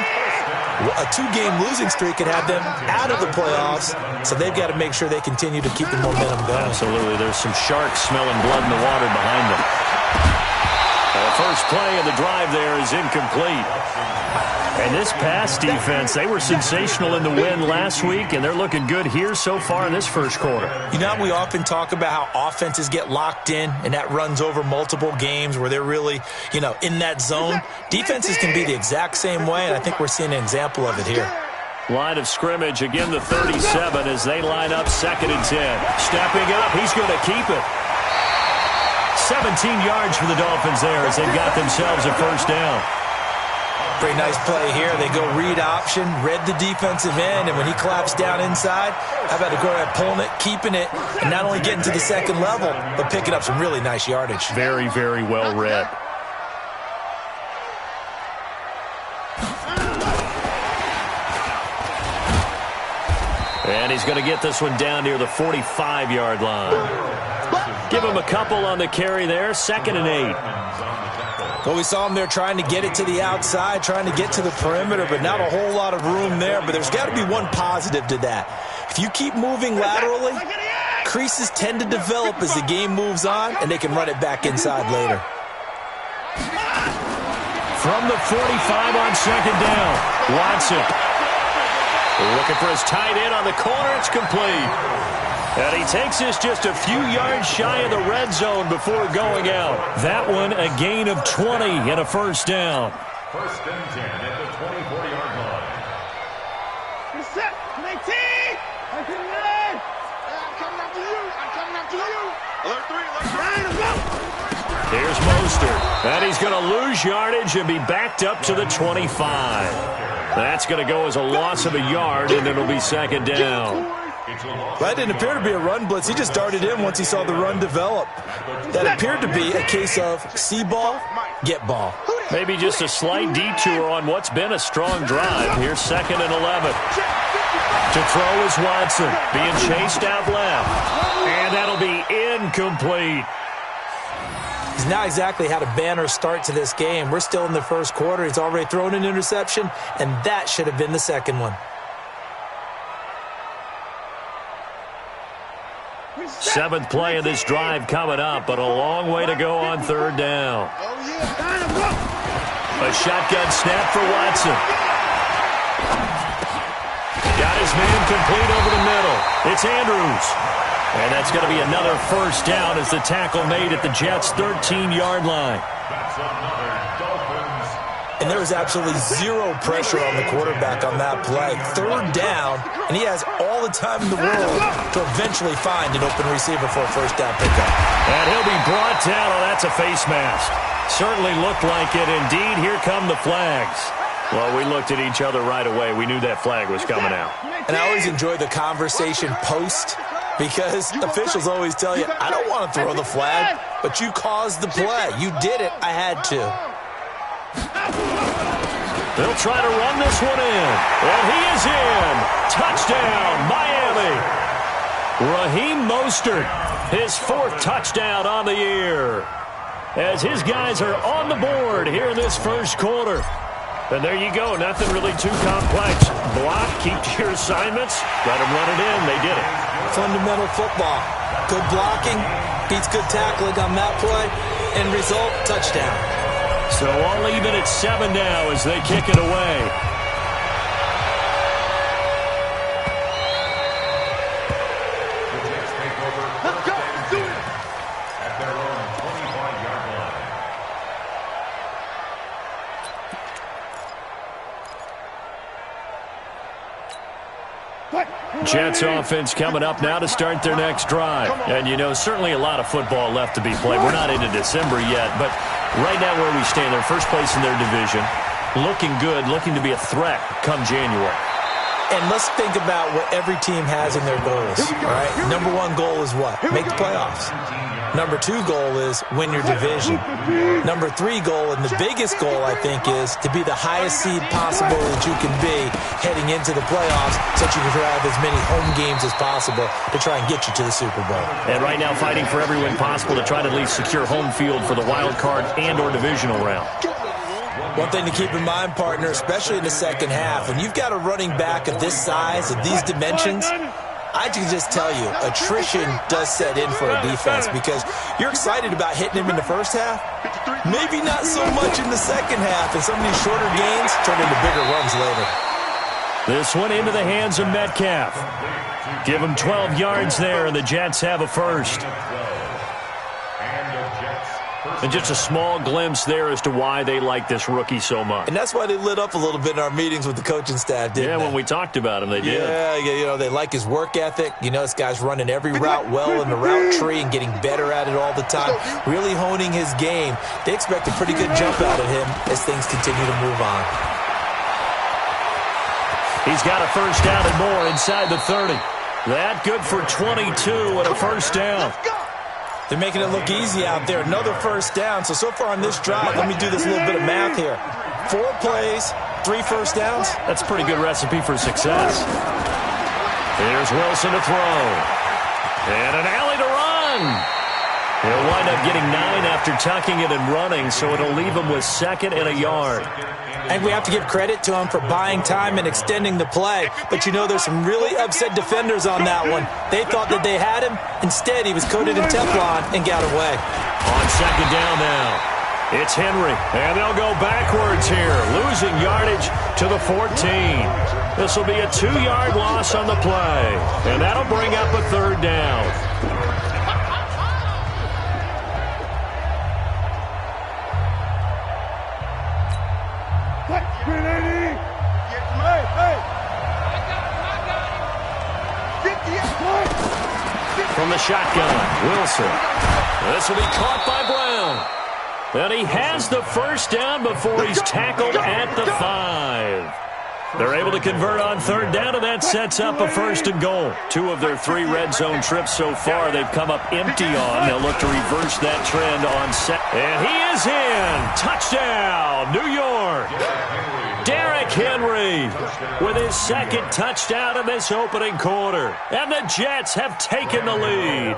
a 2-game losing streak could have them out of the playoffs, so they've got to make sure they continue to keep the momentum going. Absolutely. There's some sharks smelling blood in the water behind them. The first play of the drive there is incomplete. And this pass defense, they were sensational in the win last week, and they're looking good here so far in this first quarter. You know, we often talk about how offenses get locked in, and that runs over multiple games where they're really, you know, in that zone. Defenses can be the exact same way, and I think we're seeing an example of it here. Line of scrimmage, again the 37 as they line up 2nd and 10. Stepping up, he's going to keep it. 17 yards for the Dolphins there as they've got themselves a first down. Pretty nice play here. They go read option, read the defensive end, and when he claps down inside, how about to go ahead pulling it, keeping it, and not only getting to the second level, but picking up some really nice yardage. Very, very well read. And he's going to get this one down near the 45-yard line. Give him a couple on the carry there, 2nd and 8. Well, we saw him there trying to get it to the outside, trying to get to the perimeter, but not a whole lot of room there. But there's got to be one positive to that. If you keep moving laterally, creases tend to develop as the game moves on, and they can run it back inside later. From the 45 on 2nd down, Watson. Looking for his tight end on the corner. It's complete. And he takes this just a few yards shy of the red zone before going out. That one a gain of 20 and a first down. 1st and 10 at the 24-yard line. You're set. 19. I'm coming in. I'm coming after you. I'm coming after you. Alert 3. Alert 3. Let's go. Here's Mostert. And he's going to lose yardage and be backed up to the 25. That's going to go as a loss of a yard, and it'll be 2nd down. That didn't appear to be a run blitz. He just darted in once he saw the run develop. That appeared to be a case of see ball, get ball. Maybe just a slight detour on what's been a strong drive. Here's 2nd and 11. To throw is Watson, being chased out left. And that'll be incomplete. He's not exactly had a banner start to this game. We're still in the first quarter. He's already thrown an interception, and that should have been the second one. 7th play of this drive coming up, but a long way to go on 3rd down. A shotgun snap for Watson. Got his man complete over the middle. It's Andrews. And that's going to be another first down as the tackle made at the Jets' 13-yard line. That's another Dolphins. And there was absolutely zero pressure on the quarterback on that play. Third down, and he has all the time in the world to eventually find an open receiver for a first down pickup. And he'll be brought down. Oh, that's a face mask. Certainly looked like it. Indeed, here come the flags. Well, we looked at each other right away. We knew that flag was coming out. And I always enjoy the conversation post, because officials always tell you, I don't want to throw the flag, but you caused the play. You did it. I had to. They'll try to run this one in. And he is in. Touchdown, Miami. Raheem Mostert, his 4th touchdown on the year, as his guys are on the board here in this first quarter. And there you go. Nothing really too complex. Block, keep to your assignments, let them run it in. They did it. Fundamental football. Good blocking beats good tackling on that play. End result, touchdown. So all even at 7 now as they kick it away. Let's go. Do it. At their own 25-yard line. Jets offense coming up now to start their next drive. And, you know, certainly a lot of football left to be played. We're not into December yet, but right now where we stand, they're first place in their division. Looking good, looking to be a threat come January. And let's think about what every team has in their goals, all right? Number 1 goal is what? Make the playoffs. Number 2 goal is win your division. Number 3 goal, and the biggest goal, I think, is to be the highest seed possible that you can be heading into the playoffs so that you can have as many home games as possible to try and get you to the Super Bowl. And right now fighting for every win possible to try to at least secure home field for the wild card and or divisional round. One thing to keep in mind, partner, especially in the second half, when you've got a running back of this size, of these dimensions, I can just tell you, attrition does set in for a defense because you're excited about hitting him in the first half, maybe not so much in the second half, and some of these shorter gains turn into bigger runs later. This one into the hands of Metcalf. Give him 12 yards there, and the Jets have a first. And just a small glimpse there as to why they like this rookie so much. And that's why they lit up a little bit in our meetings with the coaching staff, didn't they? Yeah, when we talked about him, they did. Yeah, you know, they like his work ethic. You know, this guy's running every route well in the route tree and getting better at it all the time, really honing his game. They expect a pretty good jump out of him as things continue to move on. He's got a first down and more inside the 30. That good for 22 and a first down. They're making it look easy out there. Another first down. So far on this drive, let me do this little bit of math here. 4 plays, 3 first downs. That's a pretty good recipe for success. Here's Wilson to throw. And an alley to run. He'll wind up getting 9 after tucking it and running, so it'll leave him with 2nd and a yard. And we have to give credit to him for buying time and extending the play. But, you know, there's some really upset defenders on that one. They thought that they had him. Instead, he was coated in Teflon and got away. On 2nd down now, it's Henry. And they'll go backwards here, losing yardage to the 14. This will be a 2-yard loss on the play. And that'll bring up a 3rd down. From the shotgun, Wilson. This will be caught by Brown. And he has the first down before he's tackled at the 5. They're able to convert on 3rd down, and that sets up a 1st and goal. 2 of their 3 red zone trips so far they've come up empty on. They'll look to reverse that trend on set. And he is in. Touchdown, New York. Derrick Henry with his 2nd touchdown in this opening quarter. And the Jets have taken the lead.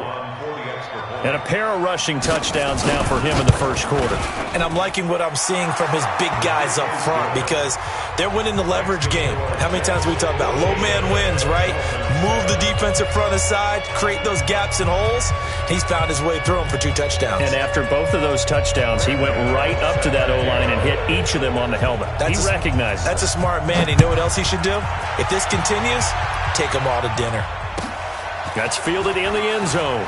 And a pair of rushing touchdowns now for him in the first quarter. And I'm liking what I'm seeing from his big guys up front because they're winning the leverage game. How many times we talk about low man wins, right? Move the defensive front aside, create those gaps and holes. He's found his way through them for 2 touchdowns. And after both of those touchdowns, he went right up to that O-line and hit each of them on the helmet. He recognized it. That's a smart man. You know what else he should do? If this continues, take them all to dinner. That's fielded in the end zone.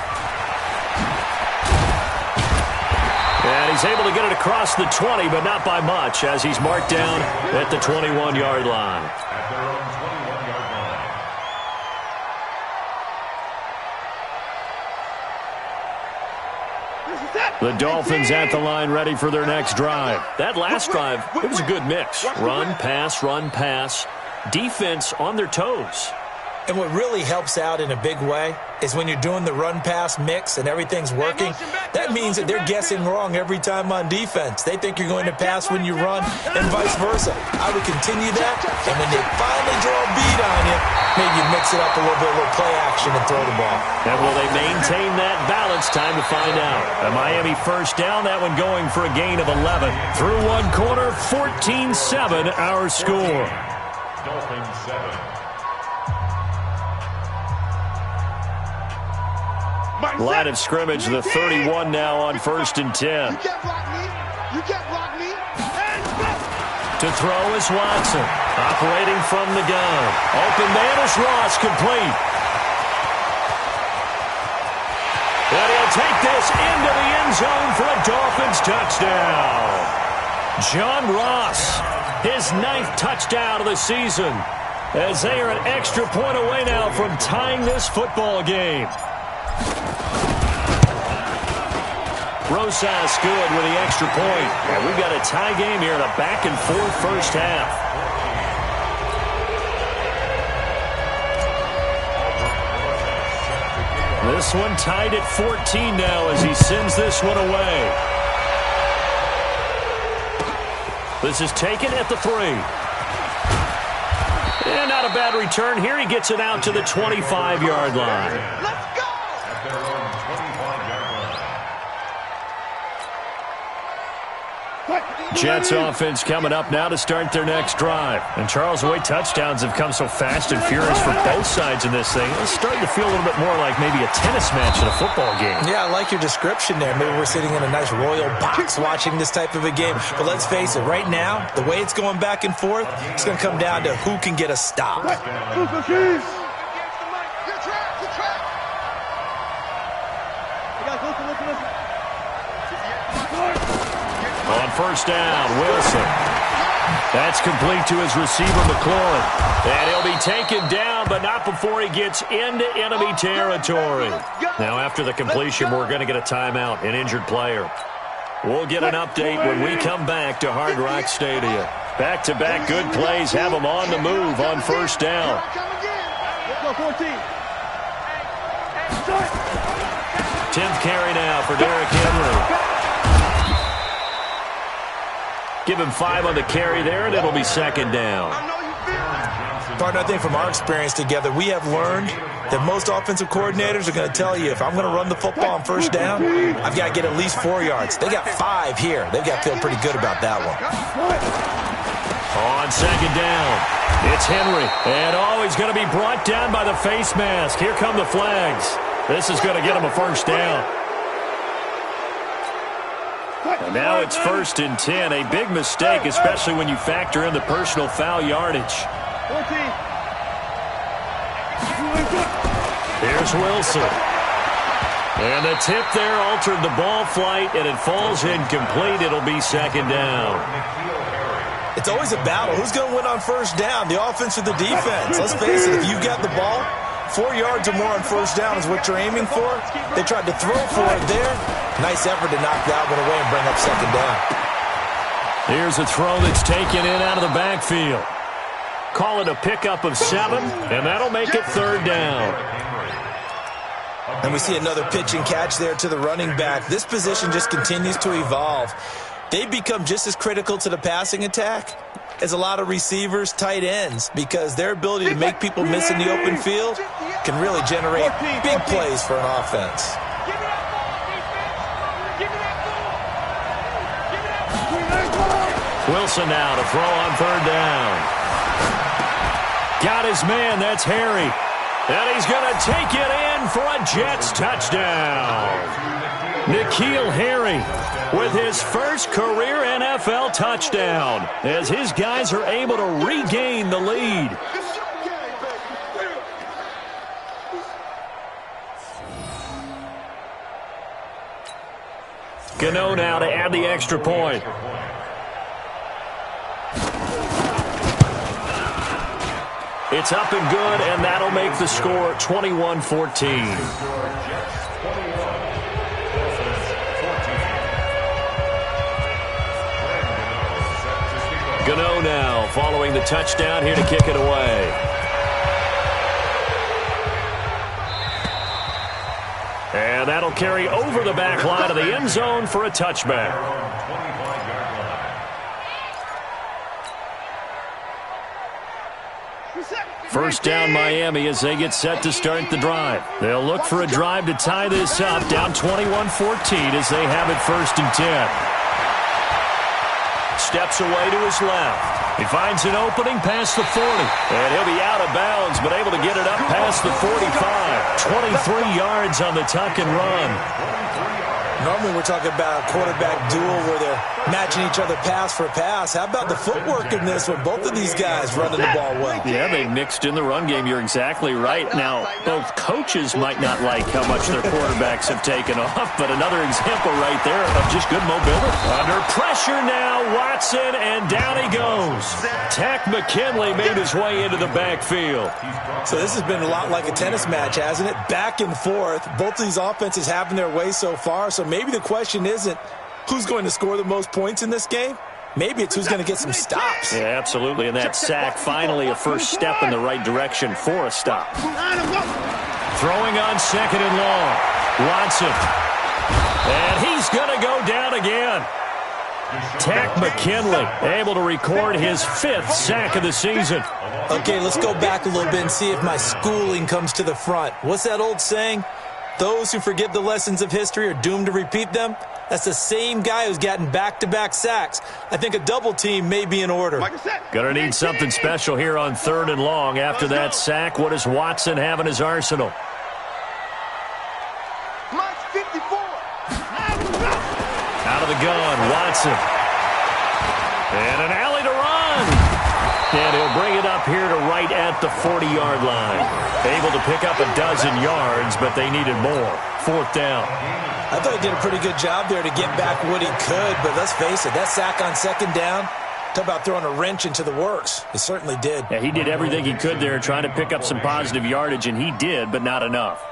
And He's able to get it across the 20, but not by much, as he's marked down at the 21-yard line. At their own 21-yard line. The Dolphins at the line, ready for their next drive. That last drive, it was a good mix. Run, pass, defense on their toes. And what really helps out in a big way is when you're doing the run-pass mix and everything's working, that means that they're guessing wrong every time on defense. They think you're going to pass when you run and vice versa. I would continue that, and when they finally draw a beat on you, maybe you mix it up a little bit, a little play action, and throw the ball. And will they maintain that balance? Time to find out. A Miami first down, that one going for a gain of 11. Through one quarter, 14-7 our score. Dolphins 7. Line of scrimmage, the 31 now on 1st and 10. You can't block me. You can't block me. To throw is Watson. Operating from the gun. Open man is Ross, complete. And he'll take this into the end zone for a Dolphins touchdown. John Ross, his 9th touchdown of the season, as they are an extra point away now from tying this football game. Rosas good with the extra point. And we've got a tie game here in a back-and-forth first half. This one tied at 14 now as he sends this one away. This is taken at the 3. And not a bad return here. He gets it out to the 25-yard line. Let's go! At their own 25-yard line. Jets offense coming up now to start their next drive. And Charles, the way touchdowns have come so fast and furious for both sides in this thing, it's starting to feel a little bit more like maybe a tennis match in a football game. Yeah, I like your description there. Maybe we're sitting in a nice royal box watching this type of a game. But let's face it, right now, the way it's going back and forth, it's going to come down to who can get a stop. On first down, Wilson. That's complete to his receiver, McLaurin. And he'll be taken down, but not before he gets into enemy territory. Now, after the completion, we're going to get a timeout, an injured player. We'll get an update when we come back to Hard Rock Stadium. Back-to-back good plays have them on the move on first down. 10th carry now for Derrick Henry. Give him 5 on the carry there, and it'll be second down. Partner, I think from our experience together, we have learned that most offensive coordinators are going to tell you, if I'm going to run the football on first down, I've got to get at least 4 yards. They got 5 here. They've got to feel pretty good about that one. On second down, it's Henry. And he's going to be brought down by the face mask. Here come the flags. This is going to get him a first down. And now it's 1st and 10. A big mistake, especially when you factor in the personal foul yardage. Here's Wilson. And the tip there altered the ball flight, and it falls incomplete. It'll be second down. It's always a battle. Who's going to win on first down, the offense or the defense? Let's face it, if you've got the ball, 4 yards or more on first down is what you're aiming for. They tried to throw for it there. Nice effort to knock that one away and bring up second down. Here's a throw that's taken in out of the backfield. Call it a pickup of 7, and that'll make it third down. And we see another pitch and catch there to the running back. This position just continues to evolve. They've become just as critical to the passing attack as a lot of receivers, tight ends, because their ability to make people miss in the open field can really generate big plays for an offense. Wilson now to throw on third down. Got his man, that's Harry. And he's going to take it in for a Jets touchdown. N'Keal Harry with his first career NFL touchdown as his guys are able to regain the lead. Gano now to add the extra point. It's up and good, and that'll make the score 21-14. Gano now following the touchdown here to kick it away. And that'll carry over the back line of the end zone for a touchback. First down Miami as they get set to start the drive. They'll look for a drive to tie this up, down 21-14 as they have it 1st and 10. Steps away to his left. He finds an opening past the 40. And he'll be out of bounds, but able to get it up past the 45. 23 yards on the tuck and run. Normally we're talking about a quarterback duel where they're matching each other pass for pass. How about the footwork in this one? Both of these guys running the ball well. Yeah, they mixed in the run game. You're exactly right. Now, both coaches might not like how much their quarterbacks have taken off, but another example right there of just good mobility. Under pressure now, Watson, and down he goes. Takk McKinley made his way into the backfield. So this has been a lot like a tennis match, hasn't it? Back and forth. Both of these offenses having their way so far, so maybe the question isn't who's going to score the most points in this game. Maybe it's who's going to get some stops. Yeah, absolutely. And that sack, finally a first step in the right direction for a stop. Throwing on 2nd and long. Watson. And he's going to go down again. Takk McKinley able to record his 5th sack of the season. Okay, let's go back a little bit and see if my schooling comes to the front. What's that old saying? Those who forget the lessons of history are doomed to repeat them. That's the same guy who's gotten back-to-back sacks. I think a double team may be in order. Gonna need something special here on 3rd and long. After that sack, what does Watson have in his arsenal? Out of the gun, Watson. And an alley to run. And he'll bring it up here to right at the 40-yard line. Able to pick up a dozen yards, but they needed more. 4th down. I thought he did a pretty good job there to get back what he could, but let's face it, that sack on 2nd down, talk about throwing a wrench into the works. It certainly did. Yeah, he did everything he could there trying to pick up some positive yardage, and he did, but not enough.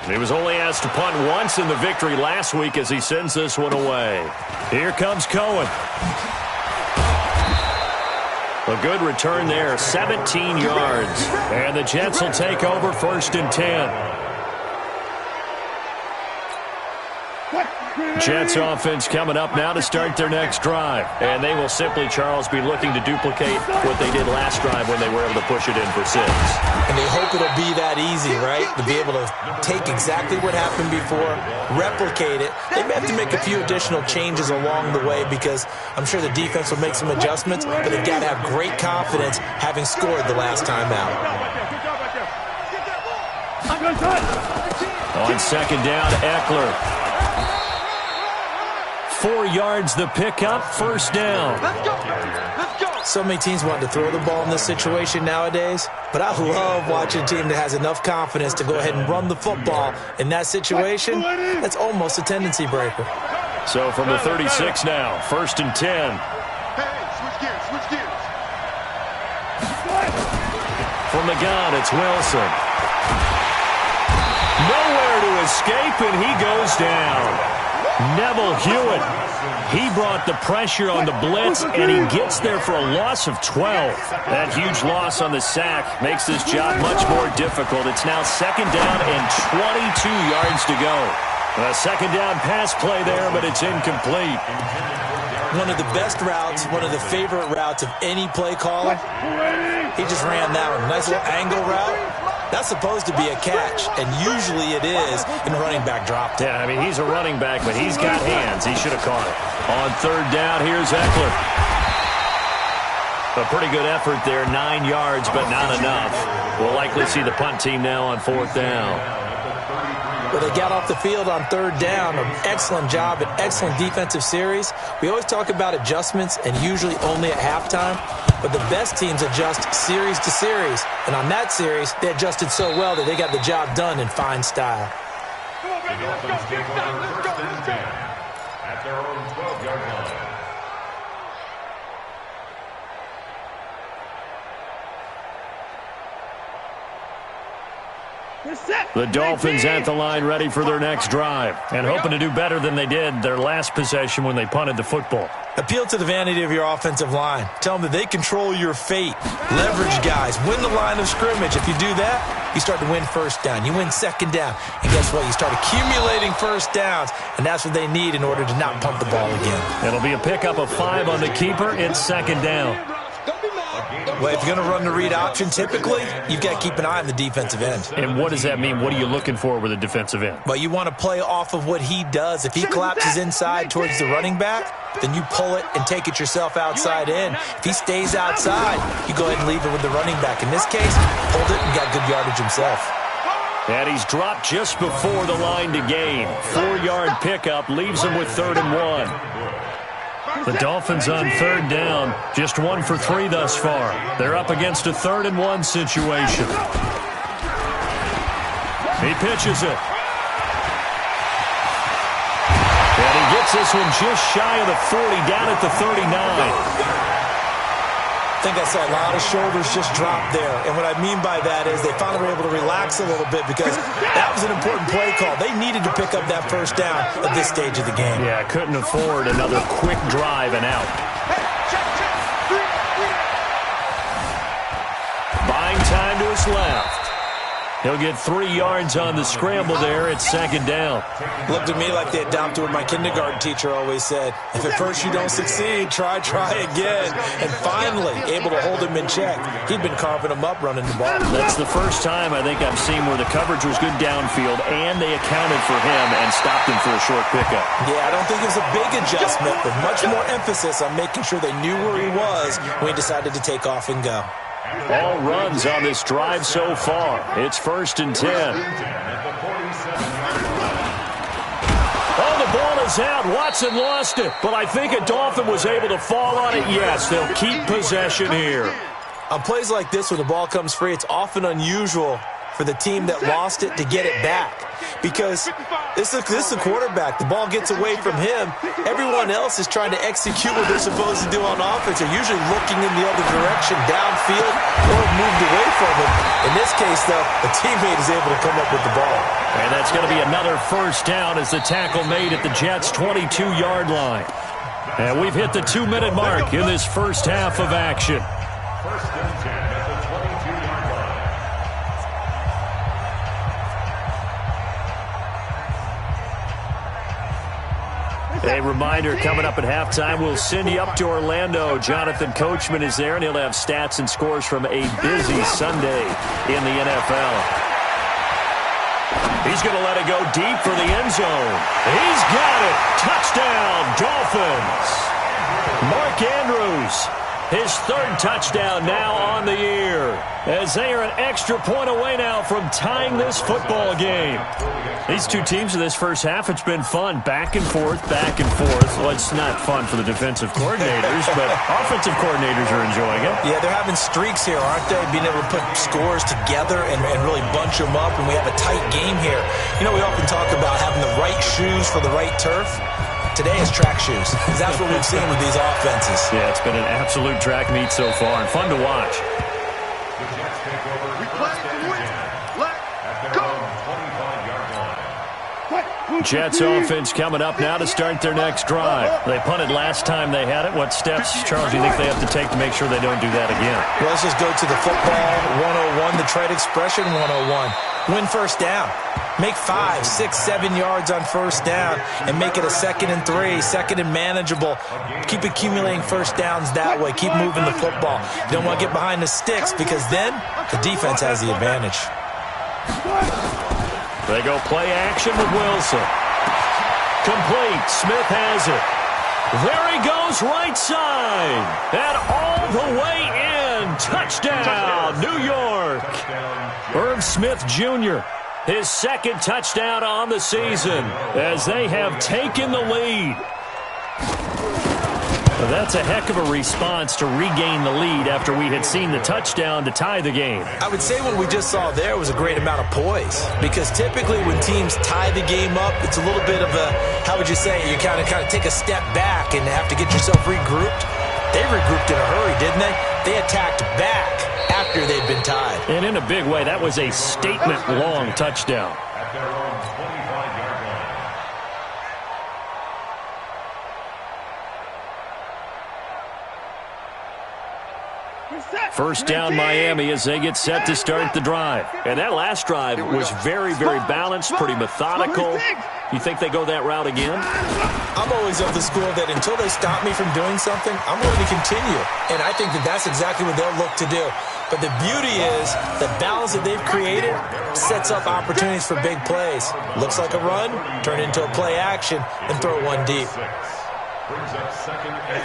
He was only asked to punt once in the victory last week as he sends this one away. Here comes Cohen. A good return there, 17 yards. And the Jets will take over 1st and 10. Jets offense coming up now to start their next drive. And they will simply, Charles, be looking to duplicate what they did last drive when they were able to push it in for 6. And they hope it'll be that easy, right? To be able to take exactly what happened before, replicate it. They may have to make a few additional changes along the way because I'm sure the defense will make some adjustments, but they've got to have great confidence having scored the last time out. On 2nd down, Eckler. 4 yards the pickup, 1st down. So many teams want to throw the ball in this situation nowadays, but I love watching a team that has enough confidence to go ahead and run the football in that situation. That's almost a tendency breaker. So from the 36 now, 1st and 10. From the gun, it's Wilson. Nowhere to escape, and he goes down. Neville Hewitt, he brought the pressure on the blitz, and he gets there for a loss of 12. That huge loss on the sack makes this job much more difficult. It's now 2nd down and 22 yards to go. A 2nd down pass play there, but it's incomplete. One of the best routes, one of the favorite routes of any play caller. He just ran that one. Nice little angle route. That's supposed to be a catch, and usually it is in running back drop. Yeah, I mean, he's a running back, but he's got hands. He should have caught it. On 3rd down, here's Eckler. A pretty good effort there, 9 yards, but not enough. We'll likely see the punt team now on 4th down. Well, they got off the field on third down. An excellent job, an excellent defensive series. We always talk about adjustments, and usually only at halftime. But the best teams adjust series to series. And on that series, they adjusted so well that they got the job done in fine style. The Dolphins take over first and 10 at their own 12-yard line. The Dolphins at the line ready for their next drive and hoping to do better than they did their last possession when they punted the football. Appeal to the vanity of your offensive line. Tell them that they control your fate. Leverage guys. Win the line of scrimmage. If you do that, you start to win first down. You win second down. And guess what? You start accumulating first downs, and that's what they need in order to not punt the ball again. It'll be a pickup of 5 on the keeper. It's second down. Well, if you're going to run the read option, typically, you've got to keep an eye on the defensive end. And what does that mean? What are you looking for with a defensive end? Well, you want to play off of what he does. If he collapses inside towards the running back, then you pull it and take it yourself outside in. If he stays outside, you go ahead and leave it with the running back. In this case, pulled it and got good yardage himself. And he's dropped just before the line to gain. 4-yard pickup leaves him with 3rd and 1. The Dolphins on third down, just 1 for 3 thus far. They're up against a 3rd and 1 situation. He pitches it. And he gets this one just shy of the 40, down at the 39. I think I saw a lot of shoulders just drop there. And what I mean by that is they finally were able to relax a little bit because that was an important play call. They needed to pick up that first down at this stage of the game. Yeah, couldn't afford another quick drive and out. Buying time to his left. He'll get 3 yards on the scramble there. It's second down. Looked to me like they adopted what my kindergarten teacher always said. If at first you don't succeed, try again. And finally, able to hold him in check. He'd been carving him up running the ball. That's the first time I think I've seen where the coverage was good downfield and they accounted for him and stopped him for a short pickup. Yeah, I don't think it was a big adjustment, but much more emphasis on making sure they knew where he was when he decided to take off and go. All runs on this drive so far. It's 1st and 10. Oh, the ball is out. Watson lost it. But I think a Dolphin was able to fall on it. Yes, they'll keep possession here. On plays like this when the ball comes free, it's often unusual for the team that lost it to get it back. Because this is a quarterback. The ball gets away from him. Everyone else is trying to execute what they're supposed to do on offense. They're usually looking in the other direction, downfield, or moved away from him. In this case, though, a teammate is able to come up with the ball. And that's going to be another first down as the tackle made at the Jets' 22-yard line. And we've hit the 2-minute mark in this first half of action. 1st and 10 at the 22-yard line. A reminder, coming up at halftime, we'll send you up to Orlando. Jonathan Coachman is there, and he'll have stats and scores from a busy Sunday in the NFL. He's going to let it go deep for the end zone. He's got it. Touchdown, Dolphins. Mark Andrews, his 3rd touchdown now on the year, as they are an extra point away now from tying this football game. These two teams in this first half, it's been fun. Back and forth, back and forth. Well, it's not fun for the defensive coordinators, but offensive coordinators are enjoying it. Yeah, they're having streaks here, aren't they? Being able to put scores together and really bunch them up, and we have a tight game here. You know, we often talk about having the right shoes for the right turf. Today is track shoes. That's what we've seen with these offenses. Yeah, it's been an absolute track meet so far and fun to watch. The Jets take over first and 10 at their own 25-yard line. Jets offense coming up now to start their next drive. They punted last time they had it. What steps, Charles, do you think they have to take to make sure they don't do that again? Well, let's just go to the football 101, the trade expression 101. Win first down. Make 5, 6, 7 yards on first down and make it a 2nd and 3, 2nd and manageable. Keep accumulating first downs that way. Keep moving the football. You don't want to get behind the sticks because then the defense has the advantage. They go play action with Wilson. Complete. Smith has it. There he goes right side. And all the way in. Touchdown, New York. Irv Smith Jr. his second touchdown on the season as they have taken the lead. Well, that's a heck of a response to regain the lead after we had seen the touchdown to tie the game. I would say what we just saw there was a great amount of poise, because typically when teams tie the game up, it's a little bit of a, how would you say, you kind of take a step back and have to get yourself regrouped. They regrouped in a hurry, didn't they? They attacked back after they'd been tied. And in a big way, that was a statement-long touchdown. At their own 25-yard line. First down Miami as they get set to start the drive. And that last drive was very, very balanced, pretty methodical. You think they go that route again? I'm always of the school that until they stop me from doing something, I'm going to continue. And I think that that's exactly what they'll look to do. But the beauty is the balance that they've created sets up opportunities for big plays. Looks like a run, turn into a play action, and throw one deep.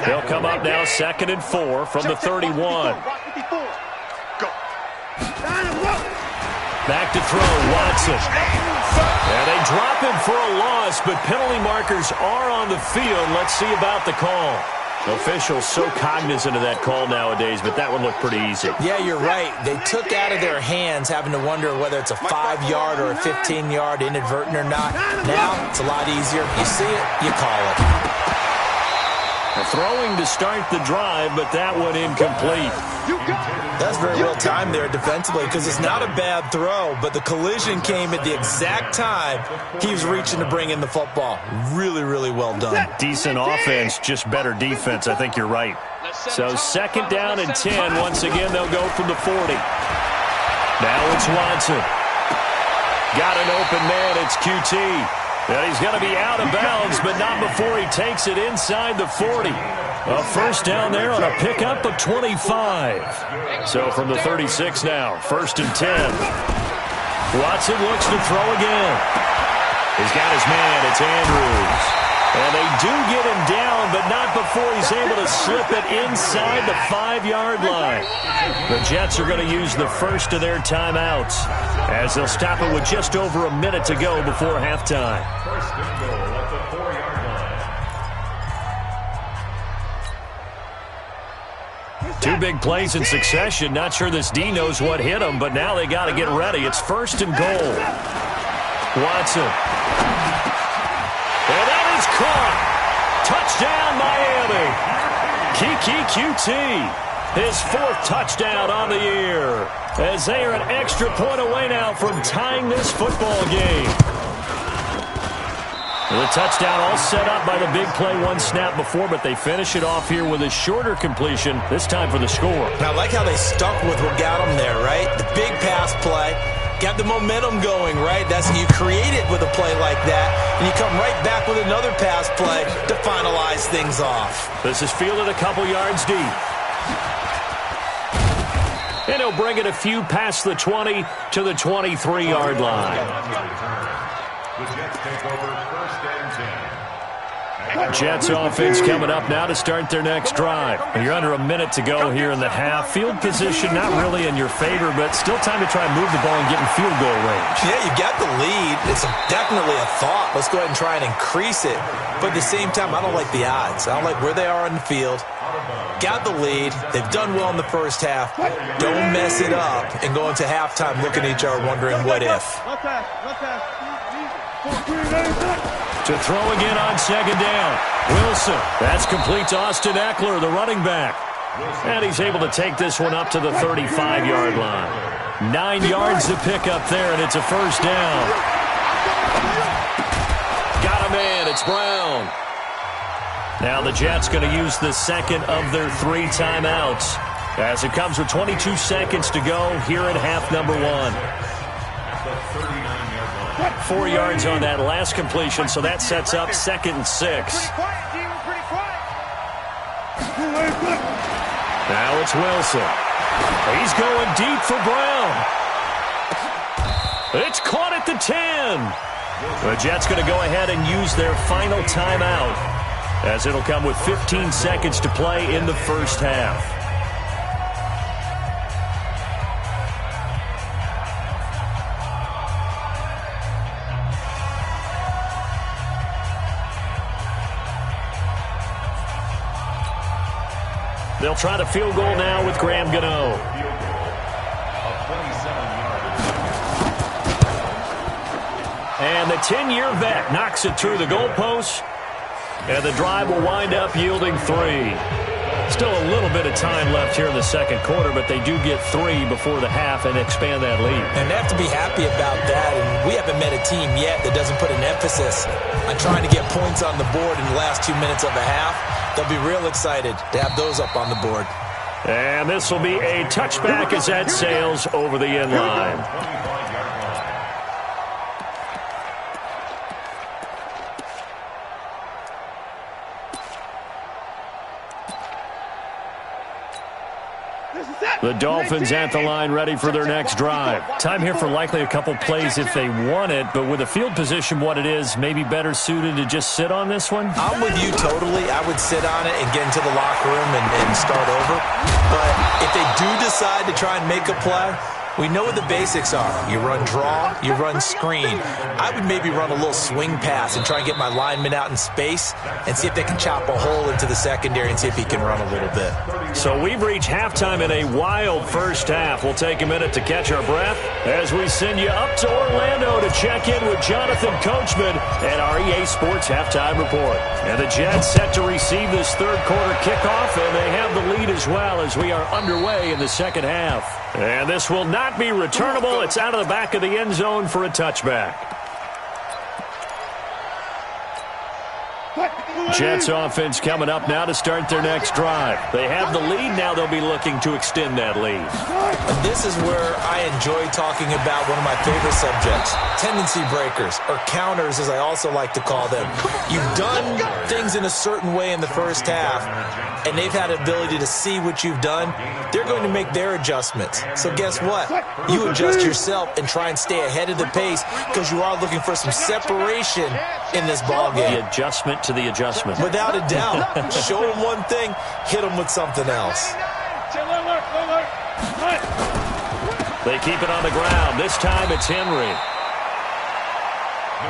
They'll come up now 2nd and 4 from the 31. Back to throw, Watson. And they drop him for a loss, but penalty markers are on the field. Let's see about the call. Officials so cognizant of that call nowadays, but that one looked pretty easy. Yeah, you're right. They took out of their hands having to wonder whether it's a 5-yard or a 15-yard inadvertent or not. Now, it's a lot easier. You see it, you call it. Throwing to start the drive, but that one incomplete. That's very well timed there defensively, because it's not a bad throw, but the collision came at the exact time he was reaching to bring in the football. Really, really well done. Decent offense, just better defense. I think you're right. So 2nd down and 10. Once again, they'll go from the 40. Now it's Watson. Got an open man. It's QT. And he's going to be out of bounds, but not before he takes it inside the 40. A first down there on a pickup of 25. So from the 36 now, 1st and 10. Watson looks to throw again. He's got his man. It's Andrews. And they do get him down, but not before he's able to slip it inside the 5-yard line. The Jets are going to use the first of their timeouts as they'll stop it with just over a minute to go before halftime. 1st and goal at the 4-yard line. Two big plays in succession. Not sure this D knows what hit him, but now they got to get ready. It's 1st and goal. Watson. And that is caught. Touchdown, Miami. Kiki QT. His 4th touchdown on the year. As they are an extra point away now from tying this football game. The touchdown all set up by the big play one snap before, but they finish it off here with a shorter completion, this time for the score. Now, I like how they stuck with what got them there, right? The big pass play. Got the momentum going, right? That's you create it with a play like that, and you come right back with another pass play to finalize things off. This is fielded a couple yards deep. And he'll bring it a few past the 20 to the 23-yard line. The Jets take over 1st and 10. Jets offense coming up now to start their next drive. You're under a minute to go here in the half. Field position not really in your favor, but still time to try and move the ball and get in field goal range. Yeah, you got the lead. It's definitely a thought. Let's go ahead and try and increase it. But at the same time, I don't like the odds. I don't like where they are on the field. Got the lead. They've done well in the first half. Don't mess it up and go into halftime looking at each other wondering what if. To throw again on 2nd down. Wilson. That's complete to Austin Eckler, the running back. And he's able to take this one up to the 35-yard line. 9 yards to pick up there, and it's a first down. Got a man. It's Brown. Now the Jets going to use the 2nd of their 3 timeouts as it comes with 22 seconds to go here in half number 1. 4 yards on that last completion, so that sets up 2nd and 6. Now it's Wilson. He's going deep for Brown. It's caught at the 10. The Jets going to go ahead and use their final timeout as it'll come with 15 seconds to play in the first half. They'll try the field goal now with Graham Gano. And the 10-year vet knocks it through the goalpost. And the drive will wind up yielding 3. Still a little bit of time left here in the second quarter, but they do get 3 before the half and expand that lead. And they have to be happy about that. And we haven't met a team yet that doesn't put an emphasis on trying to get points on the board in the last 2 minutes of a half. They'll be real excited to have those up on the board. And this will be a touchback as that sails over the end line. The Dolphins at the line ready for their next drive. Time here for likely a couple plays if they want it, but with the field position what it is, maybe better suited to just sit on this one? I'm with you totally. I would sit on it and get into the locker room and start over. But if they do decide to try and make a play, we know what the basics are. You run draw, you run screen. I would maybe run a little swing pass and try and get my lineman out in space and see if they can chop a hole into the secondary and see if he can run a little bit. So we've reached halftime in a wild first half. We'll take a minute to catch our breath as we send you up to Orlando to check in with Jonathan Coachman and our EA Sports Halftime Report. And the Jets set to receive this third quarter kickoff, and they have the lead as well as we are underway in the second half. And this will not be returnable. It's out of the back of the end zone for a touchback. Jets offense coming up now to start their next drive. They have the lead. Now they'll be looking to extend that lead. And this is where I enjoy talking about one of my favorite subjects, tendency breakers, or counters as I also like to call them. You've done things in a certain way in the first half, and they've had the ability to see what you've done. They're going to make their adjustments. So guess what? You adjust yourself and try and stay ahead of the pace because you are looking for some separation in this ballgame. The adjustment to the adjustment. Without a doubt. Show them one thing, hit them with something else. They keep it on the ground. This time it's Henry.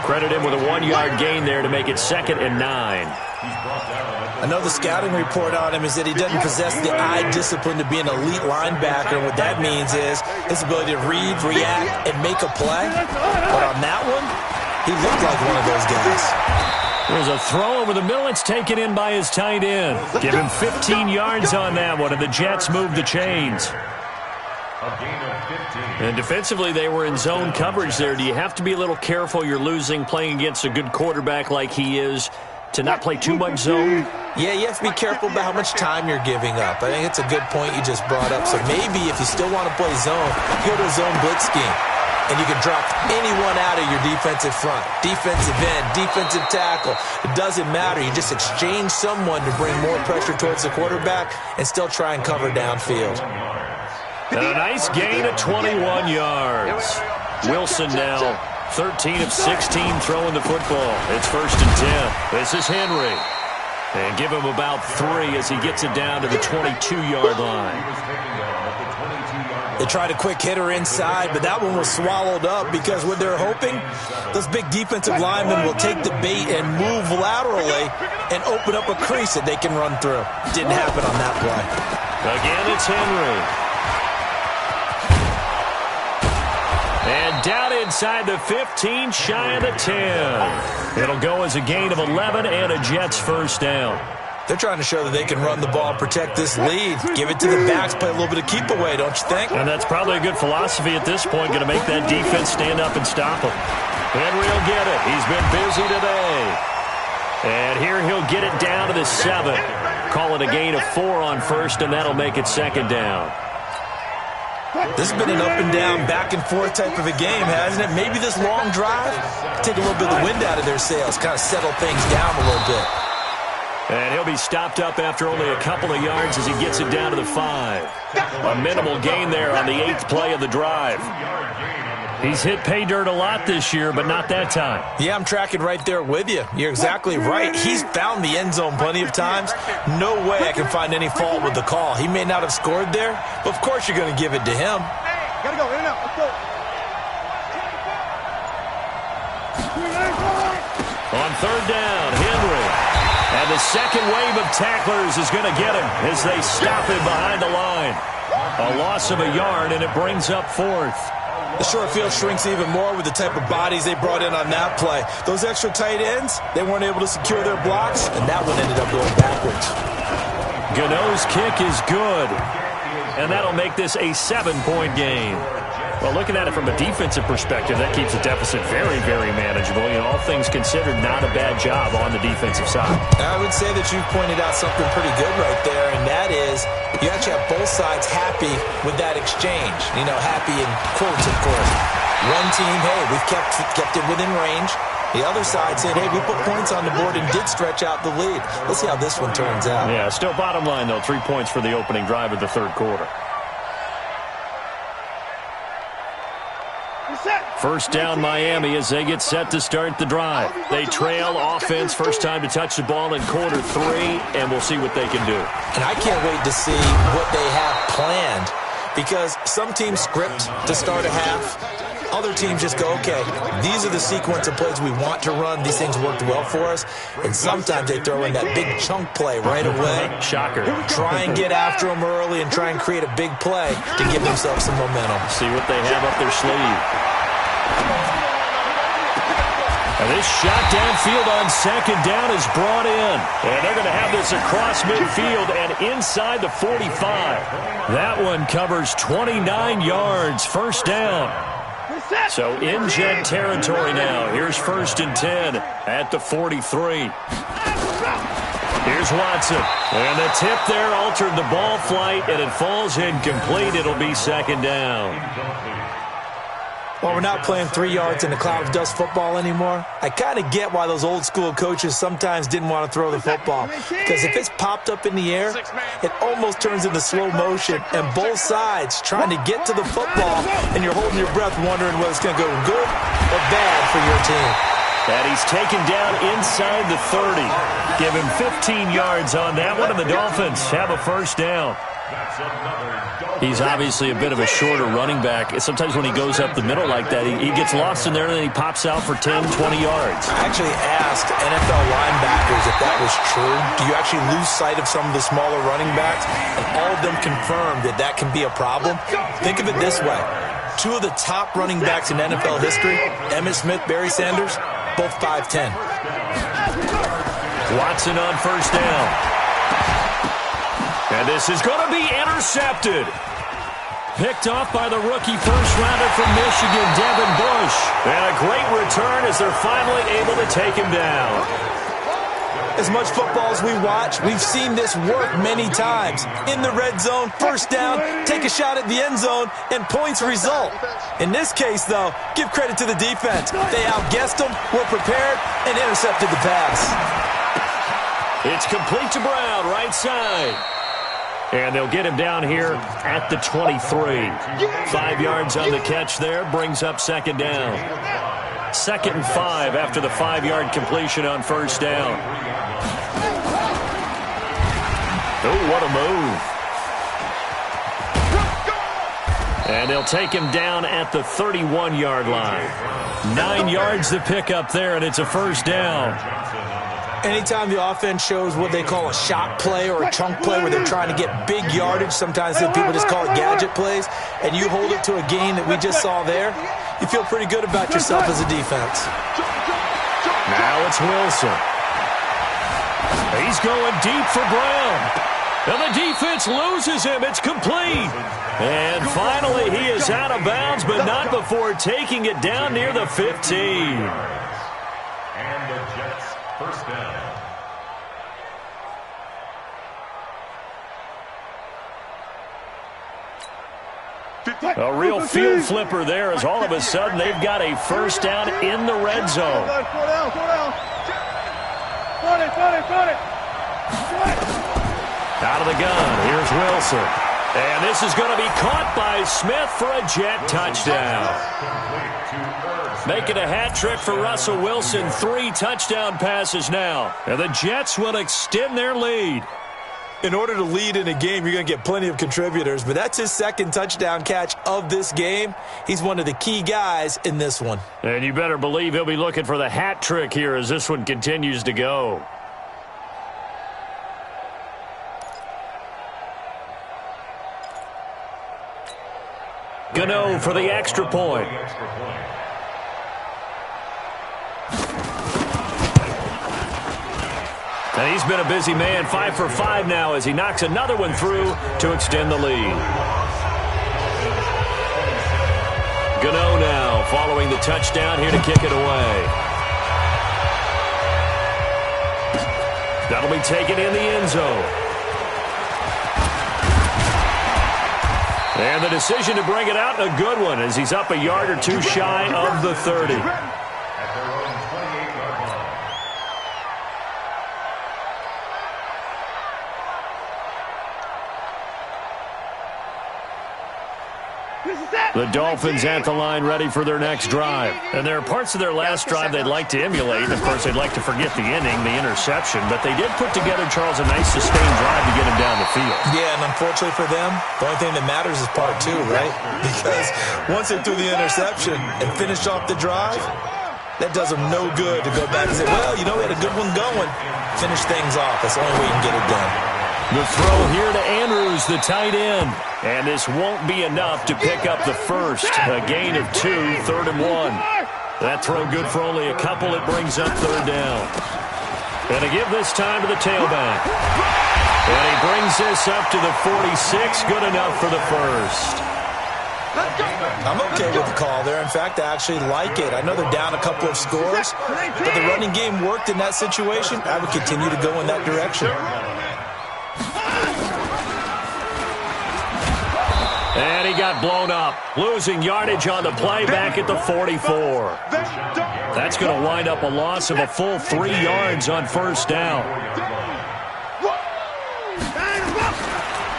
Credit him with a 1-yard gain there to make it 2nd and 9. I know the scouting report on him is that he doesn't possess the eye discipline to be an elite linebacker. What that means is his ability to read, react, and make a play. But on that one, he looked like one of those guys. There's a throw over the middle. It's taken in by his tight end. Give him 15 yards on that one, and the Jets move the chains. And defensively, they were in zone coverage there. Do you have to be a little careful? You're losing playing against a good quarterback like he is to not play too much zone? Yeah, you have to be careful about how much time you're giving up. I think it's a good point you just brought up. So maybe if you still want to play zone, go to a zone blitz scheme. And you can drop anyone out of your defensive front, defensive end, defensive tackle. It doesn't matter. You just exchange someone to bring more pressure towards the quarterback and still try and cover downfield. And a nice gain of 21 yards. Wilson now 13 of 16 throwing the football. It's 1st and 10. This is Henry. And give him about 3 as he gets it down to the 22-yard line. They tried a quick hitter inside, but that one was swallowed up because what they're hoping, those big defensive linemen will take the bait and move laterally and open up a crease that they can run through. Didn't happen on that play. Again, it's Henry. And down inside the 15, shy of the 10. It'll go as a gain of 11 and a Jets first down. They're trying to show that they can run the ball, protect this lead, give it to the backs, play a little bit of keep away, don't you think? And that's probably a good philosophy at this point, going to make that defense stand up and stop him. Henry will get it. He's been busy today. And here he'll get it down to the 7. Call it a gain of 4 on first, and that'll make it 2nd down. This has been an up and down, back and forth type of a game, hasn't it? Maybe this long drive, take a little bit of the wind out of their sails, kind of settle things down a little bit. And he'll be stopped up after only a couple of yards as he gets it down to the 5. A minimal gain there on the 8th play of the drive. He's hit pay dirt a lot this year, but not that time. Yeah, I'm tracking right there with you. You're exactly right. He's found the end zone plenty of times. No way I can find any fault with the call. He may not have scored there, but of course you're going to give it to him. Gotta go, in and out, let's go. On 3rd down, Henry. And And the second wave of tacklers is going to get him as they stop him behind the line. A loss of a yard, and it brings up fourth. The short field shrinks even more with the type of bodies they brought in on that play. Those extra tight ends, they weren't able to secure their blocks, and that one ended up going backwards. Gano's kick is good, and that'll make this a 7-point game. Well, looking at it from a defensive perspective, that keeps the deficit very, very manageable. You know, all things considered, not a bad job on the defensive side. I would say that you've pointed out something pretty good right there, and that is you actually have both sides happy with that exchange. You know, happy in quotes, of course. One team, hey, we've kept it within range. The other side said, hey, we put points on the board and did stretch out the lead. Let's see how this one turns out. Yeah, still bottom line, though, 3 points for the opening drive of the third quarter. First down, Miami, as they get set to start the drive. They trail offense, first time to touch the ball in quarter 3, and we'll see what they can do. And I can't wait to see what they have planned, because some teams script to start a half. Other teams just go, okay, these are the sequence of plays we want to run. These things worked well for us. And sometimes they throw in that big chunk play right away. Shocker. Try and get after them early and try and create a big play to give themselves some momentum. See what they have up their sleeve. And this shot downfield on second down is brought in. And they're going to have this across midfield and inside the 45. That one covers 29 yards, first down. So in Jet territory now. Here's 1st and 10 at the 43. Here's Watson. And the tip there altered the ball flight, and it falls incomplete. It'll be second down. Well, we're not playing 3 yards in a cloud of dust football anymore. I kind of get why those old school coaches sometimes didn't want to throw the football. Because if it's popped up in the air, it almost turns into slow motion. And both sides trying to get to the football, and you're holding your breath wondering whether it's going to go good or bad for your team. And he's taken down inside the 30. Give him 15 yards on that one, and the Dolphins have a first down. He's obviously a bit of a shorter running back. Sometimes when he goes up the middle like that, he gets lost in there and then he pops out for 10, 20 yards. I actually asked NFL linebackers if that was true. Do you actually lose sight of some of the smaller running backs? And all of them confirmed that that can be a problem. Think of it this way. 2 of the top running backs in NFL history, Emmitt Smith, Barry Sanders, both 5'10". Watson on first down. And this is going to be intercepted. Picked off by the rookie first-rounder from Michigan, Devin Bush. And a great return as they're finally able to take him down. As much football as we watch, we've seen this work many times. In the red zone, first down, take a shot at the end zone, and points result. In this case, though, give credit to the defense. They outguessed them, were prepared, and intercepted the pass. It's complete to Brown, right side. And they'll get him down here at the 23. 5 yards on the catch there, brings up second down. 2nd and 5 after the 5-yard completion on first down. Oh, what a move. And they'll take him down at the 31-yard line. 9 yards to pick up there, and it's a first down. Anytime the offense shows what they call a shot play or a chunk play where they're trying to get big yardage, sometimes people just call it gadget plays, and you hold it to a gain that we just saw there, you feel pretty good about yourself as a defense. Now it's Wilson. He's going deep for Brown. And the defense loses him. It's complete. And finally, he is out of bounds, but not before taking it down near the 15. And the Jets first down. A real field flipper there as all of a sudden they've got a first down in the red zone. Out of the gun, here's Wilson. And this is going to be caught by Smith for a Jet touchdown. Making a hat trick for Russell Wilson. 3 touchdown passes now. And the Jets will extend their lead. In order to lead in a game, you're going to get plenty of contributors, but that's his 2nd touchdown catch of this game. He's one of the key guys in this one. And you better believe he'll be looking for the hat trick here as this one continues to go. Gano for the extra point. And he's been a busy man, 5 for 5 now as he knocks another one through to extend the lead. Gano now following the touchdown here to kick it away. That'll be taken in the end zone. And the decision to bring it out, a good one, as he's up a yard or two shy of the 30. The Dolphins at the line ready for their next drive. And there are parts of their last drive they'd like to emulate. Of course, they'd like to forget the inning, the interception. But they did put together, Charles, a nice sustained drive to get him down the field. Yeah, and unfortunately for them, the only thing that matters is part 2, right? Because once they threw the interception and finished off the drive, that does them no good to go back and say, well, you know, we had a good one going. Finish things off. That's the only way you can get it done. The throw here to Andrews, the tight end. And this won't be enough to pick up the first. A gain of 2, 3rd and 1. That throw good for only a couple. It brings up 3rd down. And to give this time to the tailback. And he brings this up to the 46. Good enough for the first. I'm okay with the call there. In fact, I actually like it. I know they're down a couple of scores, but the running game worked in that situation. I would continue to go in that direction. And he got blown up, losing yardage on the play back at the 44. That's going to wind up a loss of a full 3 yards on 1st down.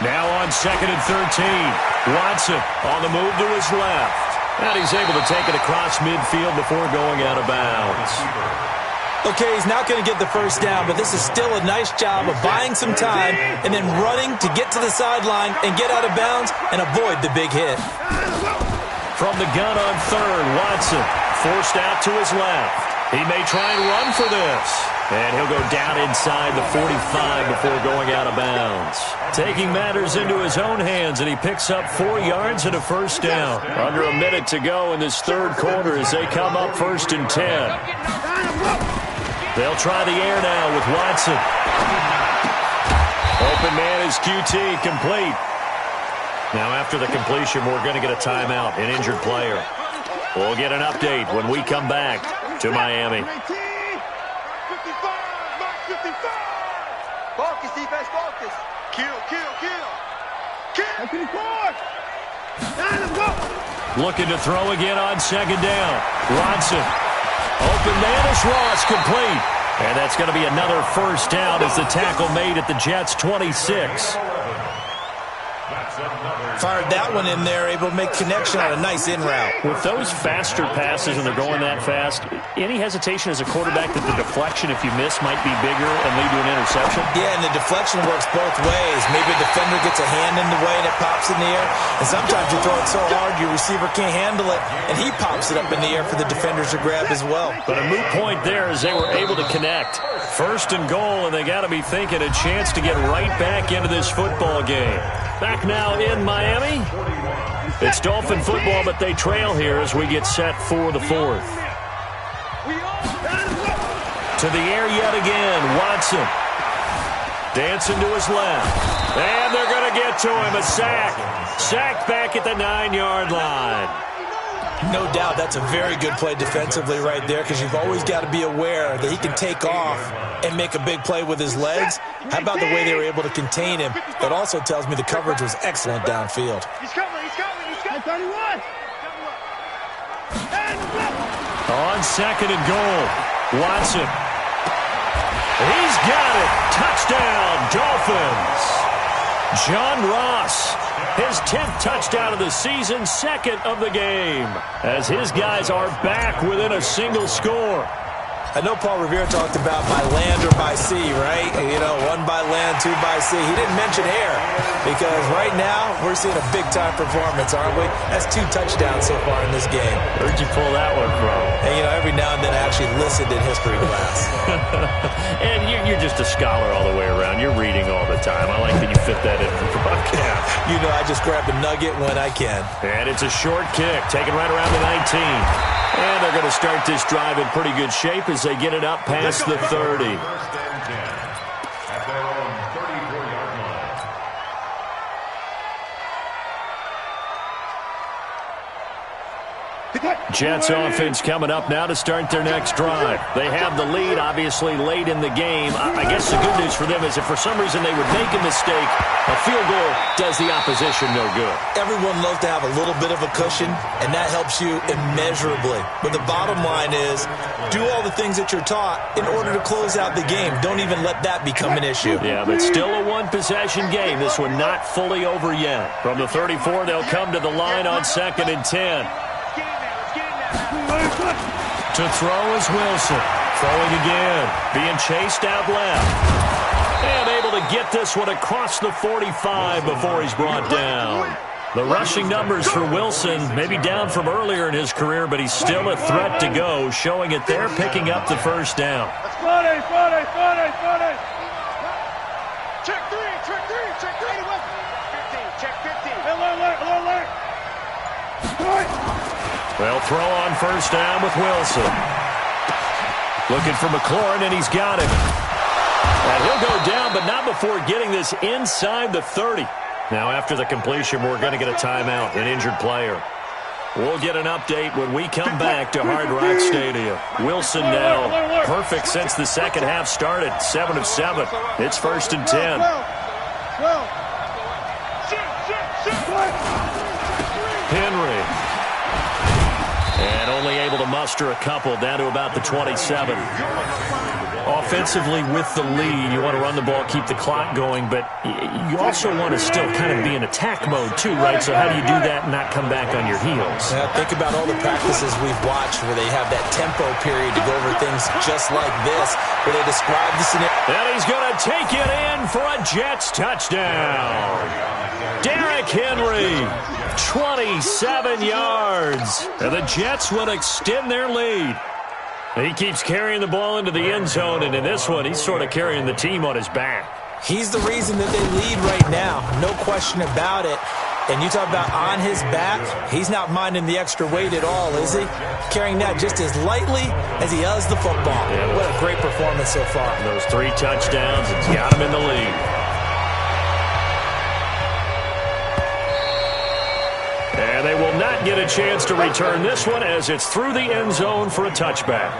Now on 2nd and 13. Watson on the move to his left. And he's able to take it across midfield before going out of bounds. Okay, he's not going to get the first down, but this is still a nice job of buying some time and then running to get to the sideline and get out of bounds and avoid the big hit. From the gun on 3rd, Watson forced out to his left. He may try and run for this. And he'll go down inside the 45 before going out of bounds. Taking matters into his own hands, and he picks up 4 yards and a 1st down. Under a minute to go in this 3rd quarter as they come up 1st and 10. They'll try the air now with Watson. Open man is QT, complete. Now after the completion, we're going to get a timeout, an injured player. We'll get an update when we come back to Miami. Focus, defense, focus. Kill. Looking to throw again on 2nd down. Watson. Open man is Ross, complete. And that's going to be another 1st down as the tackle made at the Jets' 26. Fired that one in there, able to make connection on a nice in route. With those faster passes and they're going that fast, any hesitation as a quarterback that the deflection, if you miss, might be bigger and lead to an interception? Yeah, and the deflection works both ways. Maybe a defender gets a hand in the way and it pops in the air. And sometimes you throw it so hard your receiver can't handle it, and he pops it up in the air for the defenders to grab as well. But a moot point there as they were able to connect. 1st and goal, and they got to be thinking a chance to get right back into this football game. Back now in Miami. It's Dolphin football, but they trail here as we get set for the 4th. To the air yet again, Watson. Dancing to his left. And they're going to get to him, a sack. Sacked back at the 9-yard line. No doubt that's a very good play defensively right there, because you've always got to be aware that he can take off and make a big play with his legs. How about the way they were able to contain him? That also tells me the coverage was excellent downfield. He's coming. 31. On 2nd and goal, Watson. He's got it. Touchdown, Dolphins. John Ross, his 10th touchdown of the season, 2nd of the game, as his guys are back within a single score. I know Paul Revere talked about by land or by sea, right? You know, 1 by land, 2 by sea. He didn't mention air, because right now we're seeing a big-time performance, aren't we? That's 2 touchdowns so far in this game. Where'd you pull that one from? And, you know, every every now and then I actually listened in history class. And you're just a scholar all the way around. You're reading all the time. I like that you fit that in for broadcast. You know, I just grab a nugget when I can. And it's a short kick, taken right around the 19. And they're going to start this drive in pretty good shape as they get it up past the 30. Jets offense coming up now to start their next drive. They have the lead, obviously, late in the game. I guess the good news for them is if for some reason they would make a mistake, a field goal does the opposition no good. Everyone loves to have a little bit of a cushion, and that helps you immeasurably. But the bottom line is, do all the things that you're taught in order to close out the game. Don't even let that become an issue. Yeah, but still a one-possession game. This one not fully over yet. From the 34, they'll come to the line on 2nd and 10. To throw is Wilson. Throwing again. Being chased out left. And able to get this one across the 45 before he's brought down. The rushing numbers for Wilson maybe down from earlier in his career, but he's still a threat to go, showing it there, picking up the first down. Check three, check 15, check 15. Alert. They'll throw on first down with Wilson. Looking for McLaurin, and he's got him. And he'll go down, but not before getting this inside the 30. Now, after the completion, we're going to get a timeout, an injured player. We'll get an update when we come back to Hard Rock Stadium. Wilson now perfect since the second half started, 7 of 7. It's 1st and 10. Henry. And only able to muster a couple down to about the 27. Offensively with the lead, you want to run the ball, keep the clock going, but you also want to still kind of be in attack mode too, right? So how do you do that and not come back on your heels? Yeah, think about all the practices we've watched where they have that tempo period to go over things just like this, where they describe the scenario. And he's going to take it in for a Jets touchdown. Derrick Henry, 27 yards. And the Jets will extend their lead. He keeps carrying the ball into the end zone, and in this one, he's sort of carrying the team on his back. He's the reason that they lead right now, no question about it. And you talk about on his back, he's not minding the extra weight at all, is he? Carrying that just as lightly as he does the football. Yeah, what a great performance so far. Those 3 touchdowns, it's got him in the lead. And they will not get a chance to return this one as it's through the end zone for a touchback.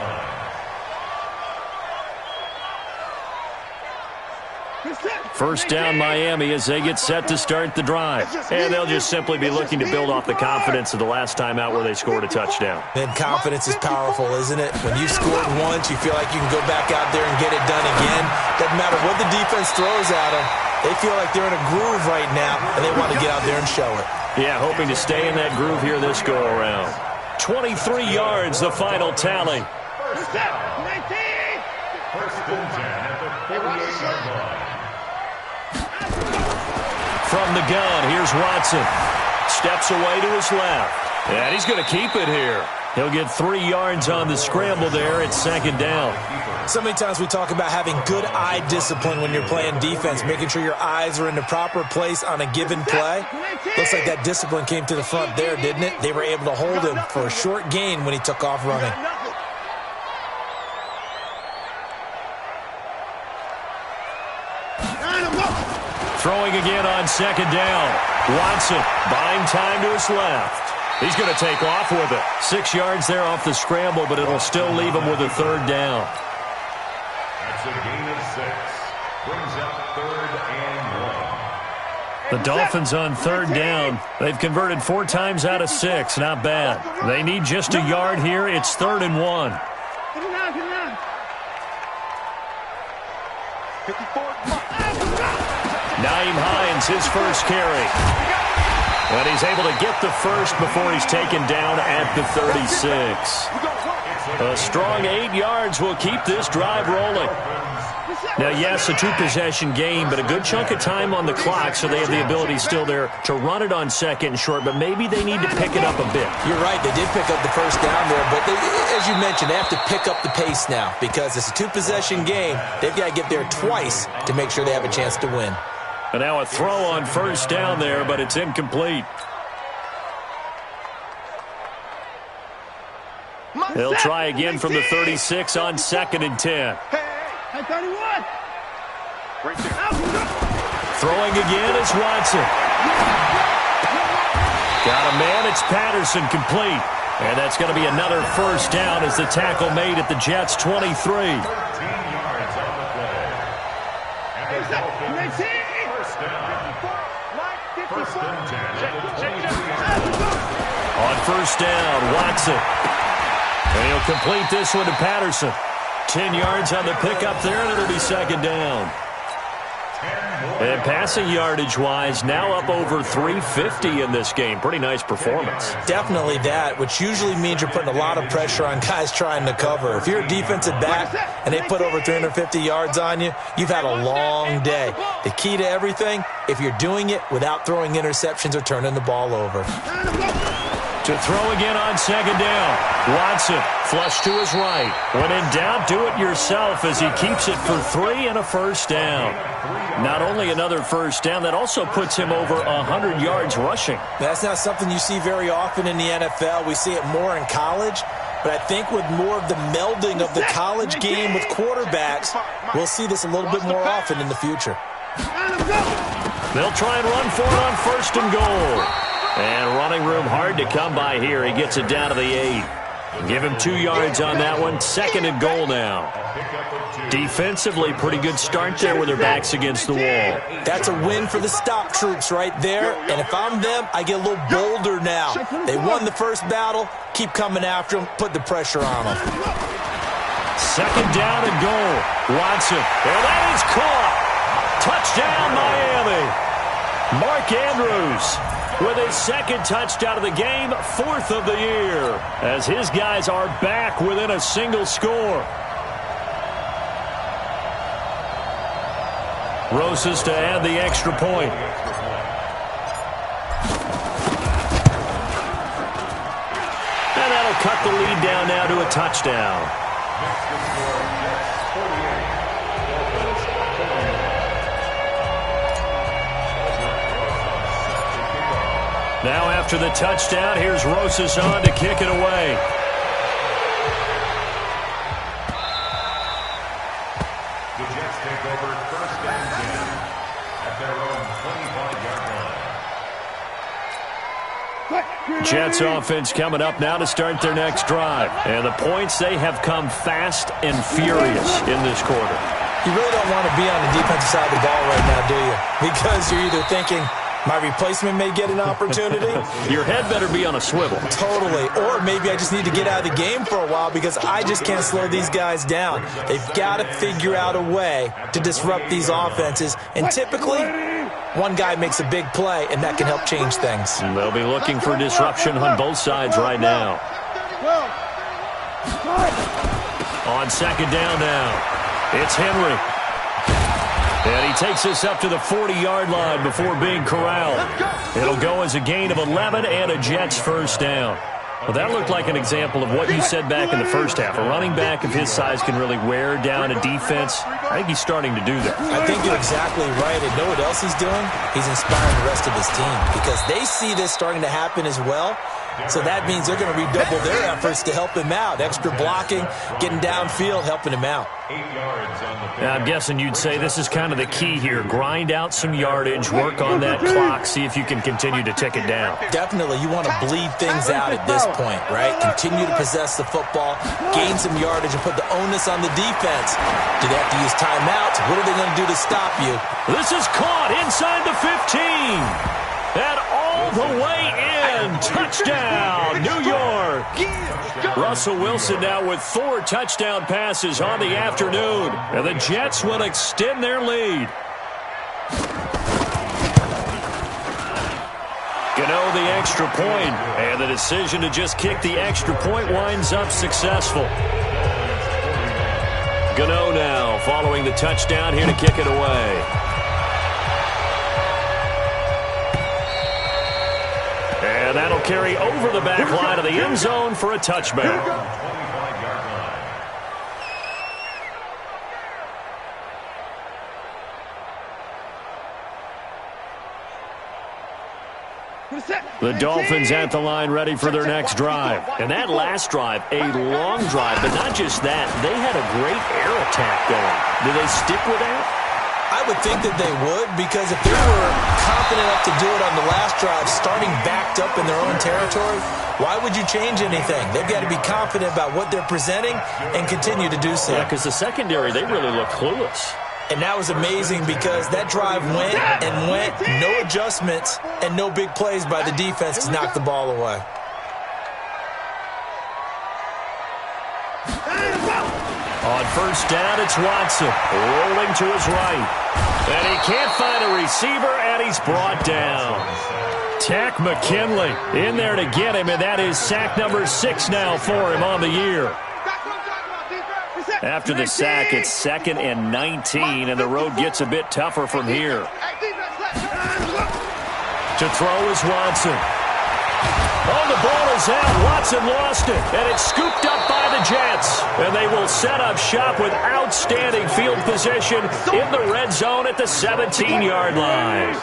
First down Miami as they get set to start the drive. And they'll just simply be looking to build off the confidence of the last time out where they scored a touchdown. And confidence is powerful, isn't it? When you scored once, you feel like you can go back out there and get it done again. Doesn't matter what the defense throws at them. They feel like they're in a groove right now, and they want to get out there and show it. Yeah, hoping to stay in that groove here this go-around. 23 yards, the final tally. First and 10 at the 48-yard line. From the gun, here's Watson. Steps away to his left. And he's going to keep it here. He'll get 3 yards on the scramble there at 2nd down. So many times we talk about having good eye discipline when you're playing defense, making sure your eyes are in the proper place on a given play. Looks like that discipline came to the front there, didn't it? They were able to hold him for a short gain when he took off running. Throwing again on 2nd down. Watson buying time to his left. He's going to take off with it. 6 yards there off the scramble, but it'll still leave him with a 3rd down. That's a gain of 6. Brings up 3rd and 1. The Dolphins on 3rd down. They've converted 4 times out of 6. Not bad. They need just a yard here. It's 3rd and 1. 54. Naeem Hines, his first carry. And he's able to get the first before he's taken down at the 36. A strong 8 yards will keep this drive rolling. Now, yes, a two-possession game, but a good chunk of time on the clock, so they have the ability still there to run it on second and short, but maybe they need to pick it up a bit. You're right. They did pick up the first down there, but as you mentioned, they have to pick up the pace now because it's a two-possession game. They've got to get there twice to make sure they have a chance to win. And now a throw on first down there, but it's incomplete. They'll try again from the 36 on 2nd and 10. Hey, 31. Throwing again is Watson. Got a man, it's Patterson, complete. And that's going to be another first down as the tackle made at the Jets' 23. 13 yards on the play. And first down. First and 10. On first down, Watson. And he'll complete this one to Patterson. 10 yards on the pickup there, and it'll be second down. And passing yardage-wise, now up over 350 in this game. Pretty nice performance. Definitely that, which usually means you're putting a lot of pressure on guys trying to cover. If you're a defensive back and they put over 350 yards on you, you've had a long day. The key to everything, if you're doing it without throwing interceptions or turning the ball over. To throw again on second down. Watson, flush to his right. When in doubt, do it yourself as he keeps it for 3 and a first down. Not only another first down, that also puts him over 100 yards rushing. That's not something you see very often in the NFL. We see it more in college. But I think with more of the melding of the college game with quarterbacks, we'll see this a little bit more often in the future. They'll try and run for it on first and goal. And running room hard to come by here. He gets it down to the 8. Give him 2 yards on that one. Second and goal now. Defensively, pretty good start there with their backs against the wall. That's a win for the stop troops right there. And if I'm them, I get a little bolder now. They won the first battle. Keep coming after them. Put the pressure on them. Second down and goal. Watson. And that is caught. Touchdown, Miami. Mark Andrews with his second touchdown of the game, 4th of the year, as his guys are back within a single score. Rosas to add the extra point. And that'll cut the lead down now to a touchdown. Now after the touchdown, here's Rosas on to kick it away. The Jets take over first and 10 at their own 25-yard line. Jets offense coming up now to start their next drive. And the points, they have come fast and furious in this quarter. You really don't want to be on the defensive side of the ball right now, do you? Because you're either thinking, my replacement may get an opportunity. Your head better be on a swivel. Totally. Or maybe I just need to get out of the game for a while because I just can't slow these guys down. They've got to figure out a way to disrupt these offenses. And typically, one guy makes a big play, and that can help change things. They'll be looking for disruption on both sides right now. On second down now, it's Henry. And he takes us up to the 40-yard line before being corralled. It'll go as a gain of 11 and a Jets first down. Well, that looked like an example of what you said back in the first half. A running back of his size can really wear down a defense. I think he's starting to do that. I think you're exactly right. And know what else he's doing? He's inspiring the rest of his team because they see this starting to happen as well. So that means they're going to redouble their efforts to help him out. Extra blocking, getting downfield, helping him out. 8 yards on the Now, I'm guessing you'd say this is kind of the key here. Grind out some yardage, work on that clock, see if you can continue to tick it down. Definitely. You want to bleed things out at this point, right? Continue to possess the football, gain some yardage, and put the onus on the defense. Do they have to use timeouts? What are they going to do to stop you? This is caught inside the 15. And all the way in. Touchdown, New York. Russell Wilson now with 4 touchdown passes on the afternoon. And the Jets will extend their lead. Gano the extra point. And the decision to just kick the extra point winds up successful. Gano now following the touchdown here to kick it away. And that'll carry over the back line of the end zone for a touchback. The Dolphins at the line ready for their next drive. And that last drive, a long drive, but not just that. They had a great air attack going. Do they stick with that? I would think that they would, because if they were confident enough to do it on the last drive, starting backed up in their own territory, why would you change anything? They've got to be confident about what they're presenting and continue to do so. Yeah, because the secondary, they really look clueless. And that was amazing because that drive went and went, no adjustments and no big plays by the defense to knock the ball away. On first down, it's Watson rolling to his right. And he can't find a receiver, and he's brought down. Tack McKinley in there to get him, and that is sack number 6 now for him on the year. After the sack, it's 2nd and 19, and the road gets a bit tougher from here. To throw is Watson. Oh, the ball is out. Watson lost it, and it's scooped up by the Jets. And they will set up shop with outstanding field position in the red zone at the 17-yard line.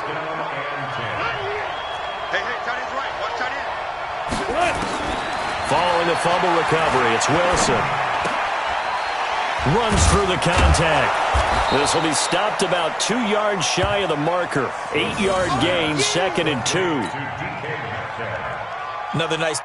Following a fumble recovery, it's Wilson. Runs through the contact. This will be stopped about 2 yards shy of the marker. 8-yard gain, 2nd and 2. Another nice.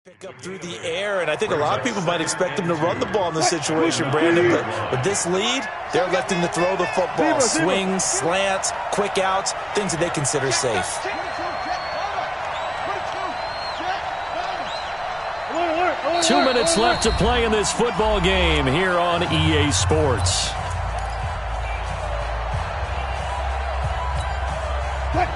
Pick up through the air, and I think a lot of people might expect them to run the ball in this situation, Brandon, but with this lead, they're electing to throw the football. Swings, slants, quick outs, things that they consider safe. Two minutes left to play in this football game here on EA Sports.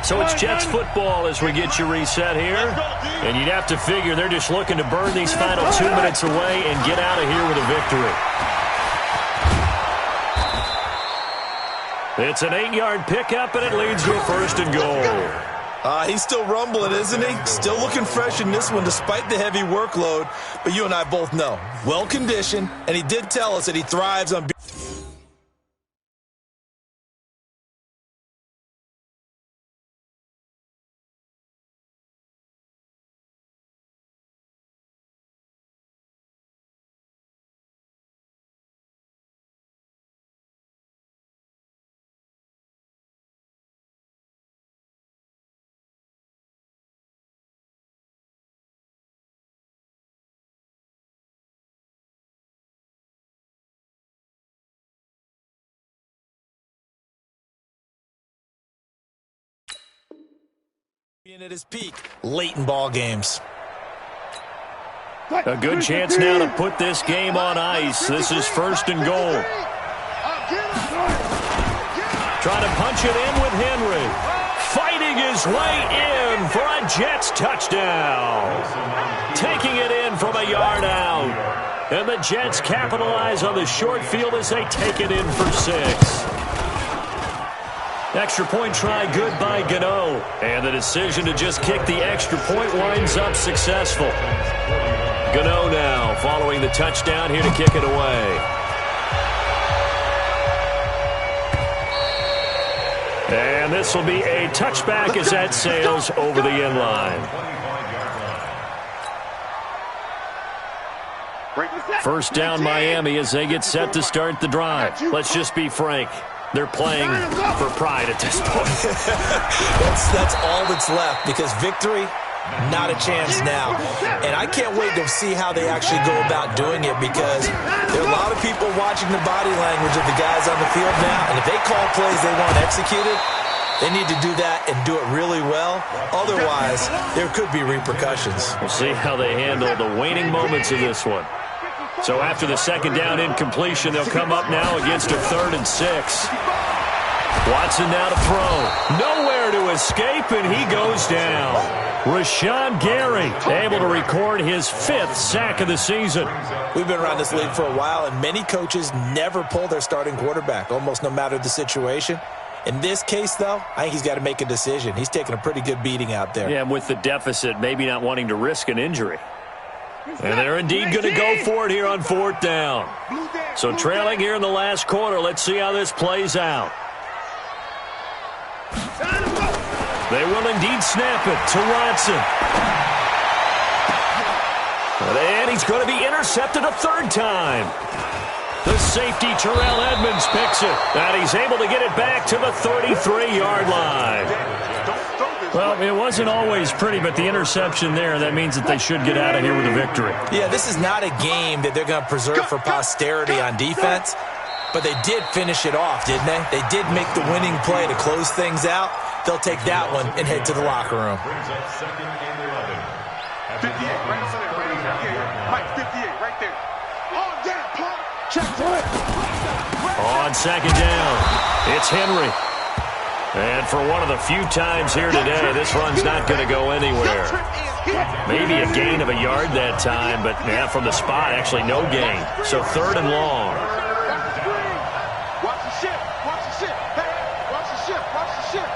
So it's Jets football as we get you reset here. And you'd have to figure they're just looking to burn these final 2 minutes away and get out of here with a victory. It's an 8-yard pickup, and it leads to a 1st and goal. He's still rumbling, isn't he? Still looking fresh in this one despite the heavy workload. But you and I both know, well-conditioned, and he did tell us that he thrives on being at his peak late in ball games. A good chance now to put this game on ice. This is 1st and goal. Trying to punch it in with Henry. Fighting his way in for a Jets touchdown. Taking it in from a yard out. And the Jets capitalize on the short field as they take it in for 6. Extra point try good by Gano. And the decision to just kick the extra point winds up successful. Gano now following the touchdown here to kick it away. And this will be a touchback as that sails over the end line. First down Miami as they get set to start the drive. Let's just be frank. They're playing for pride at this point. That's all that's left, because victory, not a chance now. And I can't wait to see how they actually go about doing it, because there are a lot of people watching the body language of the guys on the field now, and if they call plays they want executed, they need to do that and do it really well. Otherwise, there could be repercussions. We'll see how they handle the waning moments of this one. So after the second down incompletion, they'll come up now against a 3rd and 6. Watson now to throw. Nowhere to escape, and he goes down. Rashawn Gary able to record his 5th sack of the season. We've been around this league for a while, and many coaches never pull their starting quarterback, almost no matter the situation. In this case, though, I think he's got to make a decision. He's taking a pretty good beating out there. Yeah, and with the deficit, maybe not wanting to risk an injury. And they're indeed going to go for it here on 4th down. So trailing here in the last quarter, let's see how this plays out. They will indeed snap it to Watson. And he's going to be intercepted a 3rd time. The safety, Terrell Edmonds, picks it. And he's able to get it back to the 33-yard line. Well, it wasn't always pretty, but the interception there, that means that they should get out of here with a victory. Yeah, this is not a game that they're going to preserve for posterity on defense, but they did finish it off, didn't they? They did make the winning play to close things out. They'll take that one and head to the locker room. 58, right? Mike, 58, right there. Oh, damn, Clark. Check for it. On second down, it's Henry. And for one of the few times here today, this run's not going to go anywhere. Maybe a gain of a yard that time, but yeah, from the spot, actually no gain. So 3rd and long. Watch the ship. Watch the ship. Hey, watch the ship. Watch the ship.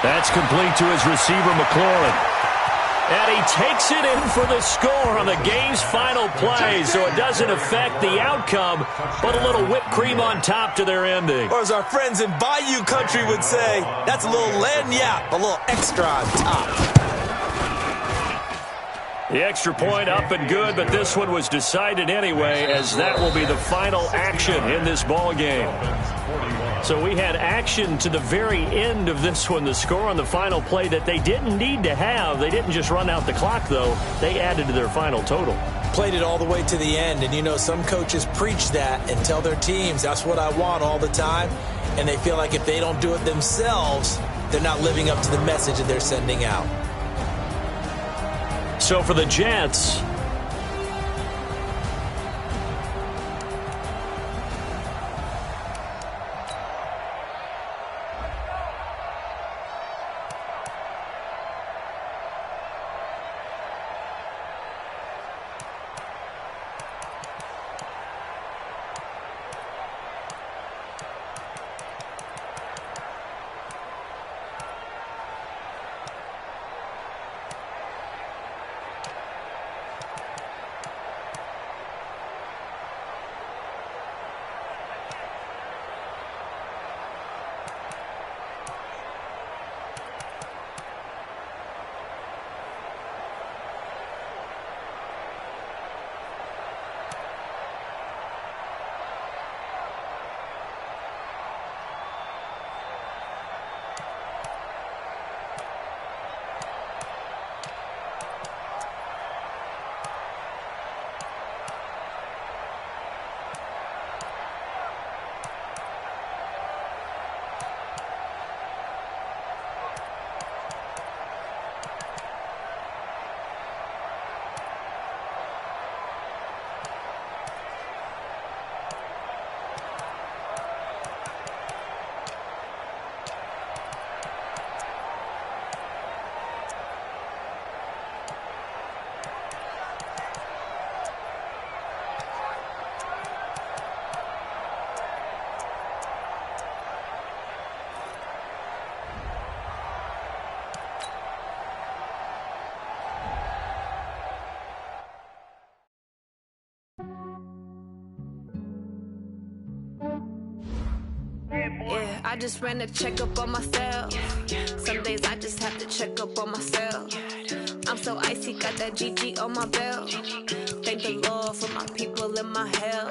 That's complete to his receiver, McLaurin. And he takes it in for the score on the game's final play, so it doesn't affect the outcome, but a little whipped cream on top to their ending. Or as our friends in Bayou Country would say, that's a little lagniappe, a little extra on top. The extra point up and good, but this one was decided anyway, as that will be the final action in this ball game. So we had action to the very end of this one, the score on the final play that they didn't need to have. They didn't just run out the clock, though. They added to their final total. Played it all the way to the end, and you know some coaches preach that and tell their teams, that's what I want all the time, and they feel like if they don't do it themselves, they're not living up to the message that they're sending out. So for the Jets, Yeah, I just ran a checkup on myself. Some days I just have to check up on myself. I'm so icy, got that GG on my belt. Thank the Lord for my people in my hell.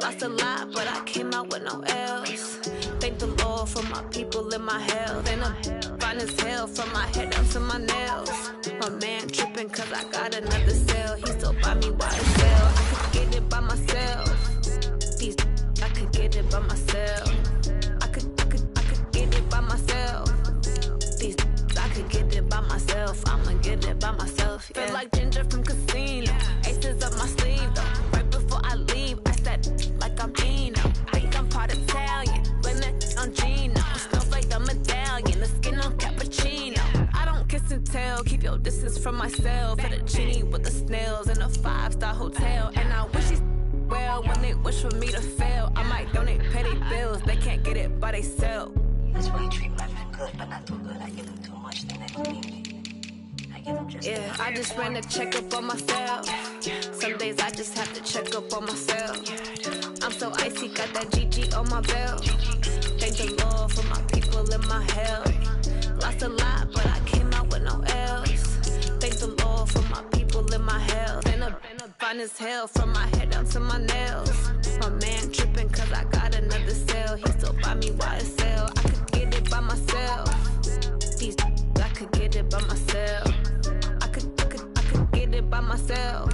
Lost a lot, but I came out with no L's. Thank the Lord for my people in my hell. Then I'm fine as hell from my head down to my nails. My man tripping cause I got another sale. He still buy me YSL. I could get it by myself. These I could get it by myself. I could get it by myself. These I could get it by myself. I'ma get it by myself. Yeah. Feel like Ginger from Casino. Aces up my sleeve though. Right before I leave, I said like I'm Eno. Think I'm part Italian. Blame it on Gino. Smells like the medallion. The skin on cappuccino. I don't kiss and tell. Keep your distance from myself. Fettuccine with the snails in a 5-star hotel. And I wish these well when they wish for me to fail. I might donate petty bills. They can't get it by they sell. That's why you treat my men good, but not too good. I give them too much, then they don't need me. I give them just yeah, I just ran a checkup on myself. Some days I just have to check up on myself. I'm so icy, got that GG on my belt. Thank the Lord for my people in my hell. Lost a lot, but I came out with no L's. Thank the Lord for my people in my hell. Then I'm fine as hell from my head down to my nails. My man tripping cause I got another sale. He still buy me YSL. I could get it by myself. These I could get it by myself. I could get it by myself.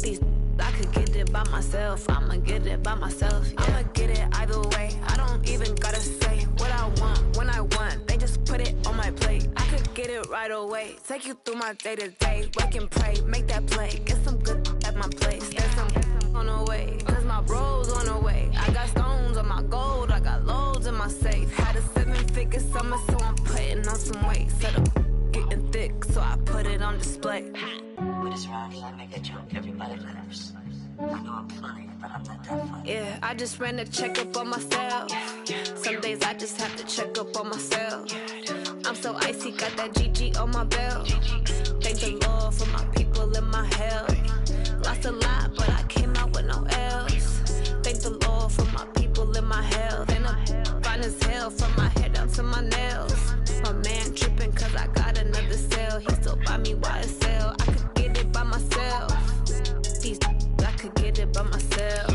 These I could get it by myself. I'ma get it by myself. Yeah. I'ma get it either way. I don't even gotta say what I want when I want. They just put it on my plate. I could get it right away. Take you through my day to day. Work and pray, make that play. Get some good at my place. There's some on the way. Cause my bro's on the way. I got stones on my gold. I got loads in my safe. Had a 7-figure summer, so I'm putting on some weight. Set up getting thick, so I put it on display. With this round here, I make a joke, everybody laughs. I know I'm funny, but I'm not that funny. Yeah, I just ran a checkup on myself. Some days I just have to check up on myself. I'm so icy, got that GG on my belt. Thank the Lord for my people in my hell. Lost a lot, but I came out with no L's. Thank the Lord for my people in my hell. Then I'm fine as hell from my head down to my nails. My man tripping cause I got another sale. He still buy me YSL. I could get it by myself. These I could get it by myself.